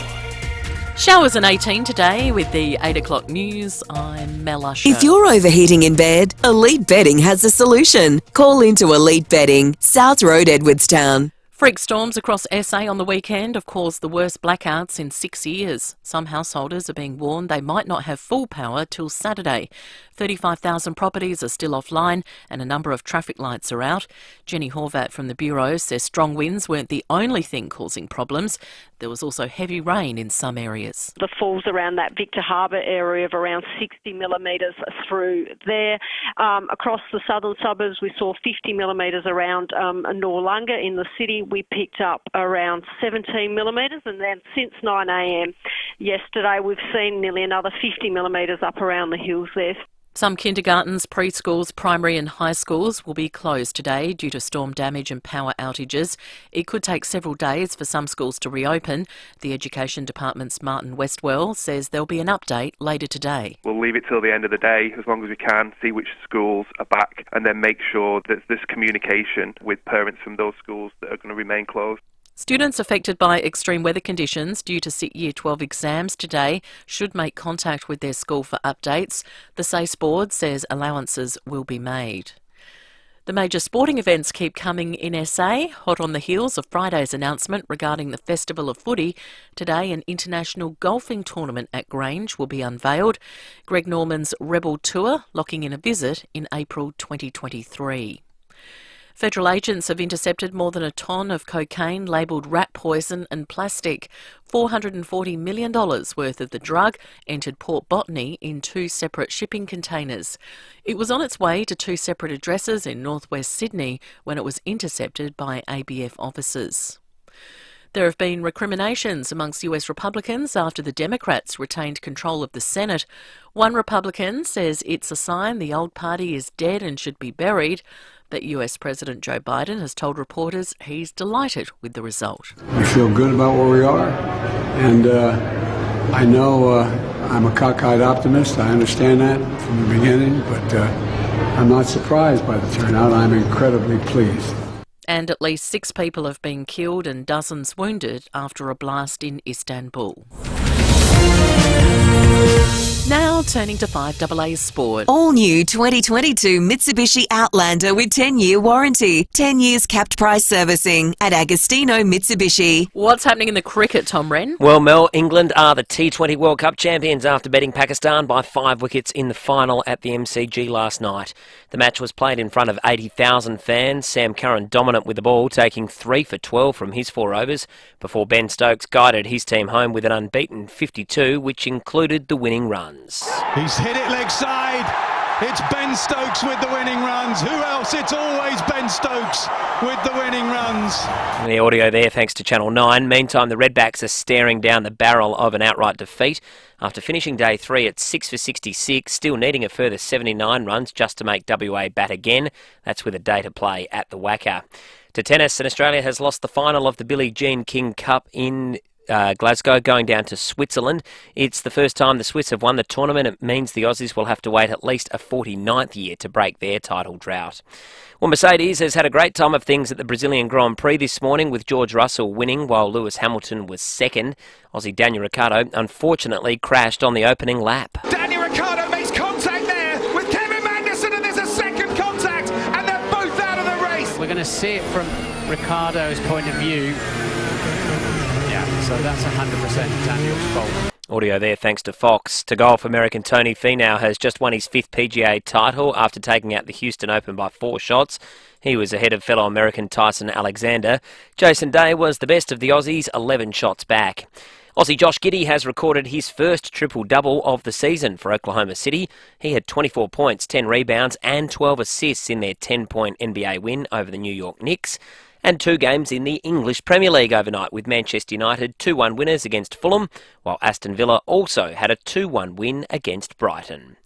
Showers and 18 today with the 8 o'clock news. I'm Mel Usher. If you're overheating in bed, Elite Bedding has a solution. Call into Elite Bedding, South Road, Edwardstown. Freak storms across SA on the weekend have caused the worst blackouts in 6 years. Some householders are being warned they might not have full power till Saturday. 35,000 properties are still offline and a number of traffic lights are out. Jenny Horvat from the Bureau says strong winds weren't the only thing causing problems. There was also heavy rain in some areas. The falls around that Victor Harbour area of around 60 millimetres through there. Across the southern suburbs we saw 50 millimetres around Noarlunga in the city. We picked up around 17 millimetres, and then since 9 a.m. yesterday we've seen nearly another 50 millimetres up around the hills there. Some kindergartens, preschools, primary and high schools will be closed today due to storm damage and power outages. It could take several days for some schools to reopen. The Education Department's Martin Westwell says there'll be an update later today. We'll leave it till the end of the day as long as we can, see which schools are back, and then make sure that there's communication with parents from those schools that are going to remain closed. Students affected by extreme weather conditions due to sit Year 12 exams today should make contact with their school for updates. The SACE board says allowances will be made. The major sporting events keep coming in SA. Hot on the heels of Friday's announcement regarding the Festival of Footy, today an international golfing tournament at Grange will be unveiled. Greg Norman's Rebel Tour locking in a visit in April 2023. Federal agents have intercepted more than a tonne of cocaine labelled rat poison and plastic. $440 million worth of the drug entered Port Botany in 2 separate shipping containers. It was on its way to 2 separate addresses in northwest Sydney when it was intercepted by ABF officers. There have been recriminations amongst US Republicans after the Democrats retained control of the Senate. One Republican says it's a sign the old party is dead and should be buried. But US President Joe Biden has told reporters he's delighted with the result. We feel good about where we are, and I know I'm a cockeyed optimist. I understand that from the beginning, but I'm not surprised by the turnout. I'm incredibly pleased. And at least 6 people have been killed and dozens wounded after a blast in Istanbul. Now turning to 5AA Sport. All new 2022 Mitsubishi Outlander with 10-year warranty, 10 years capped price servicing at Agostino Mitsubishi. What's happening in the cricket, Tom Wren? Well, Mel, England are the T20 World Cup champions after beating Pakistan by 5 wickets in the final at the MCG last night. The match was played in front of 80,000 fans. Sam Curran dominant with the ball, taking 3 for 12 from his 4 overs before Ben Stokes guided his team home with an unbeaten 52, which included the winning runs. He's hit it leg side. It's Ben Stokes with the winning runs. Who else? It's always Ben Stokes with the winning runs. And the audio there, thanks to Channel 9. Meantime, the Redbacks are staring down the barrel of an outright defeat after finishing day 3 at 6 for 66, still needing a further 79 runs just to make WA bat again. That's with a day to play at the Wacker. To tennis, and Australia has lost the final of the Billie Jean King Cup in Glasgow, going down to Switzerland. It's the first time the Swiss have won the tournament. It means the Aussies will have to wait at least a 49th year to break their title drought. Well, Mercedes has had a great time of things at the Brazilian Grand Prix this morning, with George Russell winning while Lewis Hamilton was second. Aussie Daniel Ricciardo unfortunately crashed on the opening lap. Daniel Ricciardo makes contact there with Kevin Magnussen, and there's a second contact, and they're both out of the race. We're going to see it from Ricciardo's point of view. So that's 100% Daniel's fault. Audio there thanks to Fox. To golf, American Tony Finau has just won his 5th PGA title after taking out the Houston Open by 4 shots. He was ahead of fellow American Tyson Alexander. Jason Day was the best of the Aussies, 11 shots back. Aussie Josh Giddey has recorded his first triple-double of the season for Oklahoma City. He had 24 points, 10 rebounds and 12 assists in their 10-point NBA win over the New York Knicks. And 2 games in the English Premier League overnight, with Manchester United 2-1 winners against Fulham, while Aston Villa also had a 2-1 win against Brighton.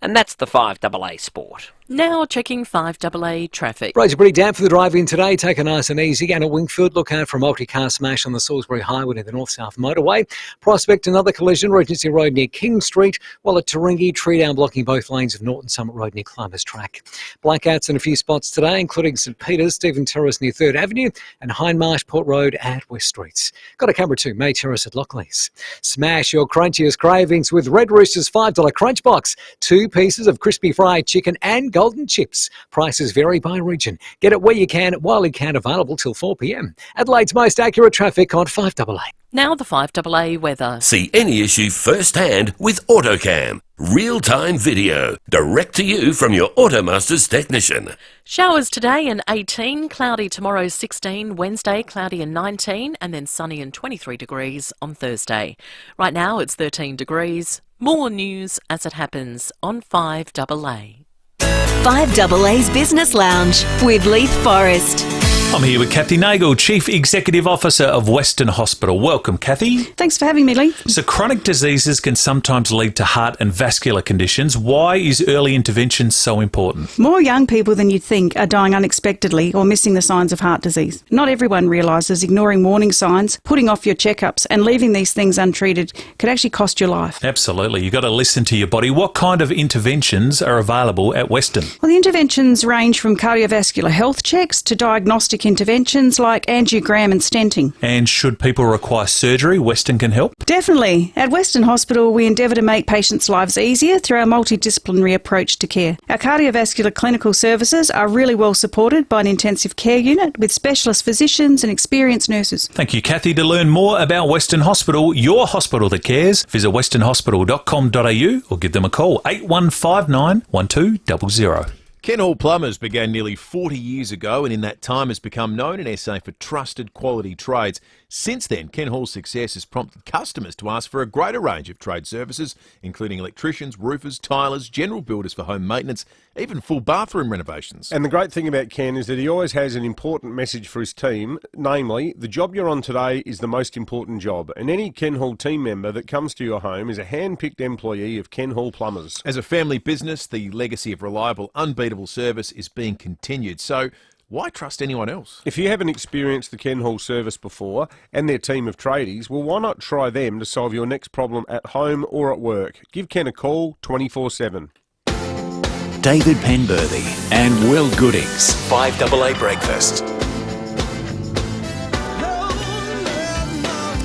And that's the 5AA Sport. Now checking 5AA traffic. Roads are pretty damp for the drive-in today. Take it nice and easy. And at Wingfield, look out for a multi-car smash on the Salisbury Highway near the North-South Motorway. Prospect, another collision, Regency Road near King Street, while at Taringi, tree down blocking both lanes of Norton Summit Road near Climbers Track. Blackouts in a few spots today, including St Peters, Stephen Terrace near 3rd Avenue, and Hindmarsh Port Road at West Streets. Got a camera too, May Terrace at Lockleys. Smash your crunchiest cravings with Red Rooster's $5 Crunch Box. 2 pieces of crispy fried chicken and golden chips. Prices vary by region. Get it where you can, while you can, available till 4 p.m. Adelaide's most accurate traffic on 5AA. Now the 5AA weather. See any issue firsthand with AutoCam. Real-time video, direct to you from your Automaster's technician. Showers today and 18, cloudy tomorrow 16, Wednesday cloudy and 19, and then sunny and 23 degrees on Thursday. Right now it's 13 degrees. More news as it happens on 5AA. 5AA's Business Lounge with Leith Forrest. I'm here with Kathy Nagel, Chief Executive Officer of Western Hospital. Welcome, Kathy. Thanks for having me, Lee. So chronic diseases can sometimes lead to heart and vascular conditions. Why is early intervention so important? More young people than you'd think are dying unexpectedly or missing the signs of heart disease. Not everyone realises ignoring warning signs, putting off your checkups and leaving these things untreated could actually cost your life. Absolutely. You've got to listen to your body. What kind of interventions are available at Western? Well, the interventions range from cardiovascular health checks to diagnostic interventions like angiogram and stenting. And should people require surgery, Western can help? Definitely. At Western Hospital, we endeavour to make patients' lives easier through our multidisciplinary approach to care. Our cardiovascular clinical services are really well supported by an intensive care unit with specialist physicians and experienced nurses. Thank you, Kathy. To learn more about Western Hospital, your hospital that cares, visit westernhospital.com.au or give them a call, 8159 1200. Ken Hall Plumbers began nearly 40 years ago and in that time has become known in SA for trusted quality trades. Since then, Ken Hall's success has prompted customers to ask for a greater range of trade services, including electricians, roofers, tilers, general builders for home maintenance, even full bathroom renovations. And the great thing about Ken is that he always has an important message for his team, namely, the job you're on today is the most important job. And any Ken Hall team member that comes to your home is a hand-picked employee of Ken Hall Plumbers. As a family business, the legacy of reliable, unbeatable service is being continued. So why trust anyone else? If you haven't experienced the Ken Hall service before and their team of tradies, well, why not try them to solve your next problem at home or at work? Give Ken a call 24/7. David Penberthy and Will Goodings, 5AA Breakfast.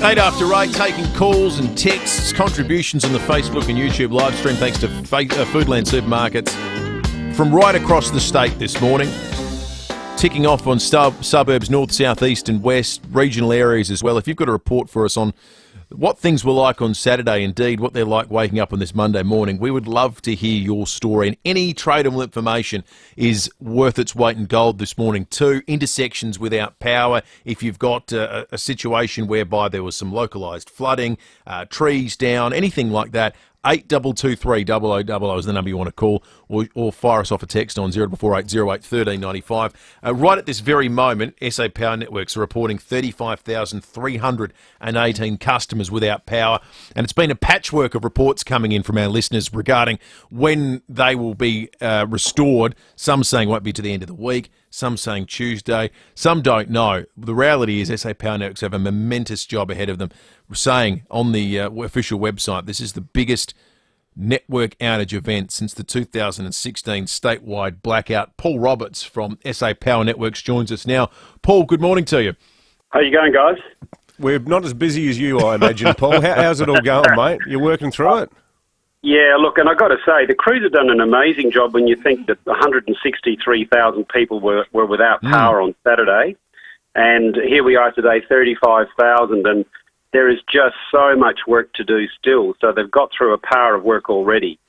8 after 8, taking calls and texts, contributions on the Facebook and YouTube live stream thanks to Foodland Supermarkets from right across the state this morning. Ticking off on suburbs, north, south, east and west, regional areas as well. If you've got a report for us on what things were like on Saturday, indeed, what they're like waking up on this Monday morning, we would love to hear your story. And any tradable information is worth its weight in gold this morning too. Intersections without power, if you've got a situation whereby there was some localised flooding, trees down, anything like that, 8223 0000 is the number you want to call, or fire us off a text on 0448 08 1395. Right at this very moment, SA Power Networks are reporting 35,318 customers without power, and it's been a patchwork of reports coming in from our listeners regarding when they will be restored. Some saying it won't be to the end of the week, some saying Tuesday, some don't know. The reality is SA Power Networks have a momentous job ahead of them. We're saying on the official website, this is the biggest network outage event since the 2016 statewide blackout. Paul Roberts from SA Power Networks joins us now. Paul, good morning to you. How you going, guys? We're not as busy as you, I imagine, Paul. How's it all going, mate? You're working through it? Yeah, look, and I've got to say, the crews have done an amazing job when you think that 163,000 people were without power on Saturday. And here we are today, 35,000. And there is just so much work to do still. So they've got through a power of work already.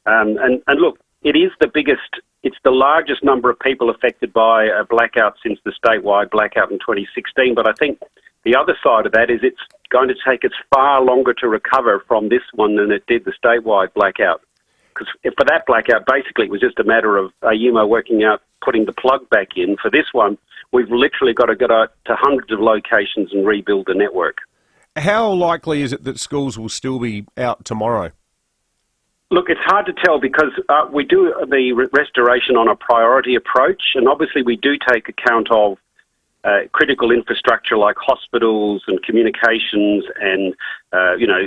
And look, it is the biggest, it's the largest number of people affected by a blackout since the statewide blackout in 2016. But I think the other side of that is it's going to take us far longer to recover from this one than it did the statewide blackout. Because for that blackout, basically it was just a matter of UMO working out putting the plug back in. For this one, we've literally got to go to hundreds of locations and rebuild the network. How likely is it that schools will still be out tomorrow? Look, it's hard to tell because we do the restoration on a priority approach, and obviously we do take account of critical infrastructure like hospitals and communications and,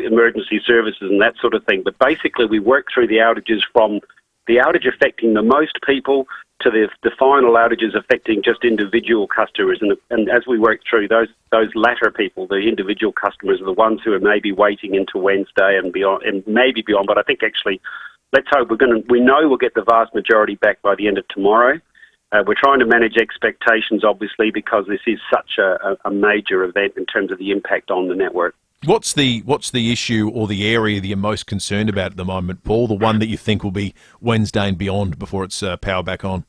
emergency services and that sort of thing. But basically we work through the outages from the outage affecting the most people to the final outages affecting just individual customers. And as we work through those latter people, the individual customers are the ones who are maybe waiting into Wednesday and beyond, and maybe beyond. But I think actually, let's hope we know we'll get the vast majority back by the end of tomorrow. We're trying to manage expectations, obviously, because this is such a major event in terms of the impact on the network. What's the issue or the area that you're most concerned about at the moment, Paul? The one that you think will be Wednesday and beyond before it's power back on?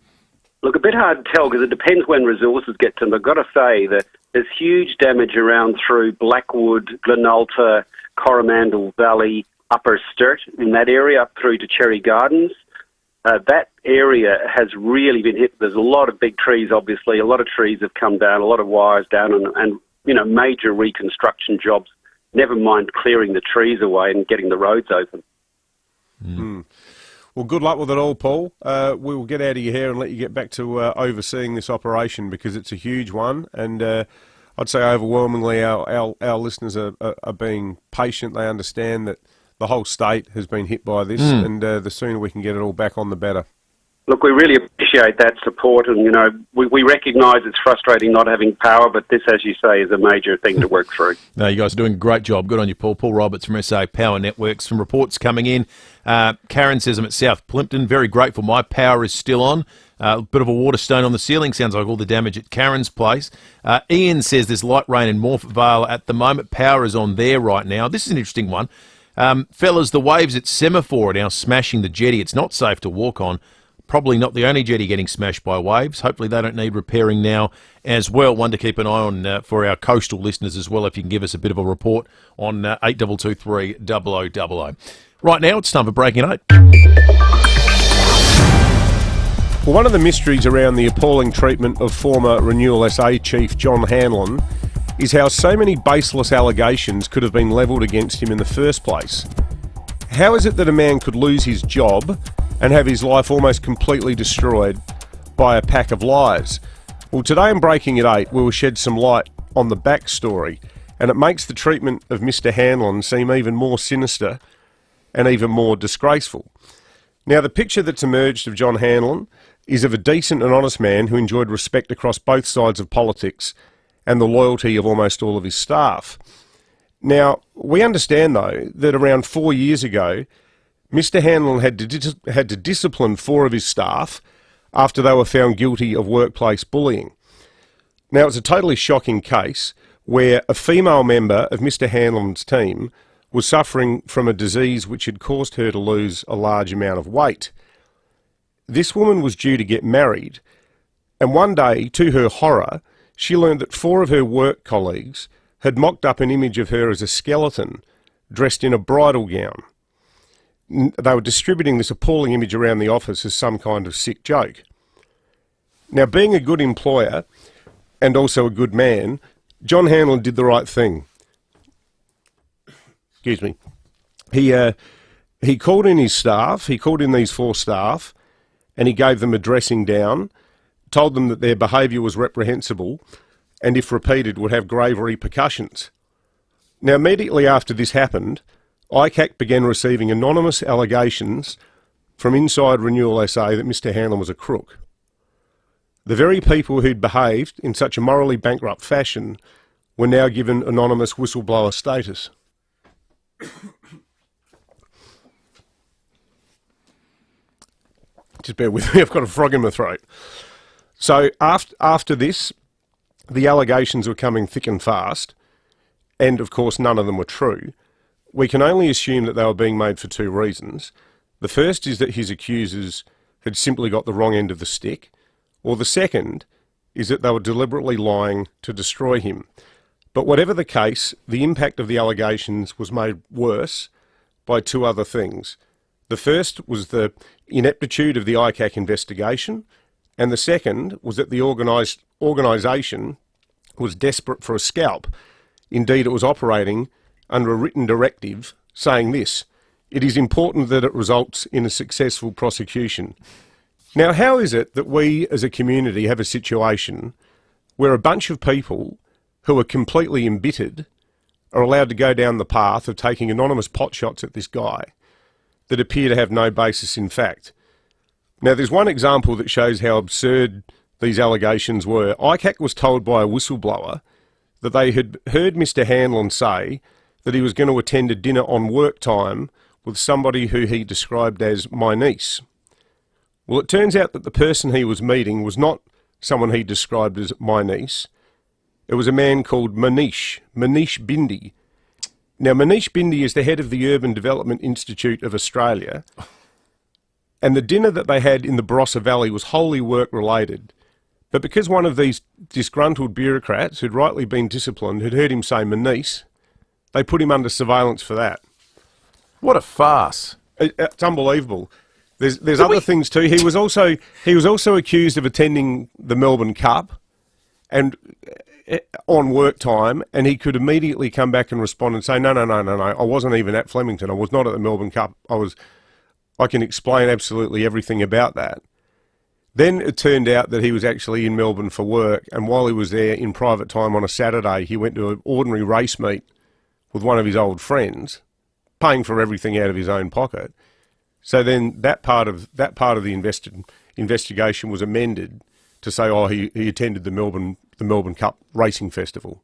Look, a bit hard to tell because it depends when resources get to them. I've got to say that there's huge damage around through Blackwood, Glenalta, Coromandel Valley, Upper Sturt, in that area up through to Cherry Gardens. That area has really been hit. There's a lot of big trees, obviously. A lot of trees have come down, a lot of wires down, and major reconstruction jobs, never mind clearing the trees away and getting the roads open. Mm. Well, good luck with it all, Paul. We will get out of your hair and let you get back to overseeing this operation because it's a huge one. And I'd say overwhelmingly our listeners are being patient. They understand that the whole state has been hit by this, and the sooner we can get it all back on, the better. Look, we really appreciate that support, and we recognise it's frustrating not having power, but this, as you say, is a major thing to work through. No, you guys are doing a great job. Good on you, Paul. Paul Roberts from SA Power Networks. Some reports coming in. Karen says I'm at South Plympton. Very grateful. My power is still on. A bit of a water stone on the ceiling. Sounds like all the damage at Karen's place. Ian says there's light rain in Morphett at the moment. Power is on there right now. This is an interesting one. Fellas, the waves at Semaphore are now smashing the jetty. It's not safe to walk on. Probably not the only jetty getting smashed by waves. Hopefully they don't need repairing now as well. One to keep an eye on for our coastal listeners as well, if you can give us a bit of a report on 8223 0000. Right now, it's time for Breaking 8. Well, one of the mysteries around the appalling treatment of former Renewal SA chief John Hanlon is how so many baseless allegations could have been levelled against him in the first place. How is it that a man could lose his job and have his life almost completely destroyed by a pack of lies? Well, today in Breaking at 8, we will shed some light on the backstory, and it makes the treatment of Mr. Hanlon seem even more sinister and even more disgraceful. Now, the picture that's emerged of John Hanlon is of a decent and honest man who enjoyed respect across both sides of politics and the loyalty of almost all of his staff. Now, we understand, though, that around 4 years ago, Mr. Hanlon had to discipline 4 of his staff after they were found guilty of workplace bullying. Now, it's a totally shocking case where a female member of Mr. Hanlon's team was suffering from a disease which had caused her to lose a large amount of weight. This woman was due to get married, and one day, to her horror, she learned that 4 of her work colleagues had mocked up an image of her as a skeleton dressed in a bridal gown. They were distributing this appalling image around the office as some kind of sick joke. Now, being a good employer and also a good man, John Hanlon did the right thing. Excuse me. He called in his staff, he called in these 4 staff, and he gave them a dressing down, told them that their behaviour was reprehensible and, if repeated, would have grave repercussions. Now, immediately after this happened, ICAC began receiving anonymous allegations from inside Renewal SA that Mr. Hanlon was a crook. The very people who'd behaved in such a morally bankrupt fashion were now given anonymous whistleblower status. Just bear with me, I've got a frog in my throat. So after this, the allegations were coming thick and fast, and of course none of them were true, we can only assume that they were being made for two reasons. The first is that his accusers had simply got the wrong end of the stick, or the second is that they were deliberately lying to destroy him. But whatever the case, the impact of the allegations was made worse by two other things. The first was the ineptitude of the ICAC investigation, and the second was that the organisation was desperate for a scalp. Indeed, it was operating under a written directive saying this: it is important that it results in a successful prosecution. Now, how is it that we as a community have a situation where a bunch of people who are completely embittered are allowed to go down the path of taking anonymous potshots at this guy that appear to have no basis in fact? Now, there's one example that shows how absurd these allegations were. ICAC was told by a whistleblower that they had heard Mr. Hanlon say that he was going to attend a dinner on work time with somebody who he described as my niece. Well, it turns out that the person he was meeting was not someone he described as my niece. It was a man called Manish Bindi. Now, Manish Bindi is the head of the Urban Development Institute of Australia, and the dinner that they had in the Barossa Valley was wholly work-related. But because one of these disgruntled bureaucrats who'd rightly been disciplined had heard him say Manish, they put him under surveillance for that. What a farce. It's unbelievable. There's other things too. He was also accused of attending the Melbourne Cup and on work time, and he could immediately come back and respond and say, no, I wasn't even at Flemington. I was not at the Melbourne Cup. I can explain absolutely everything about that. Then it turned out that he was actually in Melbourne for work, and while he was there in private time on a Saturday, he went to an ordinary race meet with one of his old friends, paying for everything out of his own pocket. So then that part of the investigation was amended to say, he attended the Melbourne Cup Racing Festival.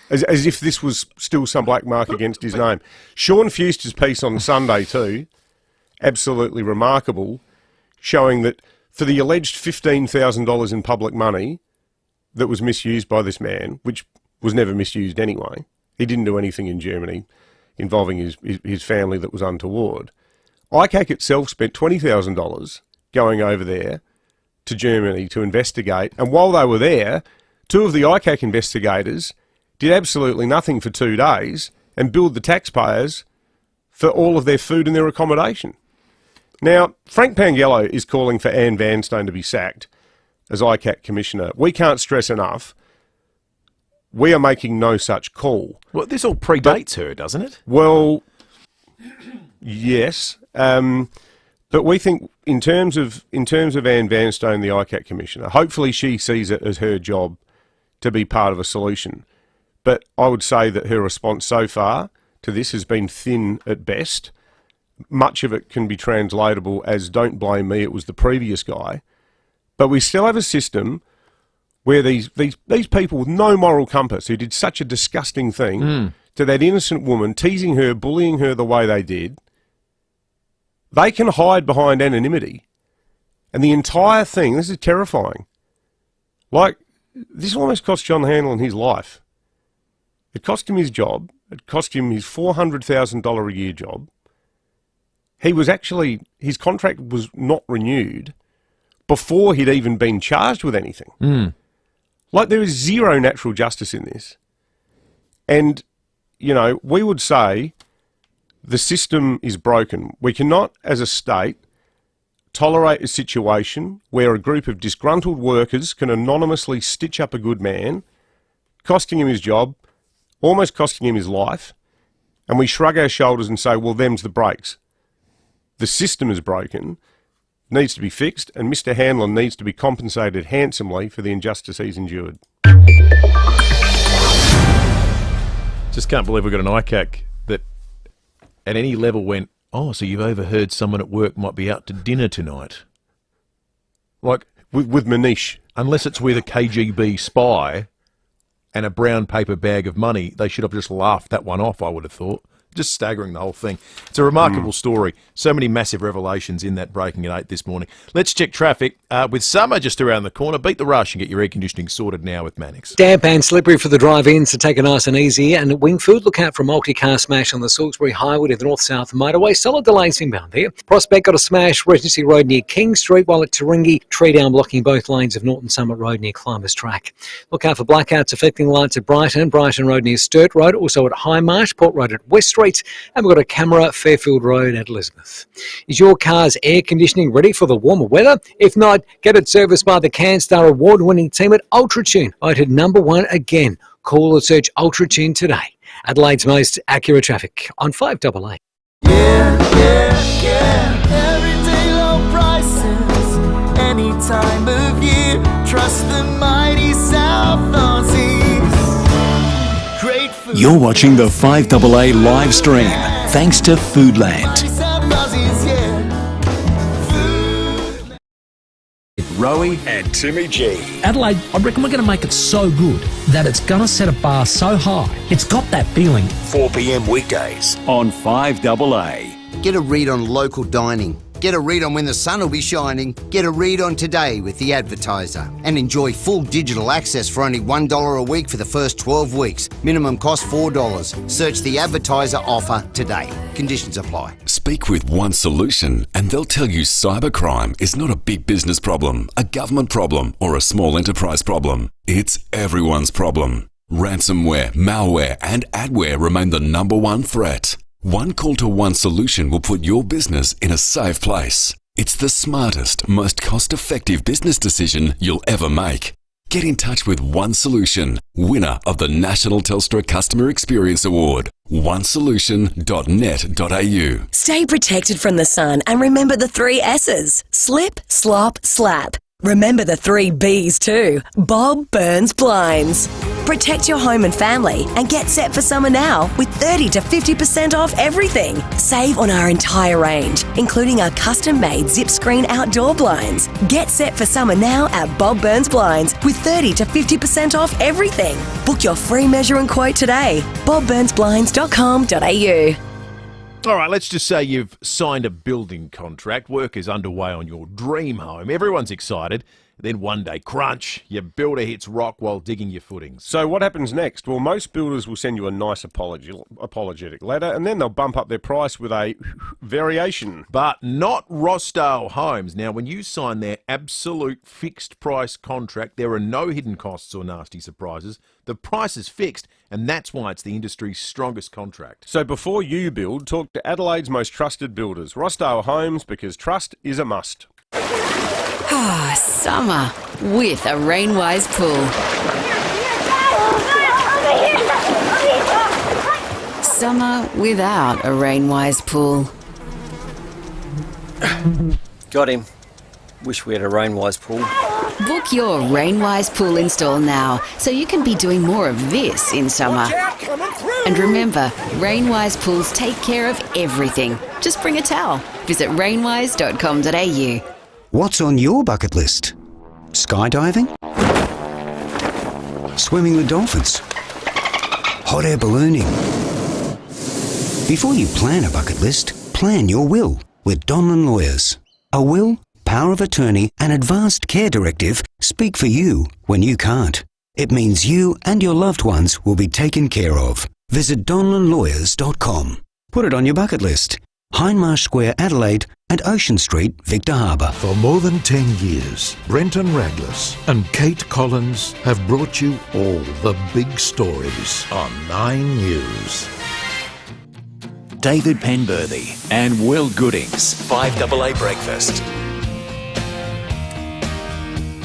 As if this was still some black mark against his name. Sean Fuster's piece on Sunday too, absolutely remarkable, showing that for the alleged $15,000 in public money that was misused by this man, which was never misused anyway, he didn't do anything in Germany involving his family that was untoward. ICAC itself spent $20,000 going over there to Germany to investigate, and while they were there, two of the ICAC investigators did absolutely nothing for 2 days and billed the taxpayers for all of their food and their accommodation. Now, Frank Pangello is calling for Anne Vanstone to be sacked as ICAC Commissioner. We can't stress enough, we are making no such call. Well, this all predates her, doesn't it? Well, yes. But we think in terms of Anne Vanstone, the ICAC Commissioner, hopefully she sees it as her job to be part of a solution. But I would say that her response so far to this has been thin at best. Much of it can be translatable as "don't blame me, it was the previous guy." But we still have a system where these people with no moral compass who did such a disgusting thing to that innocent woman, teasing her, bullying her the way they did, they can hide behind anonymity. And the entire thing, this is terrifying. Like, this almost cost John Hanlon his life. It cost him his job. It cost him his $400,000 a year job. His contract was not renewed before he'd even been charged with anything. Like, there is zero natural justice in this. And, we would say the system is broken. We cannot, as a state, tolerate a situation where a group of disgruntled workers can anonymously stitch up a good man, costing him his job, almost costing him his life, and we shrug our shoulders and say, well, them's the breaks. The system is broken, needs to be fixed, and Mr. Hanlon needs to be compensated handsomely for the injustice he's endured. Just can't believe we've got an ICAC that at any level went, oh, so you've overheard someone at work might be out to dinner tonight. Like, with Manish. Unless it's with a KGB spy and a brown paper bag of money, they should have just laughed that one off, I would have thought. just staggering, the whole thing. It's a remarkable story. So many massive revelations in that breaking at 8 this morning. Let's check traffic. With summer just around the corner, beat the rush and get your air conditioning sorted now with Mannix. Damp and slippery for the drive-in, so take it nice and easy. And at Wingfood, look out for a multi-car smash on the Salisbury Highway to the north-south motorway. Solid delays inbound there. Prospect got a smash, Regency Road near King Street, while at Taringi, tree down blocking both lanes of Norton Summit Road near Climbers Track. Look out for blackouts affecting lights at Brighton Road near Sturt Road, also at High Marsh, Port Road at West Street, and we've got a camera, Fairfield Road at Elizabeth. Is your car's air conditioning ready for the warmer weather? If not, get it serviced by the CanStar award-winning team at UltraTune, voted #1 again. Call or search UltraTune today. Adelaide's most accurate traffic on 5AA. Everyday low prices, any time of year. Trust the mighty South Aussies. Great food. You're watching the 5AA live stream, thanks to Foodland. Rowie and Timmy G. Adelaide, I reckon we're going to make it so good that it's going to set a bar so high. It's got that feeling. 4 p.m. weekdays on 5AA. Get a read on local dining. Get a read on when the sun will be shining. Get a read on today with The Advertiser. And enjoy full digital access for only $1 a week for the first 12 weeks. Minimum cost $4. Search The Advertiser offer today. Conditions apply. Speak with One Solution and they'll tell you cybercrime is not a big business problem, a government problem, or a small enterprise problem. It's everyone's problem. Ransomware, malware, and adware remain the #1 threat. One call to One Solution will put your business in a safe place. It's the smartest, most cost-effective business decision you'll ever make. Get in touch with One Solution, winner of the National Telstra Customer Experience Award. onesolution.net.au. Stay protected from the sun and remember the 3 S's. Slip, slop, slap. Remember the 3 B's too. Bob Burns Blinds. Protect your home and family and get set for summer now with 30 to 50% off everything. Save on our entire range, including our custom-made zip screen outdoor blinds. Get set for summer now at Bob Burns Blinds with 30 to 50% off everything. Book your free measure and quote today. bobburnsblinds.com.au. All right, let's just say you've signed a building contract. Work is underway on your dream home. Everyone's excited. Then one day, crunch, your builder hits rock while digging your footings. So what happens next? Well, most builders will send you a nice apologetic letter, and then they'll bump up their price with a variation. But not Rossdale Homes. Now, when you sign their absolute fixed price contract, there are no hidden costs or nasty surprises. The price is fixed, and that's why it's the industry's strongest contract. So before you build, talk to Adelaide's most trusted builders, Rossdale Homes, because trust is a must. Ah, summer with a Rainwise pool. Summer without a Rainwise pool. Got him. Wish we had a Rainwise pool. Book your Rainwise pool install now so you can be doing more of this in summer. And remember, Rainwise pools take care of everything. Just bring a towel. Visit rainwise.com.au. What's on your bucket list? Skydiving? Swimming with dolphins? Hot air ballooning? Before you plan a bucket list, plan your will with Donlan Lawyers. A will, power of attorney and advanced care directive speak for you when you can't. It means you and your loved ones will be taken care of. Visit donlanlawyers.com. Put it on your bucket list. Hindmarsh Square, Adelaide, and Ocean Street, Victor Harbour. For more than 10 years, Brenton Raglas and Kate Collins have brought you all the big stories on 9 News. David Penberthy and Will Goodings, 5AA Breakfast.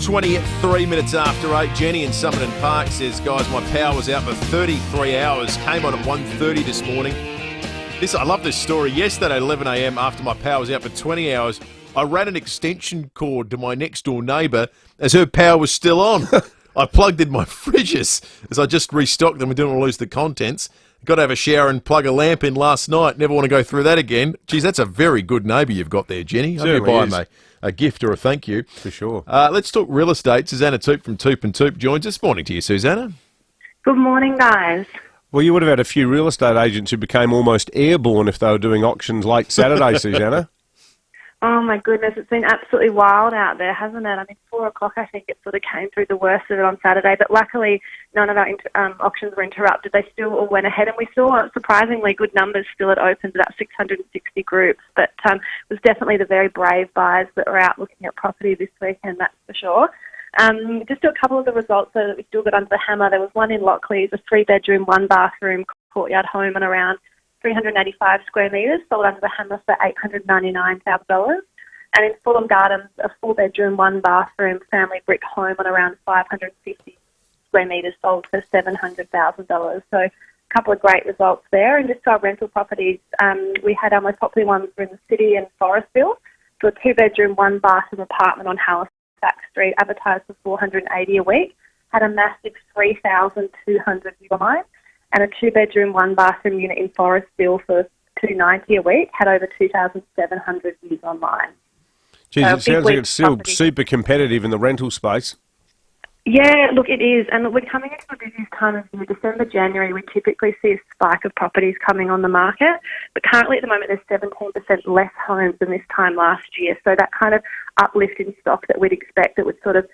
23 minutes after 8, Jenny in Somerton Park says, guys, my power was out for 33 hours, came on at 1:30 this morning. I love this story. Yesterday at 11 a.m, after my power was out for 20 hours, I ran an extension cord to my next door neighbour as her power was still on. I plugged in my fridges as I just restocked them and didn't want to lose the contents. Got to have a shower and plug a lamp in last night. Never want to go through that again. Geez, that's a very good neighbour you've got there, Jenny. I hope you buy him a gift or a thank you. For sure. Let's talk real estate. Susanna Toop from Toop and Toop joins us. Morning to you, Susanna. Good morning, guys. Well, you would have had a few real estate agents who became almost airborne if they were doing auctions late Saturday, Susanna. Oh my goodness, it's been absolutely wild out there, hasn't it? I mean, 4 o'clock, I think it sort of came through the worst of it on Saturday, but luckily none of our auctions were interrupted. They still all went ahead, and we saw surprisingly good numbers still at opens, about 660 groups, but it was definitely the very brave buyers that were out looking at property this weekend, that's for sure. Just do a couple of the results so that we still got under the hammer. There was one in Lockleys, a 3-bedroom, 1-bathroom courtyard home on around 385 square metres, sold under the hammer for $899,000. And in Fulham Gardens, a 4-bedroom, 1-bathroom family brick home on around 550 square metres, sold for $700,000. So a couple of great results there. And just to our rental properties, we had our most popular ones were in the city and Forestville. So a 2-bedroom, 1-bathroom apartment on Halifax Street, advertised for $480 a week, had a massive 3,200 view online. And a 2-bedroom, 1-bathroom unit in Forestville for $290 a week, had over 2,700 views online. Geez, it sounds like it's still super competitive in the rental space. Yeah, look, it is. And look, we're coming into the busiest time of year. December, January, we typically see a spike of properties coming on the market. But currently at the moment, there's 17% less homes than this time last year. So that kind of uplift in stock that we'd expect that would sort of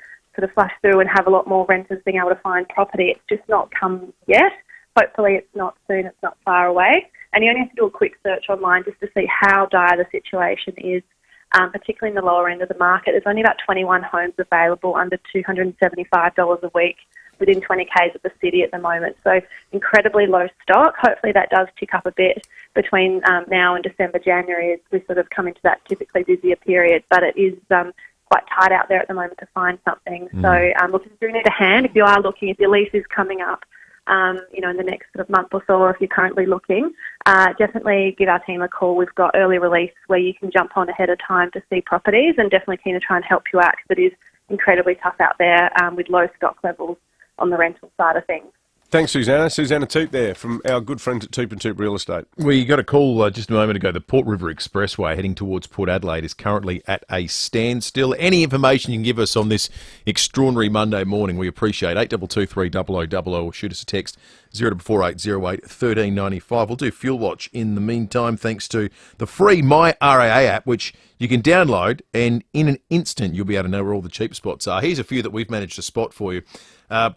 flush through and have a lot more renters being able to find property, it's just not come yet. Hopefully it's not soon, it's not far away. And you only have to do a quick search online just to see how dire the situation is, particularly in the lower end of the market. There's only about 21 homes available under $275 a week within 20 k's of the city at the moment. So incredibly low stock. Hopefully that does tick up a bit between now and December, January as we sort of come into that typically busier period. But it is quite tight out there at the moment to find something. So look, if you do need a hand, if you are looking, if your lease is coming up, in the next sort of month or so, or if you're currently looking, definitely give our team a call. We've got early release where you can jump on ahead of time to see properties, and definitely keen to try and help you out because it is incredibly tough out there with low stock levels on the rental side of things. Thanks, Susanna. Susanna Toop there from our good friends at Toop & Toop Real Estate. We got a call just a moment ago. The Port River Expressway heading towards Port Adelaide is currently at a standstill. Any information you can give us on this extraordinary Monday morning, we appreciate. 8223 0000 or shoot us a text 044808 1395. We'll do Fuel Watch in the meantime, thanks to the free My RAA app, which you can download, and in an instant you'll be able to know where all the cheap spots are. Here's a few that we've managed to spot for you.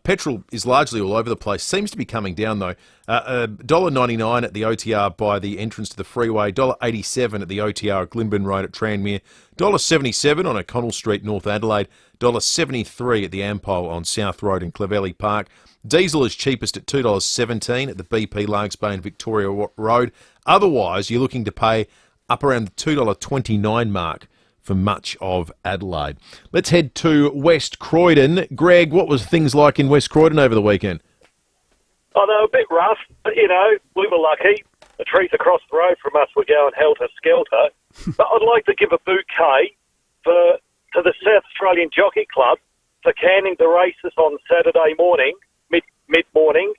Petrol is largely all over the place. Seems to be coming down, though. $1.99 at the OTR by the entrance to the freeway. $1.87 at the OTR at Glynburn Road at Tranmere. $1.77 on O'Connell Street, North Adelaide. $1.73 at the Ampole on South Road in Clovelly Park. Diesel is cheapest at $2.17 at the BP Largs Bay and Victoria Road. Otherwise, you're looking to pay up around the $2.29 mark for much of Adelaide. Let's head to West Croydon. Greg, what was things like in West Croydon over the weekend? Oh, they were a bit rough, but, we were lucky. The trees across the road from us were going helter-skelter. But I'd like to give a bouquet to the South Australian Jockey Club for canning the races on Saturday morning, mid-morning.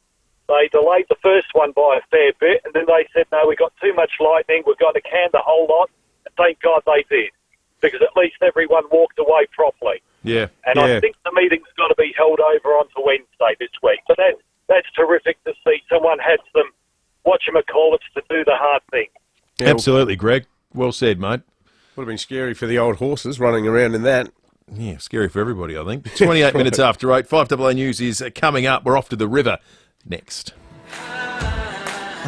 They delayed the first one by a fair bit, and then they said, no, we got too much lightning, we're going to can the whole lot. And thank God they did, because at least everyone walked away properly. Yeah. And I think the meeting's got to be held over onto Wednesday this week. But that's terrific to see someone had some, whatchamacallits, to do the hard thing. Yeah, absolutely, Greg. Well said, mate. Would have been scary for the old horses running around in that. Yeah, scary for everybody, I think. 28 minutes after 8. 5AA News is coming up. We're off to the river next.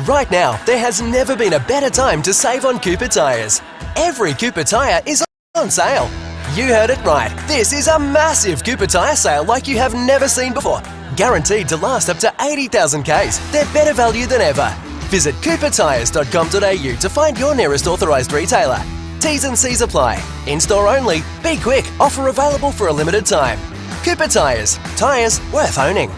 Right now, there has never been a better time to save on Cooper tyres. Every Cooper tyre is on sale. You heard it right. This is a massive Cooper tyre sale like you have never seen before. Guaranteed to last up to 80,000 Ks. They're better value than ever. Visit coopertyres.com.au to find your nearest authorised retailer. T's and C's apply. In-store only. Be quick. Offer available for a limited time. Cooper Tyres. Tyres worth owning.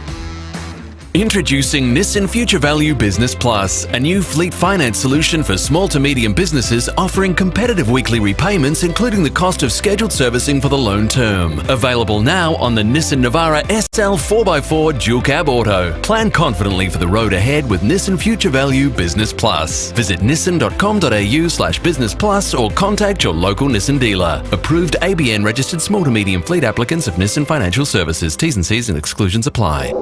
Introducing Nissan Future Value Business Plus, a new fleet finance solution for small to medium businesses offering competitive weekly repayments including the cost of scheduled servicing for the loan term. Available now on the Nissan Navara SL 4x4 Dual Cab Auto. Plan confidently for the road ahead with Nissan Future Value Business Plus. Visit nissan.com.au/business plus or contact your local Nissan dealer. Approved ABN registered small to medium fleet applicants of Nissan Financial Services. T's and C's and exclusions apply.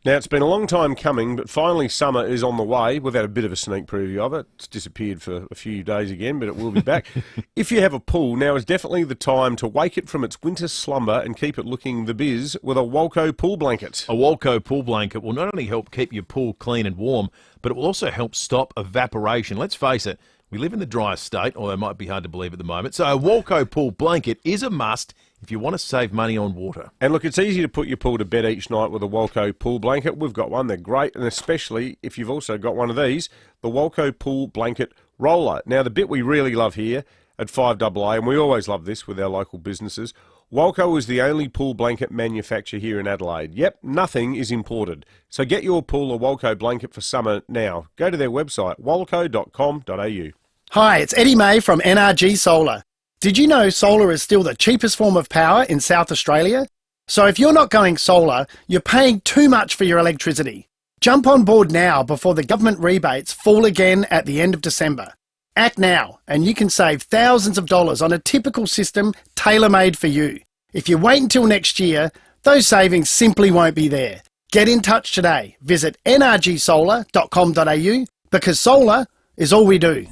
Now, it's been a long time coming, but finally summer is on the way. We've had a bit of a sneak preview of it. It's disappeared for a few days again, but it will be back. If you have a pool, now is definitely the time to wake it from its winter slumber and keep it looking the biz with a Walco pool blanket. A Walco pool blanket will not only help keep your pool clean and warm, but it will also help stop evaporation. Let's face it, we live in the driest state, although it might be hard to believe at the moment. So a Walco pool blanket is a must if you want to save money on water. And look, it's easy to put your pool to bed each night with a Walco pool blanket. We've got one. They're great, and especially if you've also got one of these, the Walco pool blanket roller. Now, the bit we really love here at 5AA, and we always love this with our local businesses, Walco is the only pool blanket manufacturer here in Adelaide. Yep, nothing is imported. So get your pool a Walco blanket for summer now. Go to their website, walco.com.au. Hi, it's Eddie May from NRG Solar. Did you know solar is still the cheapest form of power in South Australia? So if you're not going solar, you're paying too much for your electricity. Jump on board now before the government rebates fall again at the end of December. Act now and you can save thousands of dollars on a typical system tailor-made for you. If you wait until next year, those savings simply won't be there. Get in touch today. Visit nrgsolar.com.au because solar is all we do.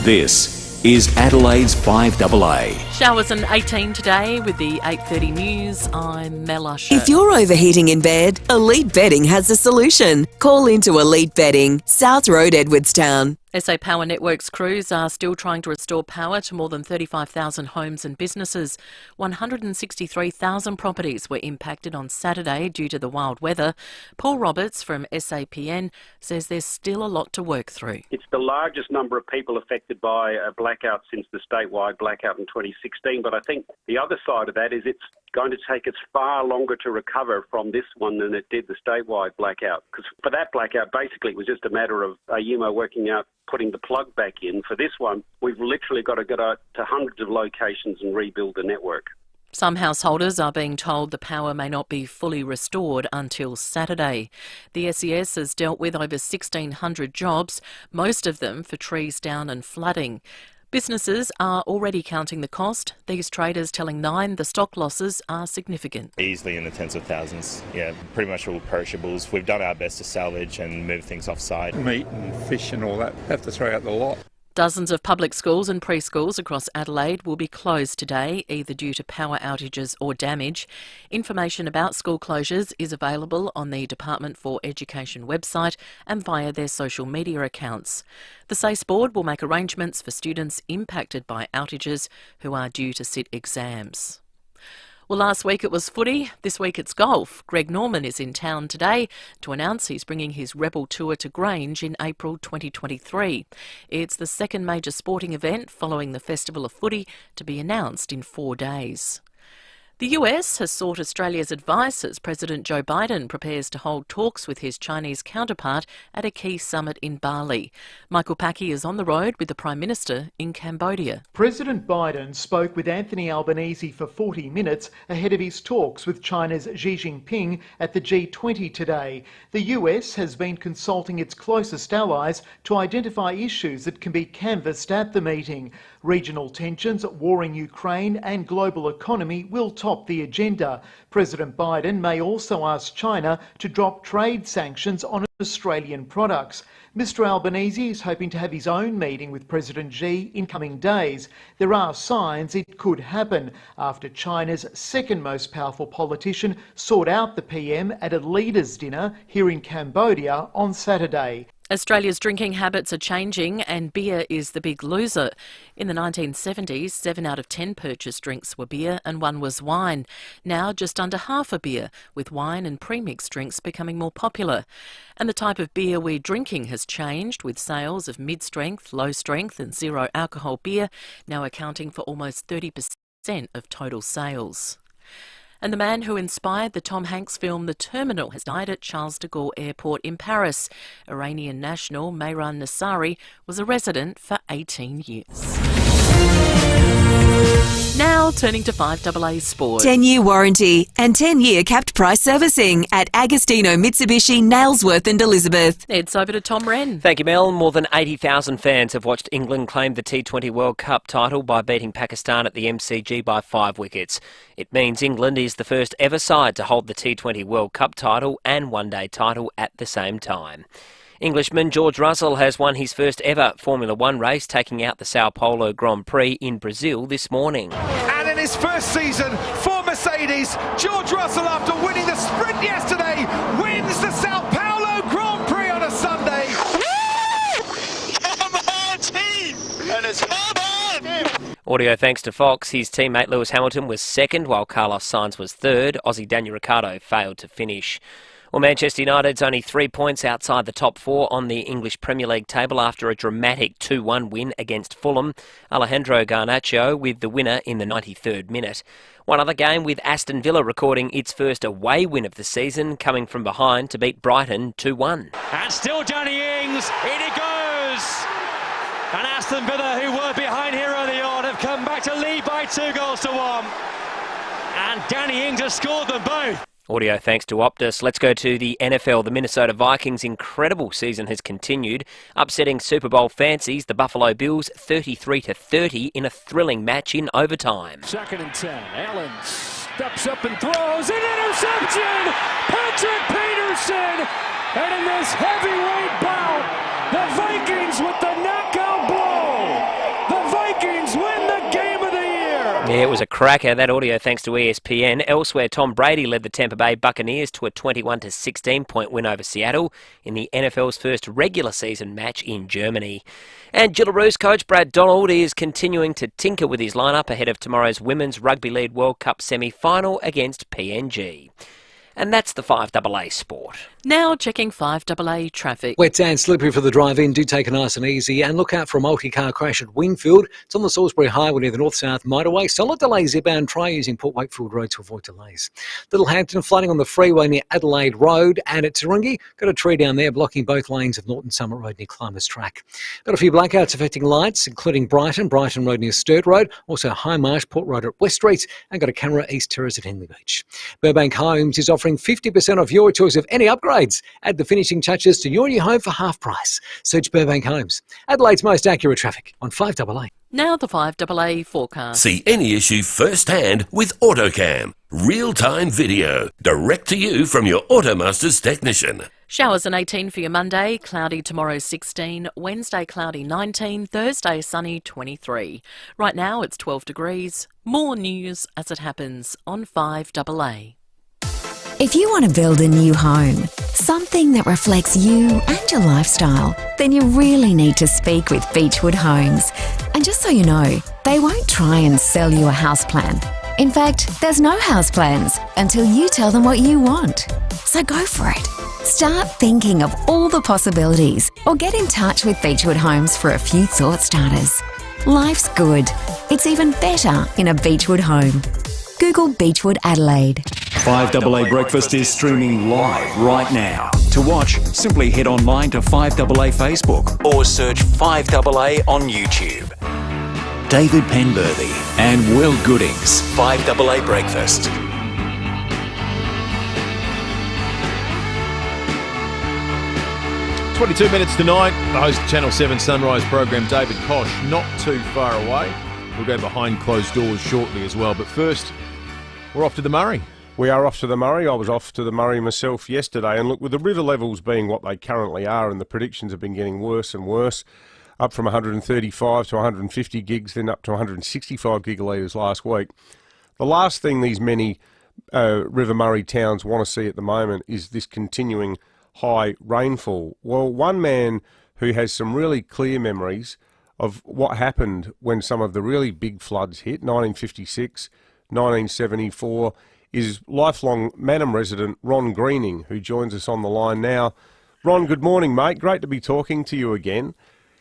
This is Adelaide's 5AA. Showers and 18 today with the 8:30 news. I'm Mel Usher. If you're overheating in bed, Elite Bedding has the solution. Call into Elite Bedding, South Road, Edwardstown. SA Power Networks crews are still trying to restore power to more than 35,000 homes and businesses. 163,000 properties were impacted on Saturday due to the wild weather. Paul Roberts from SAPN says there's still a lot to work through. It's the largest number of people affected by a blackout since the statewide blackout in 2016, but I think the other side of that is it's going to take us far longer to recover from this one than it did the statewide blackout. Because for that blackout, basically, it was just a matter of UMO working out putting the plug back in. For this one, we've literally got to go to hundreds of locations and rebuild the network. Some householders are being told the power may not be fully restored until Saturday. The SES has dealt with over 1,600 jobs, most of them for trees down and flooding. Businesses are already counting the cost. These traders telling Nine the stock losses are significant. Easily in the tens of thousands. Yeah, pretty much all perishables. We've done our best to salvage and move things off-site. Meat and fish and all that. Have to throw out the lot. Dozens of public schools and preschools across Adelaide will be closed today, either due to power outages or damage. Information about school closures is available on the Department for Education website and via their social media accounts. The SACE board will make arrangements for students impacted by outages who are due to sit exams. Well, last week it was footy, this week it's golf. Greg Norman is in town today to announce he's bringing his Rebel Tour to Grange in April 2023. It's the second major sporting event following the Festival of Footy to be announced in 4 days. The US has sought Australia's advice as President Joe Biden prepares to hold talks with his Chinese counterpart at a key summit in Bali. Michael Packey is on the road with the Prime Minister in Cambodia. President Biden spoke with Anthony Albanese for 40 minutes ahead of his talks with China's Xi Jinping at the G20 today. The US has been consulting its closest allies to identify issues that can be canvassed at the meeting. Regional tensions, war in Ukraine and global economy will top the agenda. President Biden may also ask China to drop trade sanctions on Australian products. Mr Albanese is hoping to have his own meeting with President Xi in coming days. There are signs it could happen after China's second most powerful politician sought out the PM at a leaders' dinner here in Cambodia on Saturday. Australia's drinking habits are changing and beer is the big loser. In the 1970s, 7 out of 10 purchased drinks were beer and 1 was wine. Now just under half are beer, with wine and premixed drinks becoming more popular. And the type of beer we're drinking has changed, with sales of mid-strength, low-strength and zero alcohol beer now accounting for almost 30% of total sales. And the man who inspired the Tom Hanks film The Terminal has died at Charles de Gaulle Airport in Paris. Iranian national Mehran Nassari was a resident for 18 years. Now turning to 5AA Sport. 10-year warranty and 10-year capped price servicing at Agostino Mitsubishi, Nailsworth and Elizabeth. It's over to Tom Wren. Thank you, Mel. More than 80,000 fans have watched England claim the T20 World Cup title by beating Pakistan at the MCG by 5 wickets. It means England is the first ever side to hold the T20 World Cup title and one-day title at the same time. Englishman George Russell has won his first ever Formula One race, taking out the Sao Paulo Grand Prix in Brazil this morning. And in his first season for Mercedes, George Russell, after winning the sprint yesterday, wins the Sao Paulo Grand Prix on a Sunday. Come on, team! And it's come on! Audio thanks to Fox. His teammate Lewis Hamilton was second, while Carlos Sainz was third. Aussie Daniel Ricciardo failed to finish. Well, Manchester United's only 3 points outside the top 4 on the English Premier League table after a dramatic 2-1 win against Fulham. Alejandro Garnacho with the winner in the 93rd minute. One other game with Aston Villa recording its first away win of the season, coming from behind to beat Brighton 2-1. And still Danny Ings, in he goes! And Aston Villa, who were behind here early on, have come back to lead by 2-1. And Danny Ings has scored them both. Audio thanks to Optus. Let's go to the NFL. The Minnesota Vikings' incredible season has continued, upsetting Super Bowl fancies, the Buffalo Bills, 33-30 in a thrilling match in overtime. 2nd and 10. Allen steps up and throws. An interception! Patrick Peterson! And in this heavyweight bout, the Vikings with the knockout blow. The Vikings win the game of the year. Yeah, it was a cracker, that audio thanks to ESPN. Elsewhere, Tom Brady led the Tampa Bay Buccaneers to a 21-16 point win over Seattle in the NFL's first regular season match in Germany. And Gillaroos coach Brad Donald is continuing to tinker with his lineup ahead of tomorrow's Women's Rugby League World Cup semi-final against PNG. And that's the 5AA Sport. Now checking 5AA traffic. Wet and slippery for the drive-in. Do take it nice and easy. And look out for a multi-car crash at Wingfield. It's on the Salisbury Highway near the north-south motorway. Solid delays inbound. Try using Port Wakefield Road to avoid delays. Littlehampton flooding on the freeway near Adelaide Road. And at Taringi, got a tree down there blocking both lanes of Norton Summit Road near Climbers Track. Got a few blackouts affecting lights, including Brighton Road near Sturt Road. Also High Marsh, Port Road at West Street. And got a camera East Terrace at Henley Beach. Burbank Homes is offering 50% off your choice of any upgrades. Add the finishing touches to your new home for half price. Search Burbank Homes. Adelaide's most accurate traffic on 5AA. Now the 5AA forecast. See any issue firsthand with AutoCam. Real-time video, direct to you from your Automasters technician. Showers and 18 for your Monday, cloudy tomorrow 16, Wednesday cloudy 19, Thursday sunny 23. Right now it's 12 degrees. More news as it happens on 5AA. If you want to build a new home, something that reflects you and your lifestyle, then you really need to speak with Beechwood Homes. And just so you know, they won't try and sell you a house plan. In fact, there's no house plans until you tell them what you want. So go for it. Start thinking of all the possibilities or get in touch with Beechwood Homes for a few thought starters. Life's good. It's even better in a Beechwood home. Google Beechwood Adelaide. 5AA Breakfast is streaming live right now. To watch, simply head online to 5AA Facebook or search 5AA on YouTube. David Penberthy and Will Goodings, 5AA Breakfast. It's 22 minutes to 9. The host of Channel 7 Sunrise program, David Koch, not too far away. We'll go behind closed doors shortly as well. But first, we're off to the Murray. We are off to the Murray. I was off to the Murray myself yesterday. And look, with the river levels being what they currently are, and the predictions have been getting worse and worse, up from 135 to 150 gigs, then up to 165 gigalitres last week. The last thing these many River Murray towns want to see at the moment is this continuing high rainfall. Well, one man who has some really clear memories of what happened when some of the really big floods hit, 1956, 1974, is lifelong Mannum resident Ron Greening, who joins us on the line now. Ron, good morning, mate. Great to be talking to you again.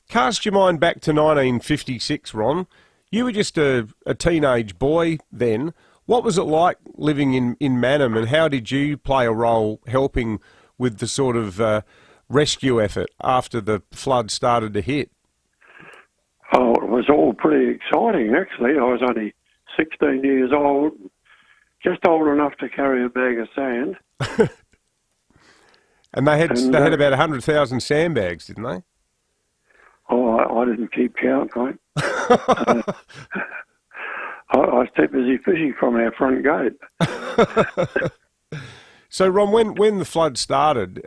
Cast your mind back to 1956, Ron. You were just a teenage boy then. What was it like living in Mannum, and how did you play a role helping with the sort of rescue effort after the flood started to hit? Oh, it was all pretty exciting, actually. I was only 16 years old, just old enough to carry a bag of sand. And they had about 100,000 sandbags, didn't they? Oh, I didn't keep count, mate. I was too busy fishing from our front gate. So, Ron, when the flood started,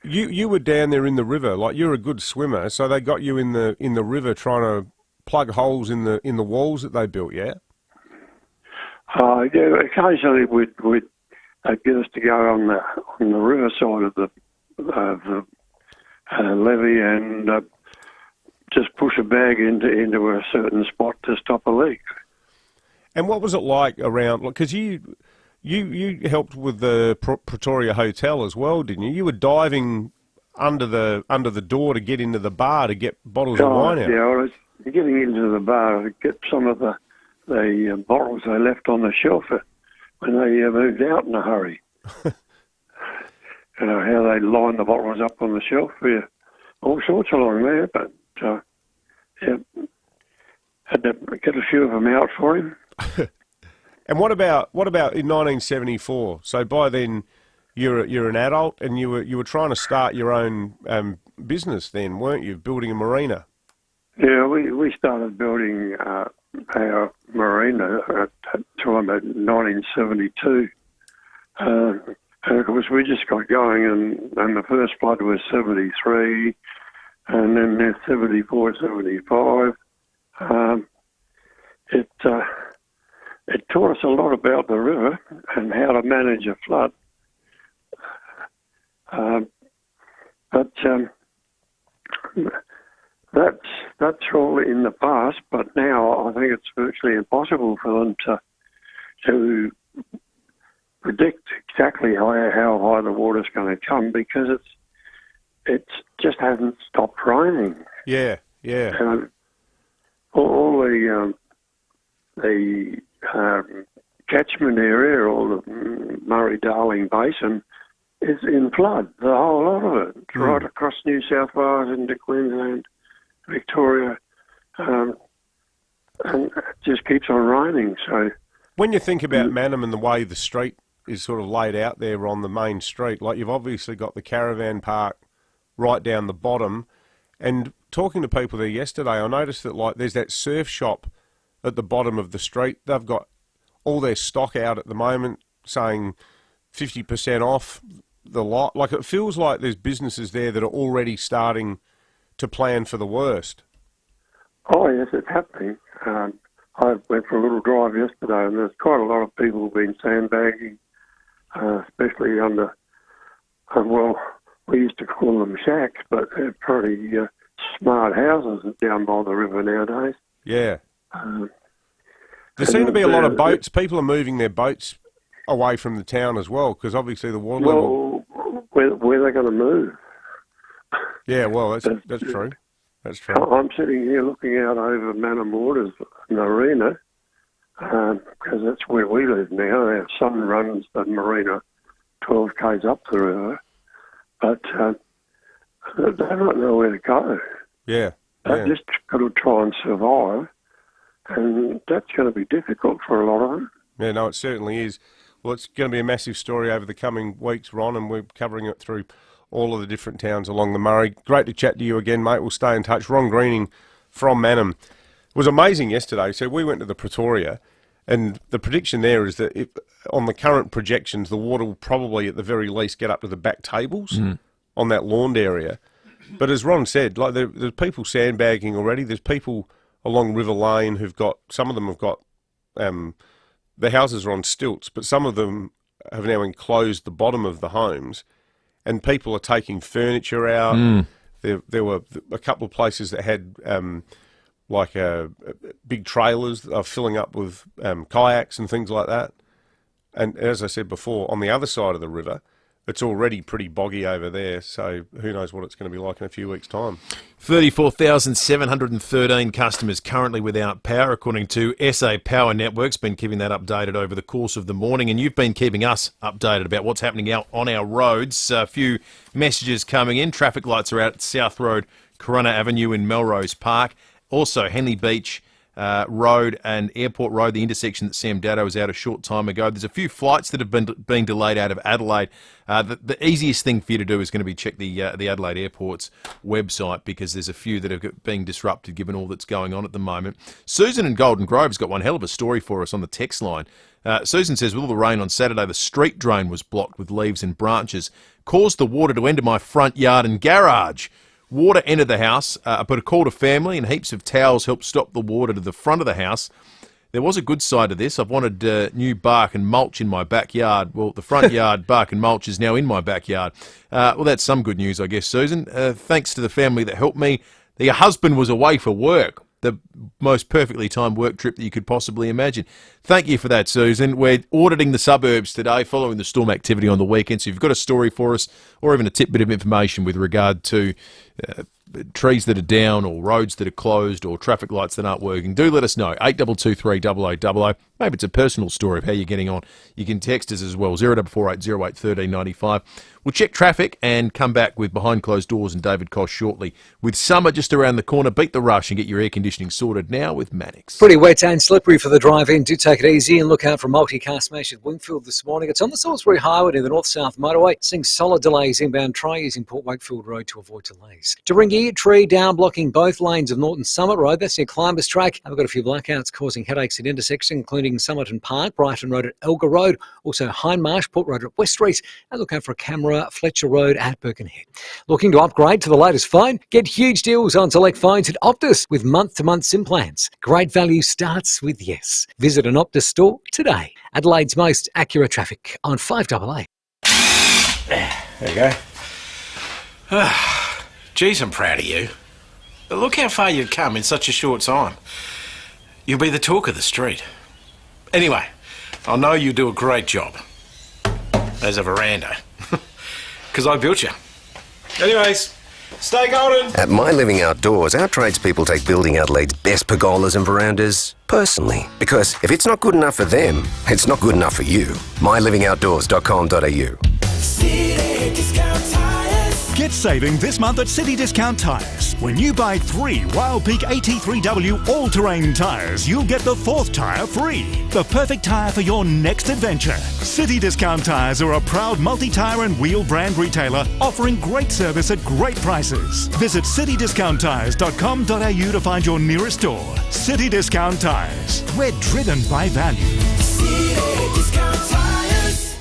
you were down there in the river. Like, you're a good swimmer, so they got you in the river trying to plug holes in the walls that they built. Yeah. Yeah. Occasionally, they'd get us to go on the river side of the levee and just push a bag into a certain spot to stop a leak. And what was it like around? Because you helped with the Pretoria Hotel as well, didn't you? You were diving under the door to get into the bar to get bottles of wine out. Yeah, I was getting into the bar to get some of the bottles they left on the shelf when they moved out in a hurry. You know, how they lined the bottles up on the shelf. Yeah, all sorts along there, but yeah, had to get a few of them out for him. And what about in 1974? So by then, you're an adult, and you were trying to start your own business then, weren't you? Building a marina. Yeah, we started building our marina at that time in 1972. And of course, we just got going, and the first flood was 73, and then 74, 75. It taught us a lot about the river and how to manage a flood. But that's all in the past. But now I think it's virtually impossible for them to predict exactly how high the water's going to come, because it just hasn't stopped raining. Yeah. All the catchment area, or the Murray-Darling Basin, is in flood. The whole lot of it, right across New South Wales into Queensland, Victoria, and it just keeps on raining. So, when you think about Mannum and the way the street is sort of laid out there on the main street, like, you've obviously got the caravan park right down the bottom, and talking to people there yesterday, I noticed that, like, there's that surf shop at the bottom of the street. They've got all their stock out at the moment, saying 50% off the lot. Like, it feels like there's businesses there that are already starting to plan for the worst. Oh, yes, it's happening. I went for a little drive yesterday, and there's quite a lot of people who've been sandbagging, especially under, well, we used to call them shacks, but they're pretty smart houses down by the river nowadays. Yeah. There seem to be a lot of boats. People are moving their boats away from the town as well, because obviously the water level... Where are they going to move? Yeah, well, that's true. That's true. I'm sitting here looking out over Manor Waters Marina, because that's where we live now. Our son runs the marina 12 k's up the river, but they don't know where to go. Yeah. They've just got to try and survive, and that's going to be difficult for a lot of them. Yeah, no, it certainly is. Well, it's going to be a massive story over the coming weeks, Ron, and we're covering it through all of the different towns along the Murray. Great to chat to you again, mate. We'll stay in touch. Ron Greening from Mannum. It was amazing yesterday. So we went to the Pretoria, and the prediction there is that on the current projections, the water will probably at the very least get up to the back tables on that lawned area. But as Ron said, like, there's people sandbagging already. There's people along River Lane who've got, some of them have got, the houses are on stilts, but some of them have now enclosed the bottom of the homes, and people are taking furniture out. There were a couple of places that had big trailers filling up with kayaks and things like that. And as I said before, on the other side of the river, it's already pretty boggy over there, so who knows what it's going to be like in a few weeks' time. 34,713 customers currently without power, according to SA Power Networks. Been keeping that updated over the course of the morning, and you've been keeping us updated about what's happening out on our roads. A few messages coming in. Traffic lights are out at South Road, Corunna Avenue in Melrose Park. Also, Henley Beach, Road and Airport Road, the intersection that Sam Dado was out a short time ago. There's a few flights that have been delayed out of Adelaide. The easiest thing for you to do is going to be check the Adelaide Airport's website, because there's a few that are being disrupted given all that's going on at the moment. Susan in Golden Grove has got one hell of a story for us on the text line. Susan says, with all the rain on Saturday, the street drain was blocked with leaves and branches, caused the water to enter my front yard and garage. Water entered the house. I put a call to family, and heaps of towels helped stop the water to the front of the house. There was a good side to this. I've wanted new bark and mulch in my backyard. Well, the front yard bark and mulch is now in my backyard. Well, that's some good news, I guess, Susan. Thanks to the family that helped me. Your husband was away for work. The most perfectly timed work trip that you could possibly imagine. Thank you for that, Susan. We're auditing the suburbs today following the storm activity on the weekend. So if you've got a story for us, or even a tidbit of information with regard to trees that are down, or roads that are closed, or traffic lights that aren't working, do let us know. 8223 8800. Maybe it's a personal story of how you're getting on. You can text us as well, 0448 08 1395. We'll check traffic and come back with Behind Closed Doors and David Kosh shortly. With summer just around the corner, beat the rush and get your air conditioning sorted now with Mannix. Pretty wet and slippery for the drive-in. Do take it easy and look out for a multi-car smash at Wingfield this morning. It's on the Salisbury Highway near the north-south motorway. Seeing solid delays inbound. Try using Port Wakefield Road to avoid delays. Taringi, tree down blocking both lanes of Norton Summit Road. That's near Climbers Track. And we've got a few blackouts causing headaches at intersections, including Somerton Park, Brighton Road at Elgar Road, also Hindmarsh, Port Road at West Street, and look out for a camera, Fletcher Road at Birkenhead. Looking to upgrade to the latest phone? Get huge deals on select phones at Optus with month-to-month SIM plans. Great value starts with yes. Visit an Optus store today. Adelaide's most accurate traffic on 5AA. There you go. Geez, I'm proud of you. Look how far you've come in such a short time. You'll be the talk of the street. Anyway, I know you do a great job. There's a veranda. Because I built you. Anyways, stay golden. At My Living Outdoors, our tradespeople take building Adelaide's best pergolas and verandas personally. Because if it's not good enough for them, it's not good enough for you. mylivingOutdoors.com.au. City Discount Tires. Get saving this month at City Discount Tires. When you buy 3 Wild Peak AT3W all-terrain tyres, you'll get the 4th tyre free. The perfect tyre for your next adventure. City Discount Tires are a proud multi-tyre and wheel brand retailer offering great service at great prices. Visit citydiscounttires.com.au to find your nearest store. City Discount Tires. We're driven by value. City Discount Tires.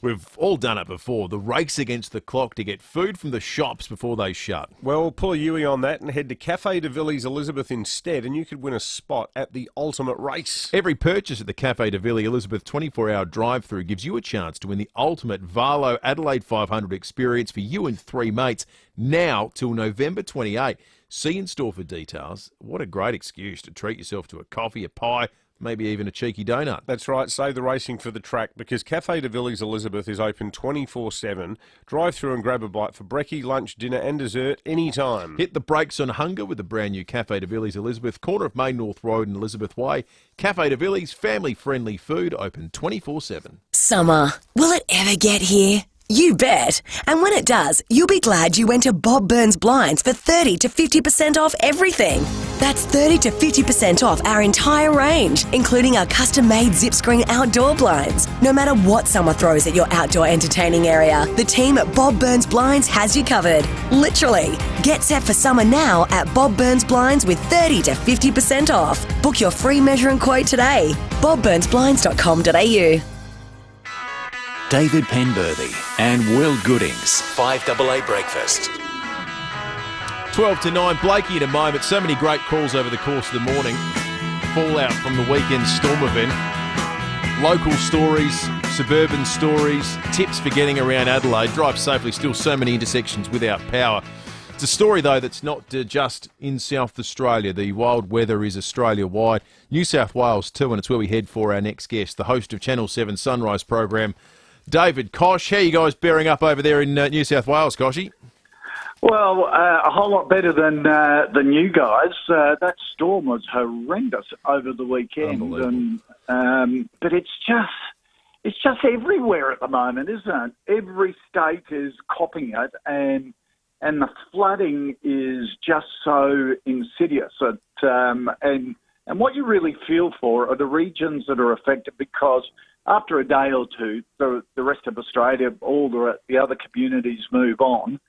We've all done it before. The race against the clock to get food from the shops before they shut. Well, pull a Yui on that and head to Cafe de Villiers Elizabeth instead, and you could win a spot at the ultimate race. Every purchase at the Cafe de Villiers Elizabeth 24-hour drive-through gives you a chance to win the ultimate Varlo Adelaide 500 experience for you and 3 mates, now till November 28. See in store for details. What a great excuse to treat yourself to a coffee, a pie, maybe even a cheeky donut. That's right, save the racing for the track, because Cafe de Villiers Elizabeth is open 24/7. Drive through and grab a bite for brekkie, lunch, dinner and dessert anytime. Hit the brakes on hunger with the brand new Cafe de Villiers Elizabeth, corner of Main North Road and Elizabeth Way. Cafe de Villiers, family-friendly food, open 24/7. Summer. Will it ever get here? You bet. And when it does, you'll be glad you went to Bob Burns Blinds for 30 to 50% off everything. That's 30 to 50% off our entire range, including our custom-made zip screen outdoor blinds. No matter what summer throws at your outdoor entertaining area, the team at Bob Burns Blinds has you covered. Literally. Get set for summer now at Bob Burns Blinds with 30 to 50% off. Book your free measure and quote today. bobburnsblinds.com.au. David Penberthy and Will Goodings. 5AA Breakfast. 12 to 9, Blakey in a moment. So many great calls over the course of the morning. Fallout from the weekend storm event. Local stories, suburban stories, tips for getting around Adelaide. Drive safely, still so many intersections without power. It's a story, though, that's not just in South Australia. The wild weather is Australia-wide. New South Wales too, and it's where we head for our next guest, the host of Channel 7 Sunrise program, David Kosh. How are you guys bearing up over there in New South Wales, Koshy? Well, a whole lot better than you guys. That storm was horrendous over the weekend, but it's just everywhere at the moment, isn't it? Every state is copping it, and the flooding is just so insidious. And And what you really feel for are the regions that are affected, because after a day or two, the rest of Australia, all the other communities move on,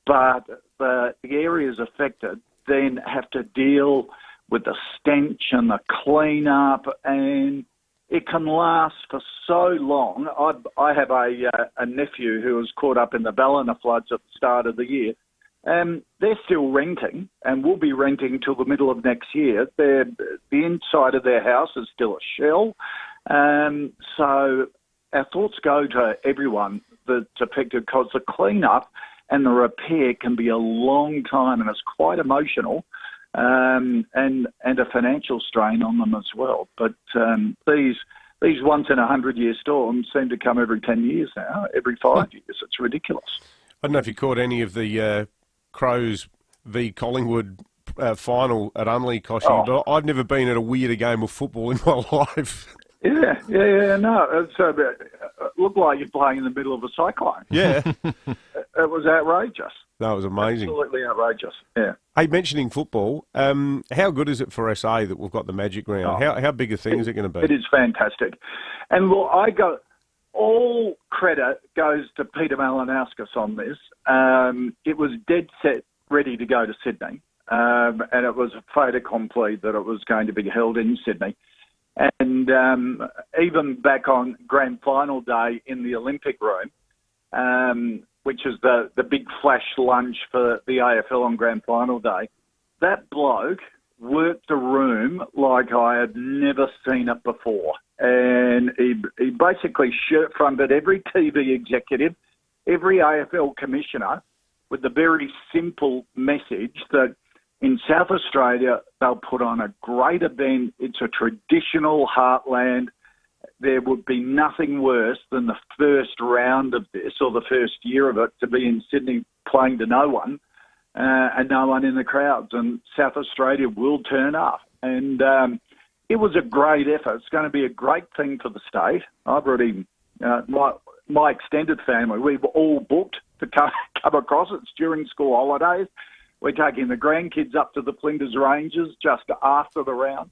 but the areas affected then have to deal with the stench and the clean-up, and it can last for so long. I have a nephew who was caught up in the Ballina floods at the start of the year. They're still renting and will be renting till the middle of next year. The inside of their house is still a shell. So our thoughts go to everyone that's affected, because the clean-up and the repair can be a long time, and it's quite emotional, and a financial strain on them as well. But these once-in-a-100-year storms seem to come every 10 years now, every 5 years. It's ridiculous. I don't know if you caught any of the Crows v Collingwood final at Unley, Koshy, but I've never been at a weirder game of football in my life. Yeah, no. It looked like you're playing in the middle of a cyclone. Yeah. It was outrageous. That was amazing. Absolutely outrageous, yeah. Hey, mentioning football, how good is it for SA that we've got the Magic Round? How big a thing is it going to be? It is fantastic. And look, all credit goes to Peter Malinauskas on this. It was dead set ready to go to Sydney, and it was a fait accompli that it was going to be held in Sydney. And even back on grand final day in the Olympic room, which is the big flash lunch for the AFL on grand final day, that bloke worked the room like I had never seen it before. And he basically shirt-fronted every TV executive, every AFL commissioner, with the very simple message that in South Australia, they'll put on a great event. It's a traditional heartland. There would be nothing worse than the first round of this, or the first year of it, to be in Sydney playing to no one, and no one in the crowds. And South Australia will turn up. And it was a great effort. It's going to be a great thing for the state. I've already, my extended family, we've all booked to come across. It's during school holidays. We're taking the grandkids up to the Flinders Ranges just after the round.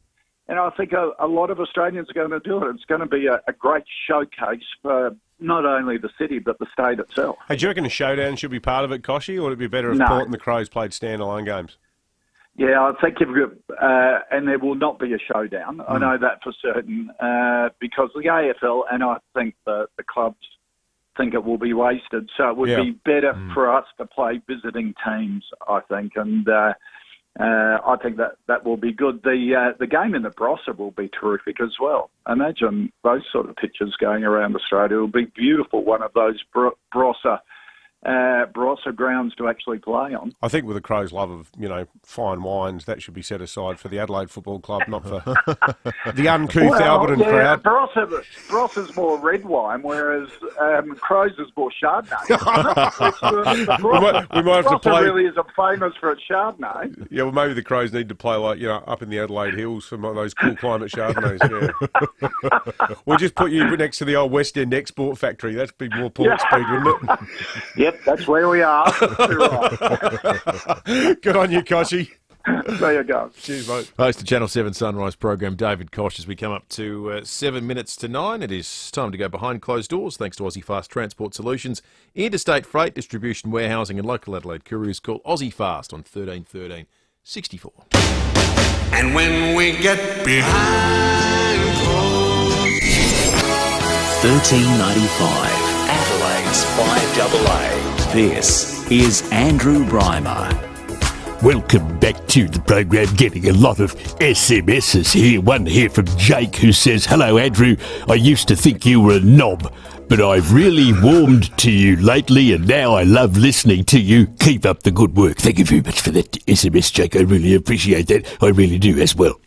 And I think a lot of Australians are going to do it. It's going to be a great showcase for not only the city, but the state itself. Hey, do you reckon a showdown should be part of it, Koshy, or would it be better if Port and the Crows played standalone games? Yeah, I think and there will not be a showdown. I know that for certain, because the AFL, and I think the clubs think it will be wasted. So it would be better for us to play visiting teams, I think, and I think that will be good. The game in the Barossa will be terrific as well. Imagine those sort of pitches going around Australia. It will be beautiful, one of those Barossa grounds to actually play on. I think with the Crows' love of, fine wines, that should be set aside for the Adelaide Football Club, not for the uncouth Alberton crowd. Barossa's more red wine, whereas Crows is more Chardonnay. we might have to play. Really isn't famous for its Chardonnay. Yeah, well, maybe the Crows need to play up in the Adelaide Hills for those cool climate Chardonnays. Yeah. We'll just put you next to the old West End export factory. That'd be more port speed, wouldn't it? Yep, that's where we are. Good on you, Koshy. There you go. Cheers, mate. Host of Channel 7 Sunrise program, David Koch, as we come up to 7 minutes to 9. It is time to go behind closed doors, thanks to Aussie Fast Transport Solutions, interstate freight, distribution, warehousing and local Adelaide couriers. Call Aussie Fast on 13 13 64. And when we get behind closed 1395. Adelaide's 5AA. This is Andrew Brymer. Welcome back to the program. Getting a lot of SMSs here. One here from Jake who says, "Hello Andrew, I used to think you were a knob, but I've really warmed to you lately and now I love listening to you. Keep up the good work." Thank you very much for that SMS, Jake. I really appreciate that. I really do as well.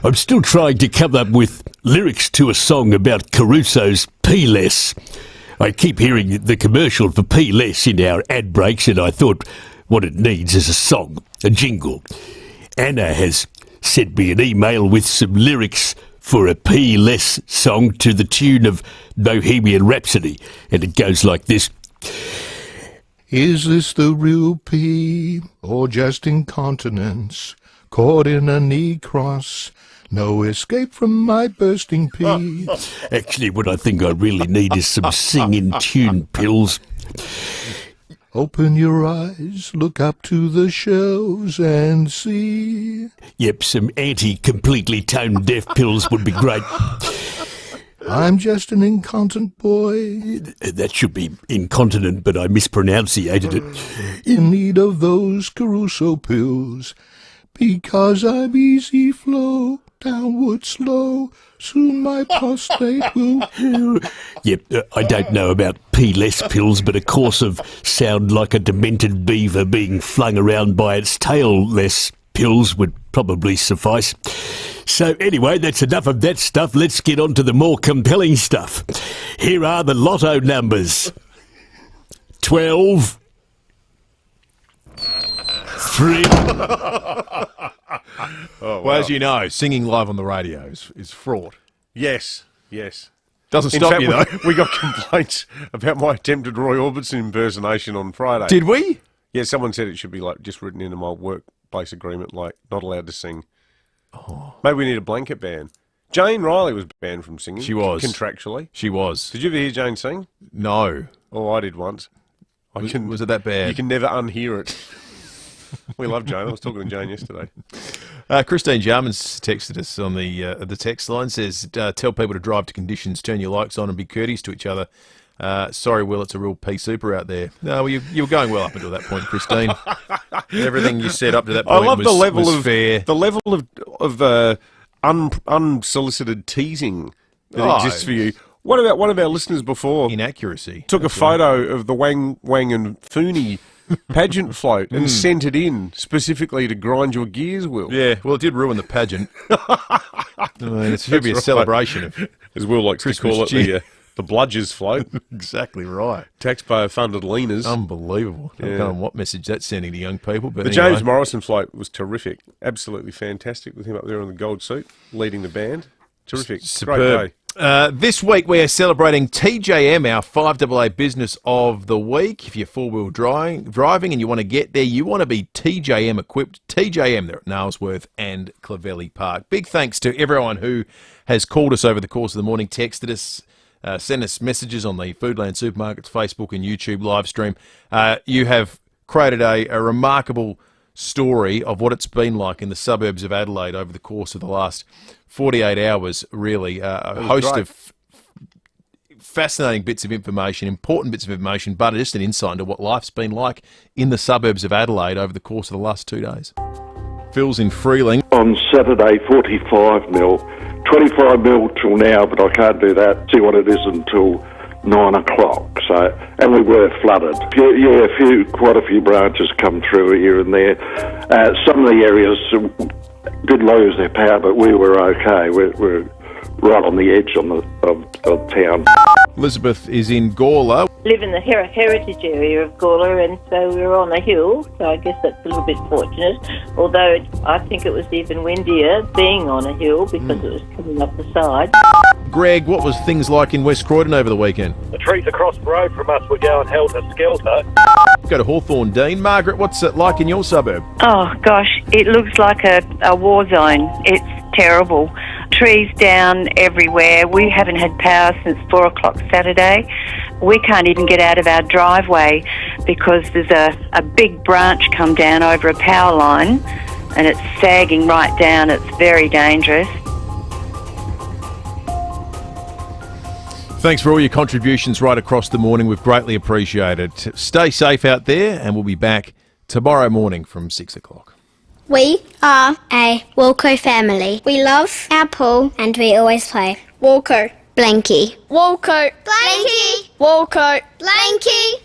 I'm still trying to come up with lyrics to a song about Caruso's P-less. I keep hearing the commercial for P-less in our ad breaks, and I thought what it needs is a song, a jingle. Anna has sent me an email with some lyrics for a P-less song to the tune of Bohemian Rhapsody, and it goes like this. Is this the real P or just incontinence? caught in a knee cross. No escape from my bursting pea. Actually, what I think I really need is some singing tune pills. Open your eyes, look up to the shelves and see. Yep, some anti-completely tone-deaf pills would be great. I'm just an incontinent boy. That should be incontinent, but I mispronunciated it. In need of those Caruso pills. Because I'm easy flow, downward slow, soon my prostate will... Yep, I don't know about P-less pills, but a course of sound like a demented beaver being flung around by its tail-less pills would probably suffice. So anyway, that's enough of that stuff. Let's get on to the more compelling stuff. Here are the lotto numbers. 12... 3. Well, as you know, singing live on the radio is fraught. Yes. Doesn't stop you, though. We got complaints about my attempted Roy Orbison impersonation on Friday. Did we? Yeah, someone said it should be like just written in my workplace agreement, like not allowed to sing. Oh. Maybe we need a blanket ban. Jane Riley was banned from singing. She was. Contractually. She was. Did you ever hear Jane sing? No. Oh, I did once. Was it that bad? You can never unhear it. We love Jane. I was talking to Jane yesterday. Christine Jarman's texted us on the text line, says, tell people to drive to conditions, turn your lights on and be courteous to each other. Sorry, Will, it's a real pea super out there. No, well, you were going well up until that point, Christine. Everything you said up to that point was fair. The level of unsolicited teasing that exists for you. What about one of our listeners before? Inaccuracy. Took a photo of the Wang and Fooney pageant float and sent it in specifically to grind your gears, Will. Yeah, well, it did ruin the pageant. It should be a celebration of, as Will likes to call it, the bludgers float. Exactly right. Taxpayer-funded leaners. Unbelievable. I don't know what message that's sending to young people. But the anyway. James Morrison float was terrific. Absolutely fantastic with him up there in the gold suit, leading the band. Terrific. Superb. Great day. This week we are celebrating TJM, our FIVEAA Business of the Week. If you're four-wheel driving and you want to get there, you want to be TJM equipped. TJM, they're at Nailsworth and Clovelly Park. Big thanks to everyone who has called us over the course of the morning, texted us, sent us messages on the Foodland Supermarkets Facebook and YouTube live stream. You have created a remarkable story of what it's been like in the suburbs of Adelaide over the course of the last 48 hours, really. A host of fascinating bits of information, important bits of information, but just an insight into what life's been like in the suburbs of Adelaide over the course of the last 2 days. Phil's in Freeling. On Saturday, 45 mil. 25 mil till now, but I can't do that. See what it is until 9 o'clock. So, and we were flooded. Quite a few branches come through here and there. Some of the areas did lose their power, but we were okay. We're right on the edge of town. Elizabeth is in Gawler. Live in the heritage area of Gawler, and so we're on a hill, so I guess that's a little bit fortunate, although I think it was even windier being on a hill because it was coming up the side. Greg, what was things like in West Croydon over the weekend? The trees across the road from us were going helter-skelter. Go to Hawthorne Dean. Margaret, what's it like in your suburb? Oh, gosh, it looks like a war zone. It's terrible. Trees down everywhere. We haven't had power since 4 o'clock Saturday. We can't even get out of our driveway because there's a big branch come down over a power line and it's sagging right down. It's very dangerous. Thanks for all your contributions right across the morning. We've greatly appreciated. Stay safe out there, and we'll be back tomorrow morning from 6 o'clock. We are a Walco family. We love our pool and we always play. Walco. Blanky. Walco. Blanky. Walco. Blanky.